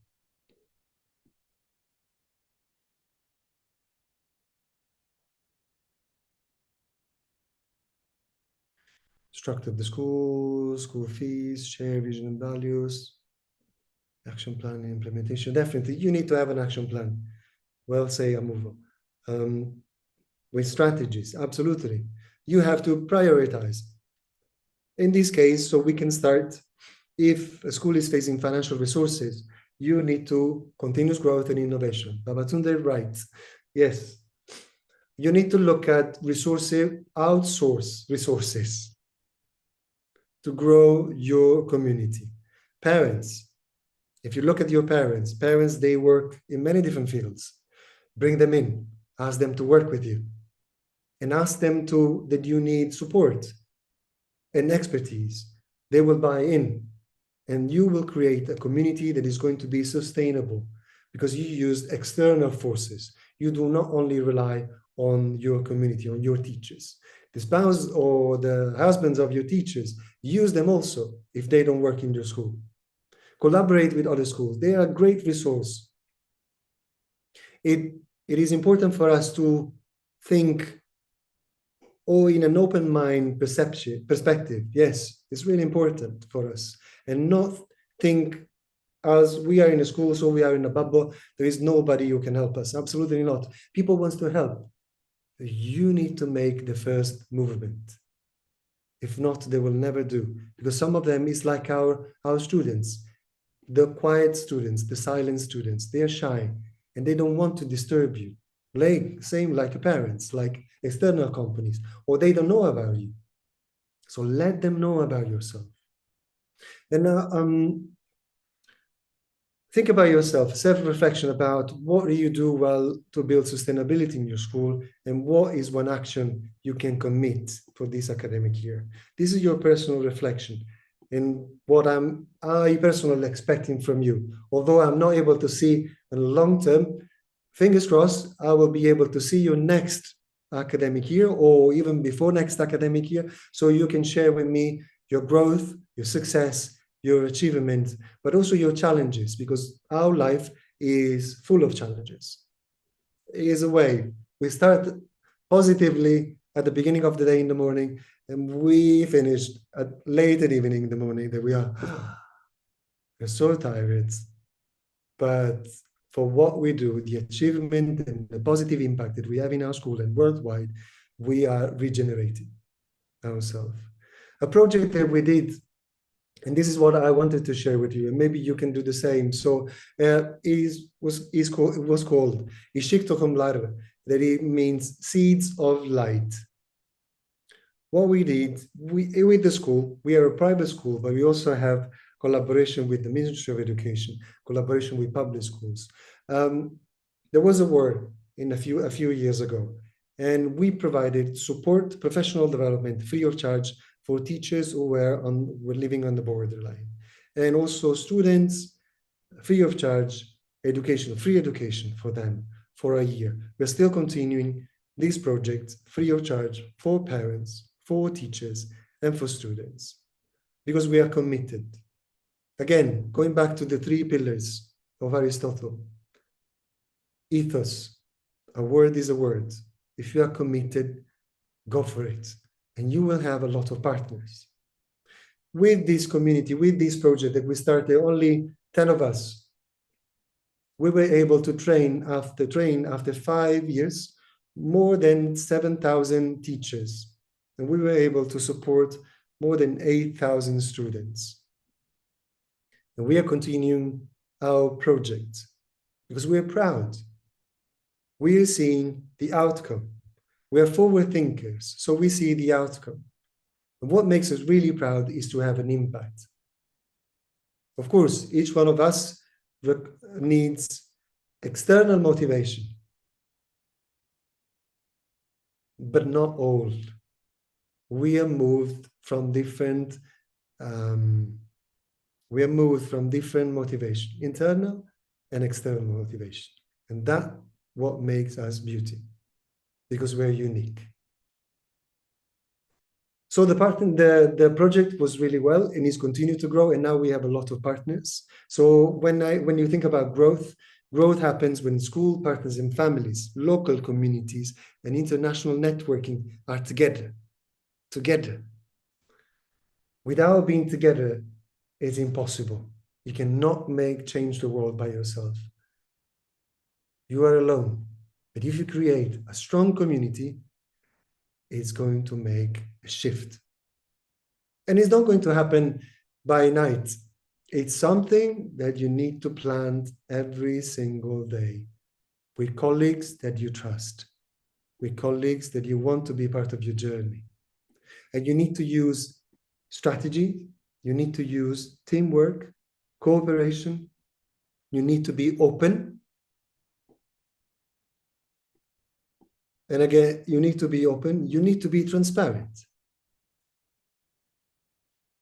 structure of the school, school fees, share vision and values, action plan and implementation. Definitely, you need to have an action plan. Well, say Amuvo. With strategies, absolutely. You have to prioritize. In this case, so we can start, if a school is facing financial resources, you need to continuous growth and innovation. Babatunde writes, yes, you need to look at outsource resources to grow your community. Parents, if you look at your parents, they work in many different fields. Bring them in, ask them to work with you, and ask them that you need support and expertise. They will buy in, and you will create a community that is going to be sustainable because you use external forces. You do not only rely on your community, on your teachers. The spouse or the husbands of your teachers, use them also if they don't work in your school. Collaborate with other schools. They are a great resource. It is important for us to think in an open mind perspective. Yes, it's really important for us, and not think as we are in a school, so we are in a bubble. There is nobody who can help us. Absolutely not. People want to help. You need to make the first movement. If not, they will never do, because some of them is like our students, the quiet students, the silent students. They are shy and they don't want to disturb you. Same like parents, like external companies, or they don't know about you. So let them know about yourself. And think about yourself, self-reflection about what do you do well to build sustainability in your school, and what is one action you can commit for this academic year. This is your personal reflection and what I personally expecting from you. Although I'm not able to see in the long term, fingers crossed, I will be able to see you next academic year or even before next academic year, so you can share with me your growth, your success, your achievement, but also your challenges, because our life is full of challenges. It is a way. We start positively at the beginning of the day in the morning, and we finish at late in the evening in the morning that we're so tired. But for what we do, the achievement and the positive impact that we have in our school and worldwide, we are regenerating ourselves. A project that we did, and this is what I wanted to share with you, and maybe you can do the same. So it was called Ishik Tokomlar, that it means seeds of light. What we did, with the school, we are a private school, but we also have collaboration with the Ministry of Education, collaboration with public schools. There was a war a few years ago, and we provided support, professional development, free of charge for teachers who were living on the borderline, and also students, free of charge free education for them for a year. We're still continuing this project free of charge for parents, for teachers, and for students, because we are committed. Again, going back to the 3 pillars of Aristotle, ethos, a word is a word. If you are committed, go for it, and you will have a lot of partners. With this community, with this project that we started, only 10 of us, we were able to train after 5 years, more than 7,000 teachers, and we were able to support more than 8,000 students. And we are continuing our project because we are proud. We are seeing the outcome. We are forward thinkers, so we see the outcome. And what makes us really proud is to have an impact. Of course, each one of us needs external motivation. but not all. We are moved from different motivation, internal and external motivation. And that's what makes us beauty, because we're unique. So the project was really well and is continued to grow, and now we have a lot of partners. So when you think about growth happens when school partners and families, local communities, and international networking are together. Without being together, it's impossible. You cannot change the world by yourself. You are alone. But if you create a strong community, it's going to make a shift. And it's not going to happen by night. It's something that you need to plant every single day with colleagues that you trust, with colleagues that you want to be part of your journey. And you need to use strategy, you need to use teamwork, cooperation, you need to be open. And again, you need to be open, you need to be transparent.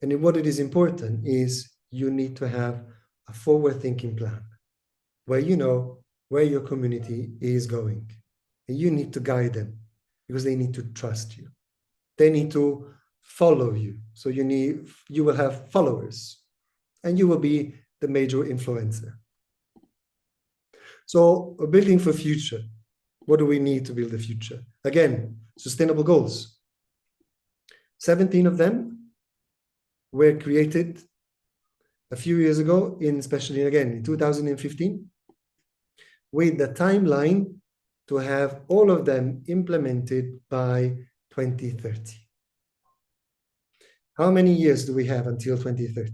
And what it is important is you need to have a forward-thinking plan where you know where your community is going. And you need to guide them because they need to trust you. They need to follow you. So you will have followers and you will be the major influencer. So building for future. What do we need to build the future? Again, sustainable goals. 17 of them were created a few years ago, especially again in 2015, with the timeline to have all of them implemented by 2030. How many years do we have until 2030?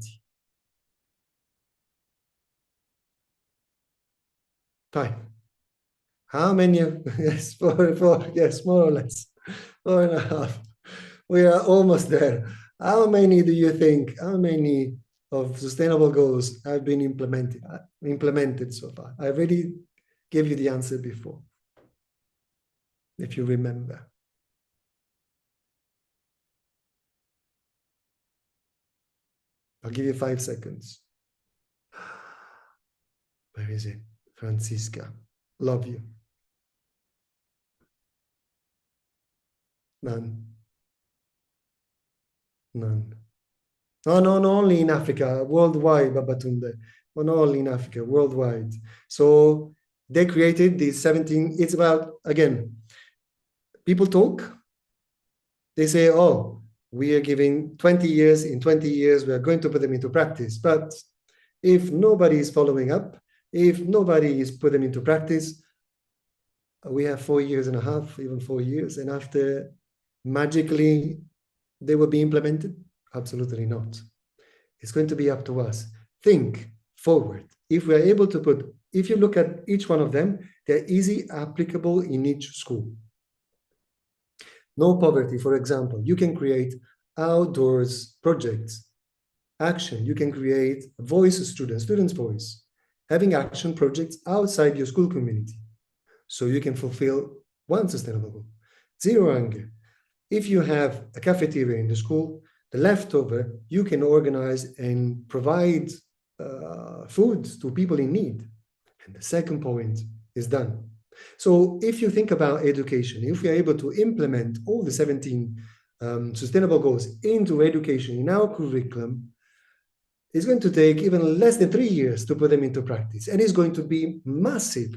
Time. How many? Yes, yes, more or less, 4.5. We are almost there. How many do you think? How many of sustainable goals have been implemented so far? I already gave you the answer before, if you remember. I'll give you 5 seconds. Where is it? Francisca, love you. None. None. Oh, no, not only in Africa, worldwide, Babatunde. Not only in Africa, worldwide. So they created these 17, it's about, again, people talk. They say, oh, we are giving 20 years, in 20 years, we are going to put them into practice. But if nobody is following up, if nobody is put them into practice, we have 4.5 years, even 4 years. And after magically they will be implemented? Absolutely not. It's going to be up to us. Think forward. If we are able to put, if you look at each one of them, they're easy applicable in each school. No poverty, for example. You can create outdoors projects, action. You can create voice students' voice, having action projects outside your school community. So you can fulfill one sustainable goal. Zero hunger. If you have a cafeteria in the school, the leftover, you can organize and provide food to people in need. And the second point is done. So if you think about education, if we are able to implement all the 17 sustainable goals into education in our curriculum, it's going to take even less than 3 years to put them into practice. And it's going to be massive.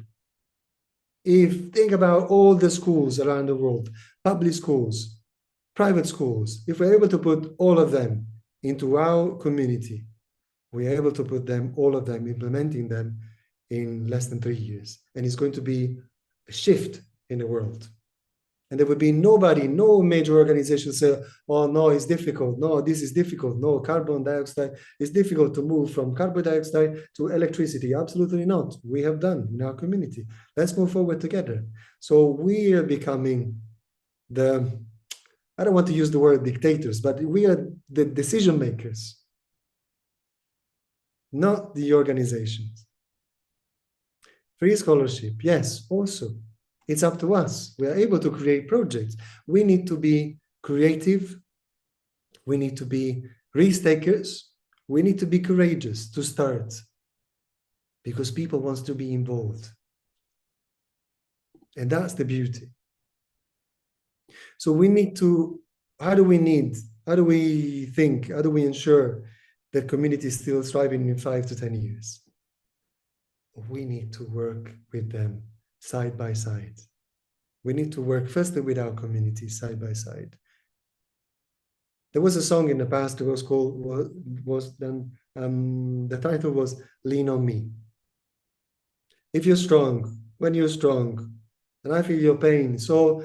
If think about all the schools around the world, public schools, private schools, if we're able to put all of them into our community, we are able to put them, all of them, implementing them in less than 3 years. And it's going to be a shift in the world. And there would be nobody, no major organization say, oh, no, it's difficult. No, this is difficult. No, carbon dioxide. It's difficult to move from carbon dioxide to electricity. Absolutely not. We have done in our community. Let's move forward together. So we are becoming the, I don't want to use the word dictators, but we are the decision makers, not the organizations. Free scholarship, yes, also. It's up to us. We are able to create projects. We need to be creative. We need to be risk takers. We need to be courageous to start, because people want to be involved. And that's the beauty. So we need to, how do we think, how do we ensure that community is still thriving in 5 to 10 years? We need to work with them side by side. We need to work firstly with our community side by side. There was a song in the past that was called, the title was Lean on Me. If you're strong, when you're strong, and I feel your pain, so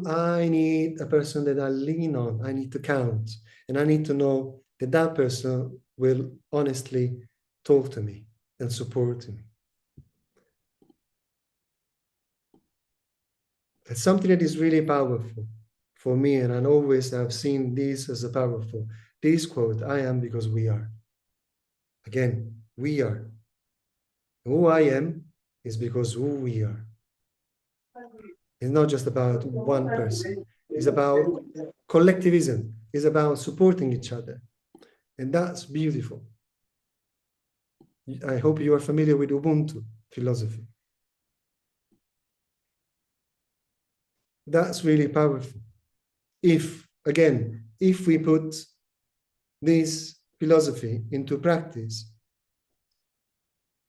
I need a person that I lean on, I need to count, and I need to know that that person will honestly talk to me and support me. It's something that is really powerful for me, and I always have seen this as a powerful. This quote, I am because we are. Again, we are. Who I am is because who we are. It's not just about one person. It's about collectivism. It's about supporting each other. And that's beautiful. I hope you are familiar with Ubuntu philosophy. That's really powerful. If we put this philosophy into practice,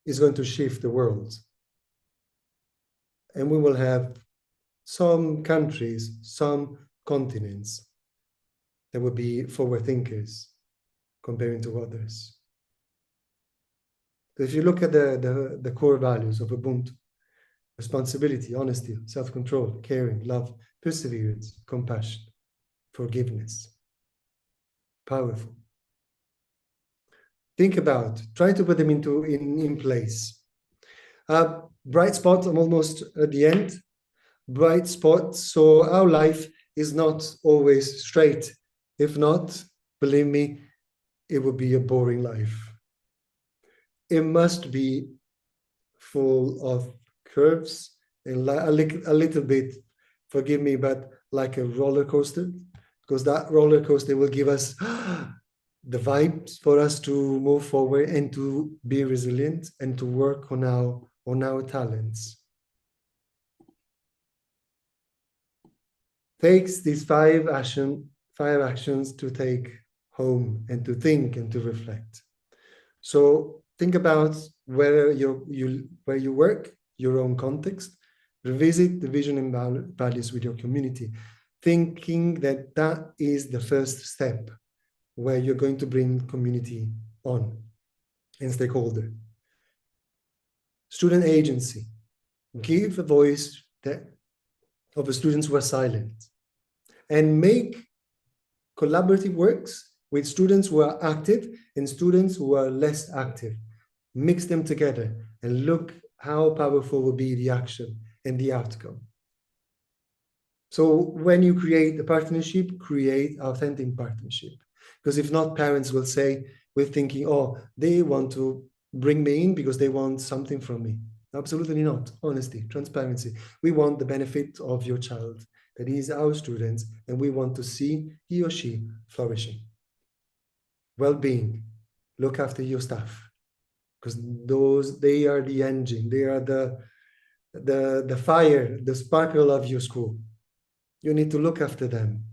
it's going to shift the world. And we will have some countries, some continents that will be forward thinkers comparing to others. So if you look at the core values of Ubuntu, responsibility, honesty, self-control, caring, love, perseverance, compassion, forgiveness, powerful. Think about, try to put them in place. Bright spot, I'm almost at the end. Bright spot, so our life is not always straight. If not, believe me, it would be a boring life. It must be full of curves and a little bit, forgive me, but like a roller coaster, because that roller coaster will give us the vibes for us to move forward and to be resilient and to work on our talents. Takes these five actions to take home and to think and to reflect. So think about where you work, your own context, revisit the vision and values with your community, thinking that that is the first step where you're going to bring community on and stakeholder. Student agency, give a voice of the students who are silent, and make collaborative works with students who are active and students who are less active. Mix them together and look how powerful will be the action and the outcome. So when you create a partnership, create authentic partnership. Because if not, parents will say, we're thinking, oh, they want to bring me in because they want something from me. Absolutely not. Honesty, transparency. We want the benefit of your child, that is our students, and we want to see he or she flourishing. Well-being, look after your staff, because they are the engine, they are the fire, the sparkle of your school. You need to look after them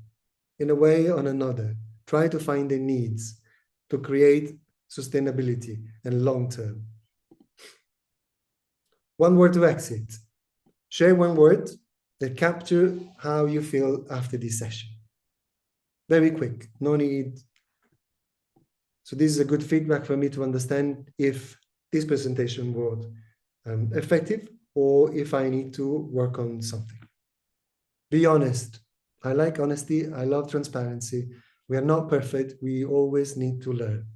in a way or another. Try to find their needs to create sustainability and long-term. One word to exit. Share one word that captures how you feel after this session. Very quick, no need. So this is a good feedback for me to understand if this presentation was effective or if I need to work on something. Be honest. I like honesty. I love transparency. We are not perfect. We always need to learn.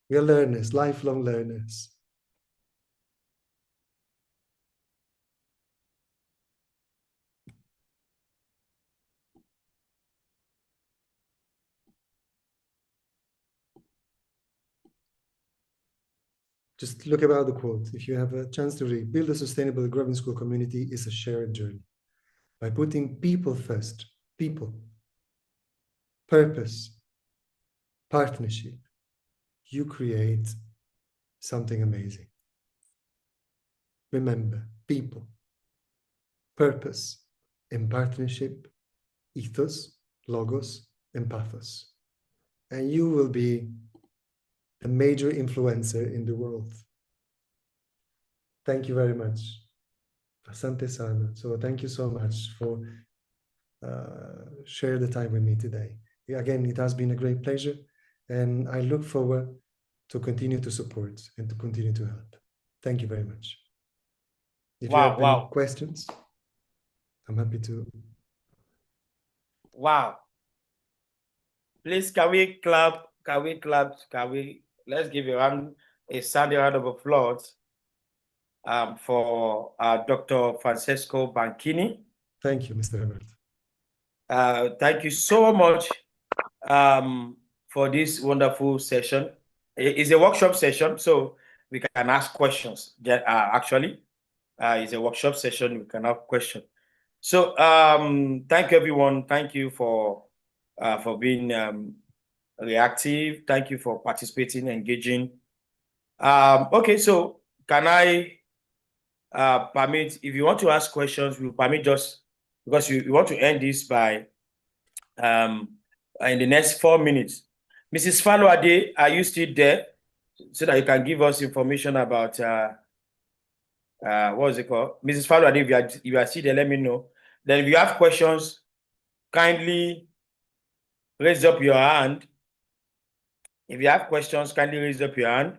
We are learners, lifelong learners. Just look about the quote. If you have a chance to read, build a sustainable growing school community is a shared journey. by putting people first, people, purpose, partnership, you create something amazing. Remember, people, purpose, and partnership, ethos, logos, and pathos. And you will be a major influencer in the world. Thank you very much. Asante sana. So thank you so much for share the time with me today. Again, it has been a great pleasure, and I look forward to continue to support and to continue to help. Thank you very much. If you have any questions, I'm happy to. Wow. Please, can we clap? Can we clap? Can we? Let's give a standing round of applause for Dr. Francesco Banchini. Thank you, Mr. Herbert. Thank you so much for this wonderful session. It's a workshop session, so we can ask questions. Actually, it's a workshop session. We can have questions. So thank you, everyone. Thank you for being reactive. Thank you for participating, engaging. Okay, so can I permit, if you want to ask questions, we'll permit just, because we want to end this by in the next 4 minutes. Mrs. Faluade, are you still there? So that you can give us information about what is it called? Mrs. Faluade, if you are still there, let me know. Then if you have questions, kindly raise up your hand. If you have questions, kindly raise up your hand.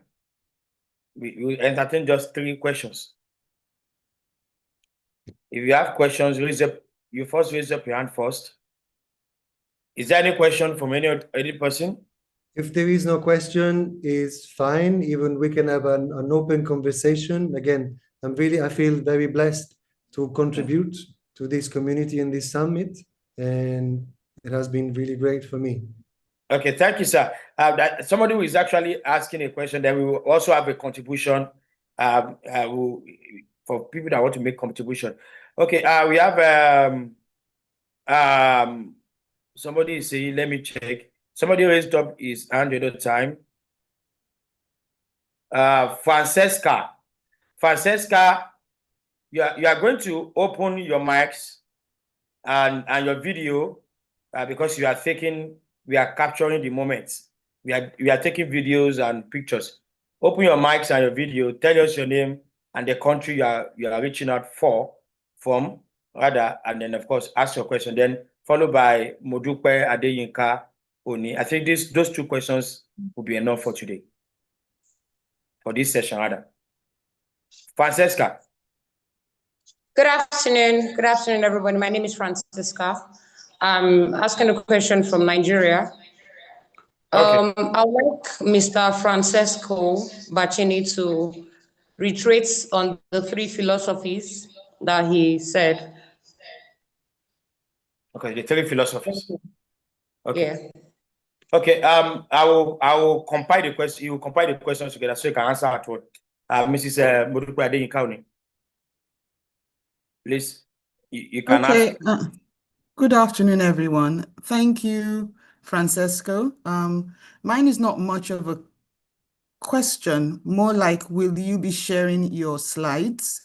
We will entertain just 3 questions. If you have questions, you first raise up your hand first. Is there any question from any person? If there is no question, it's fine. Even we can have an open conversation. Again, I feel very blessed to contribute to this community and this summit, and it has been really great for me. Okay, thank you, sir. Somebody who is actually asking a question, then we will also have a contribution for people that want to make contribution. Okay, we have somebody is saying, let me check. Somebody raised up his hand the other time. Francesca, you are going to open your mics and your video because we are capturing the moments. We are taking videos and pictures. Open your mics and your video. Tell us your name and the country you are reaching out from, and then of course ask your question. Then followed by Modupe Adeyinka Oni. I think those 2 questions will be enough for today. For this session, rather. Francesca. Good afternoon. Good afternoon, everybody. My name is Francisca. I'm asking a question from Nigeria. Okay. I would like Mr. Francesco Bacchini to reiterate on the 3 philosophies that he said. Okay, the 3 philosophies. Okay. Yeah. Okay. I will compile the question. You will compile the questions together so you can answer at once. Mrs. Modupe Adeyinka, please, you can ask. Good afternoon, everyone. Thank you, Francesco. Mine is not much of a question, more like, will you be sharing your slides?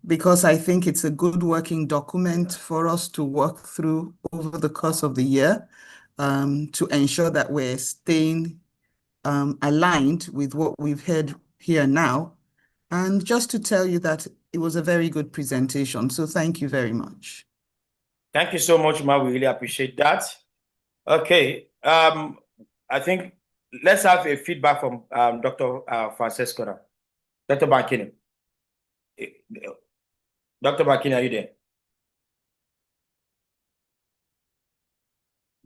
Because I think it's a good working document for us to work through over the course of the year to ensure that we're staying aligned with what we've heard here now. And just to tell you that it was a very good presentation. So thank you very much. Thank you so much, Ma. We really appreciate that. Okay. I think let's have a feedback from Dr. Francesco now. Dr. Banchini. Dr. Banchini, are you there?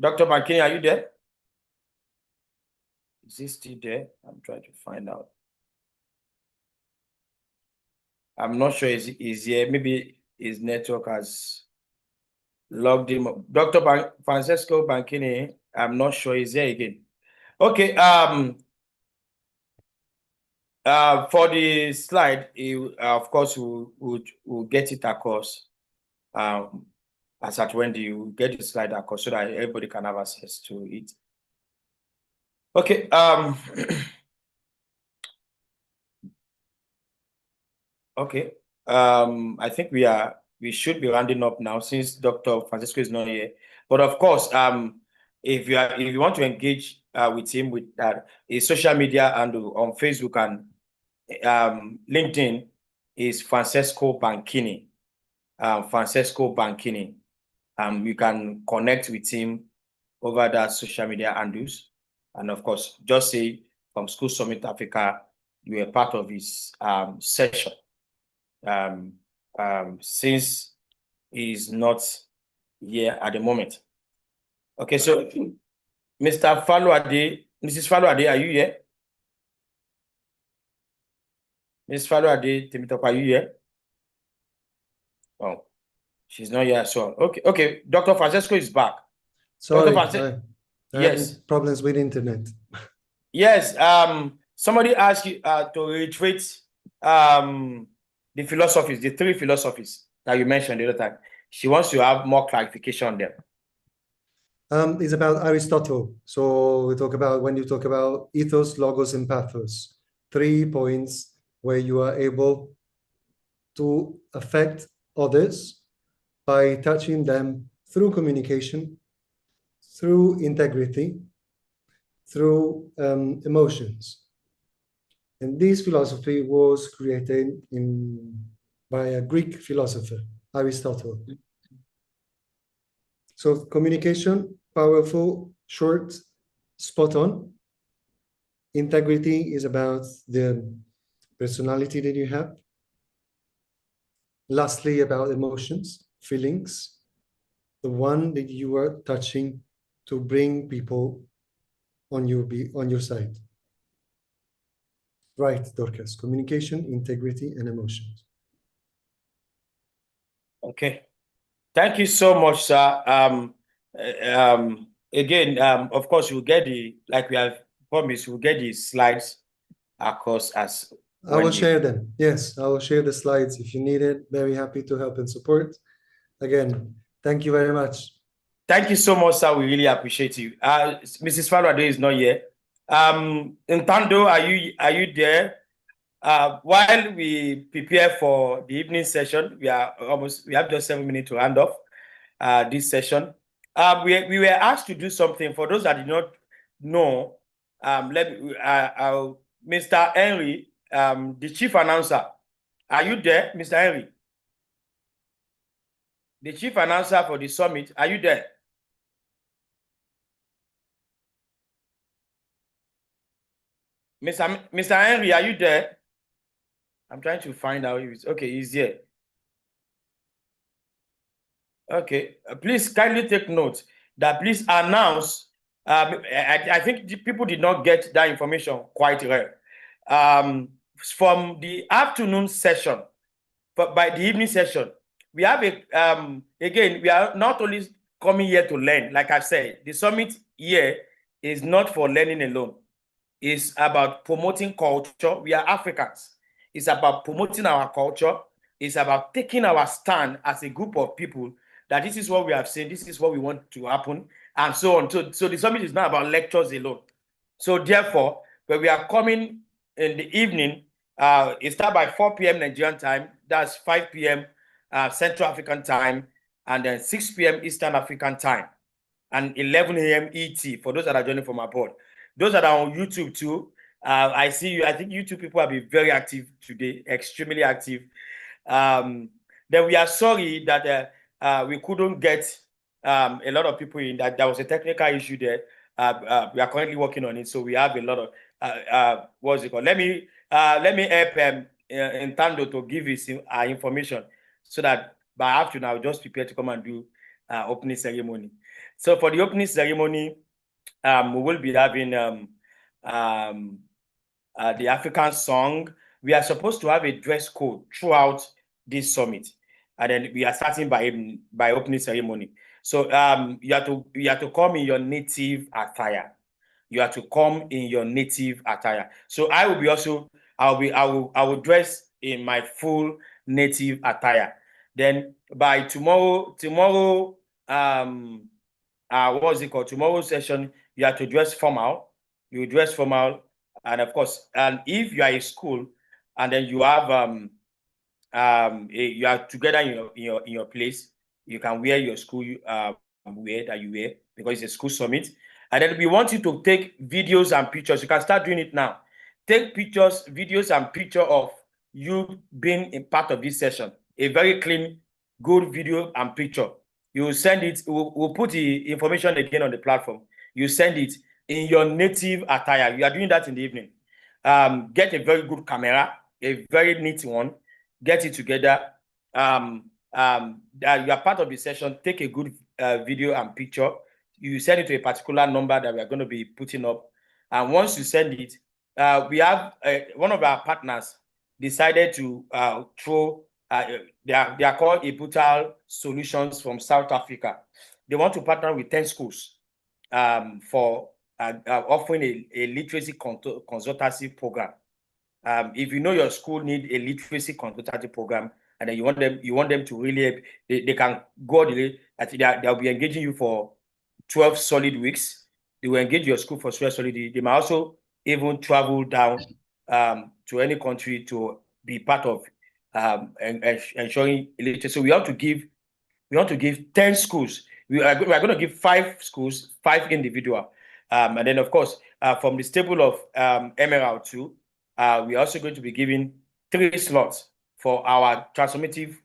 Dr. Banchini, are you there? Is he still there? I'm trying to find out. I'm not sure he's here. Maybe his network has logged him up. Dr. Francesco Banchini, I'm not sure he's here again. Okay. For the slide, of course, we'll get it across. as at when do you get the slide across so that everybody can have access to it. Okay. Okay. I think we should be rounding up now since Dr. Francisco is not here. But of course, if you want to engage with him with his social media and on Facebook and LinkedIn is Francesco Banchini. Francesco Banchini. You can connect with him over that social media handles. And of course, just say from School Summit Africa, you are part of his session. Since he's not here at the moment. Okay, so Mr. Faluade, Mrs. Faluade, are you here? Ms. Faluade, Temitop, are you here? Oh, she's not here as well. Okay, Dr. Francesco is back. Sorry, Dr. I had problems with internet. Yes, somebody asked you to reiterate the philosophies, the 3 philosophies that you mentioned the other time. She wants to have more clarification on them. It's about Aristotle. So we talk about, when you talk about ethos, logos, and pathos, 3 points where you are able to affect others by touching them through communication, through integrity, through emotions. And this philosophy was created by a Greek philosopher, Aristotle. So communication, powerful, short, spot on. Integrity is about the personality that you have. Lastly, about emotions, feelings, the one that you are touching to bring people on your side. Right, Dorcas, communication, integrity, and emotions. Okay. Thank you so much, sir. Again, of course, you'll get like we have promised, we'll get the slides across as I will share them. Yes, I will share the slides if you need it. Very happy to help and support. Again, thank you very much. Thank you so much, sir. We really appreciate you. Mrs. Faluade is not here. Ntando, are you there? While we prepare for the evening session, we have just 7 minutes to hand off this session. We were asked to do something. For those that did not know, Mr. Henry, the chief announcer, are you there, Mr. Henry? The chief announcer for the summit, are you there? Mr. Henry, are you there? I'm trying to find out if it's okay. He's here. Okay, please kindly take note that please announce. I think the people did not get that information quite well. From the afternoon session, but by the evening session, we have again, we are not only coming here to learn. Like I said, the summit here is not for learning alone. It's about promoting culture. We are Africans. It's about promoting our culture. It's about taking our stand as a group of people that this is what we have seen, this is what we want to happen, and so on. So the summit is not about lectures alone. So therefore, when we are coming in the evening, it starts by 4 p.m. Nigerian time, that's 5 p.m. Central African time, and then 6 p.m. Eastern African time, and 11 a.m. ET for those that are joining from abroad. Those that are on YouTube too, I see you. I think YouTube people have been very active today, extremely active. Then we are sorry that we couldn't get a lot of people in. That there was a technical issue there. We are currently working on it, so we have a lot of what's it called? Let me help Ntando to give his information so that by afternoon I'll just prepare to come and do opening ceremony. So for the opening ceremony, we will be having the African song. We are supposed to have a dress code throughout this summit, and then we are starting by opening ceremony. So you have to come in your native attire. You have to come in your native attire. So I will be also I will dress in my full native attire. Then by tomorrow, what's it called? Tomorrow's session, you have to dress formal. You dress formal, and of course, and if you are in school, and then you have you are together in your place, you can wear your school wear that you wear because it's a school summit. And then we want you to take videos and pictures. You can start doing it now. Take pictures, videos, and picture of you being a part of this session. A very clean, good video and picture. You send it. We'll put the information again on the platform. You send it in your native attire. You are doing that in the evening. Get a very good camera, a very neat one. Get it together. That you are part of the session. Take a good video and picture. You send it to a particular number that we are going to be putting up. And once you send it, we have one of our partners decided to throw. They are called Eputal Solutions from South Africa. They want to partner with 10 schools for offering a literacy consultancy program. If you know your school need a literacy consultancy program, and then you want them to really, they can go the way. They'll be engaging you for 12 solid weeks. They will engage your school for 12 solid weeks. They might also even travel down to any country to be part of ensuring literacy. So we want to give 10 schools. We are going to give 5 schools, 5 individual, and then of course from the stable of Emerald too. We're also going to be giving 3 slots for our transformative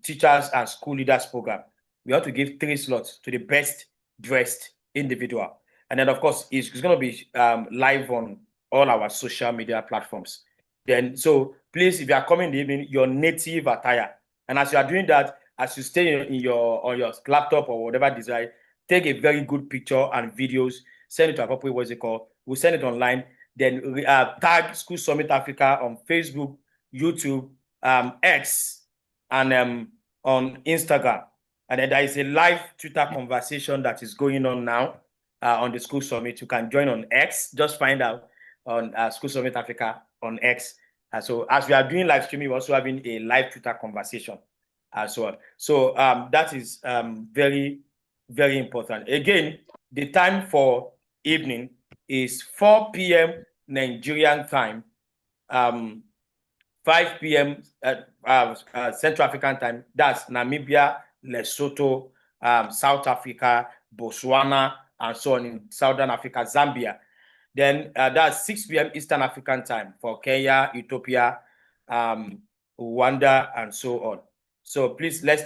teachers and school leaders program. We want to give 3 slots to the best dressed individual. And then, of course, it's going to be live on all our social media platforms. Then, so please, if you are coming in the evening, your native attire. And as you are doing that, as you stay on your laptop or whatever design, take a very good picture and videos, send it to appropriate, what's it called? We'll send it online. Then tag School Summit Africa on Facebook, YouTube, X, and on Instagram. And then there is a live Twitter conversation that is going on now on the School Summit. You can join on X. Just find out on School Summit Africa on X. So as we are doing live streaming, we're also having a live Twitter conversation as well. So that is very, very important. Again, the time for evening is 4 p.m. Nigerian time, 5 p.m. Central African time. That's Namibia, Lesotho, South Africa, Botswana, and so on in Southern Africa, Zambia. Then that's 6 p.m. Eastern African time for Kenya, Ethiopia, Rwanda, and so on. So please, let's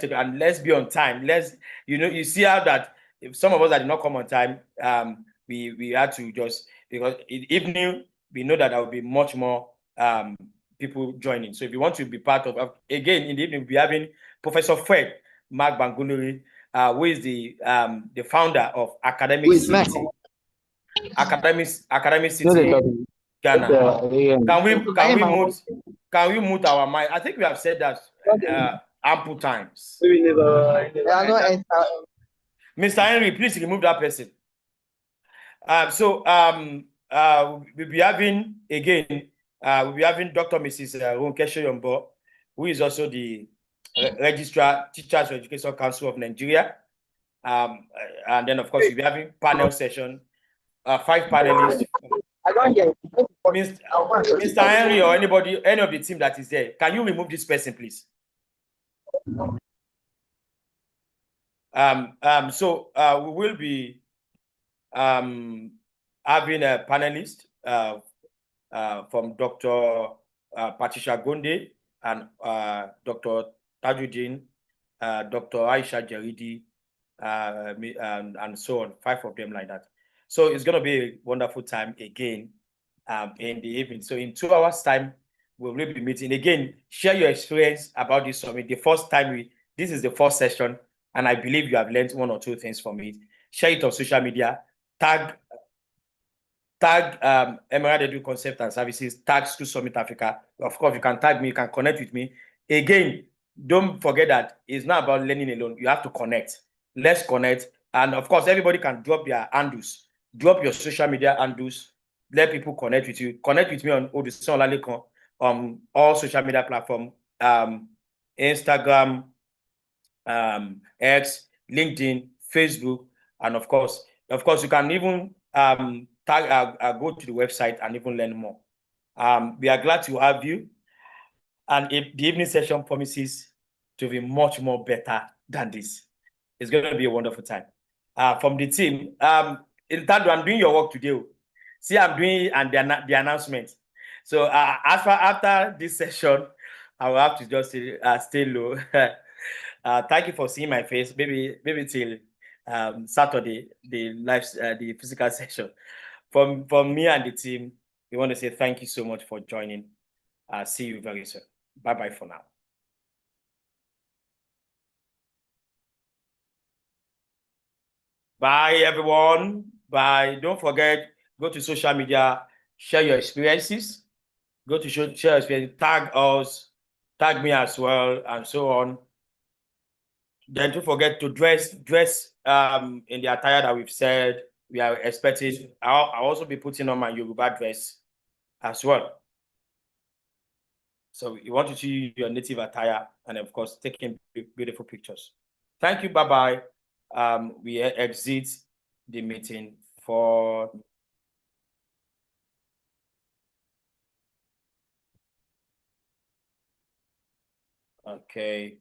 be on time. You see how that if some of us that did not come on time, we had to just, because in the evening, we know that there will be much more people joining. So if you want to be part of, again, in the evening, we'll be having Professor Fred Mark Banguluri, who is the founder of Academic City. Academic City, Ghana. Can we mute our mic? I think we have said that ample times. Mr. Henry, please remove that person. We'll be having again. We'll be having Dr. Mrs. Ronkesho Yombo, who is also the Registrar Teachers Education Council of Nigeria. And then, of course, we'll be having panel session. 5 panelists. I don't get it. Mr. Henry or anybody, any of the team that is there, can you remove this person, please? We will be having a panelist from Dr. Patricia Gonde and Dr. Tajuddin, Dr. Aisha Jaridi, and so on, 5 of them like that. So it's going to be a wonderful time again in the evening. So in 2 hours' time, we'll be meeting again. Share your experience about this summit. The first time this is the first session, and I believe you have learned 1 or 2 things from it. Share it on social media. Tag Emerald Edu Concept and Services. Tag School Summit Africa. Of course, you can tag me. You can connect with me. Again, don't forget that it's not about learning alone. You have to connect. Let's connect. And of course, everybody can drop their handles. Drop your social media handles. Let people connect with you. Connect with me on Oduson Olalekun on all social media platforms, Instagram, X, LinkedIn, Facebook, and of course, you can even go to the website and even learn more. We are glad to have you, and if the evening session promises to be much more better than this, it's going to be a wonderful time. From the team, in fact, I'm doing your work today. See, I'm doing and the announcement. So after this session, I will have to just stay low. Thank you for seeing my face. Maybe till Saturday, the physical session. From me and the team, we want to say thank you so much for joining. See you very soon. Bye-bye for now. Bye, everyone. Bye. Don't forget, go to social media, share your experiences. Go to share your experience, tag us, tag me as well, and so on. Then don't forget to dress in the attire that we've said we are expecting. I'll also be putting on my Yoruba dress as well. So you want to see your native attire and of course taking beautiful pictures. Thank you. Bye-bye. We exit the meeting for okay.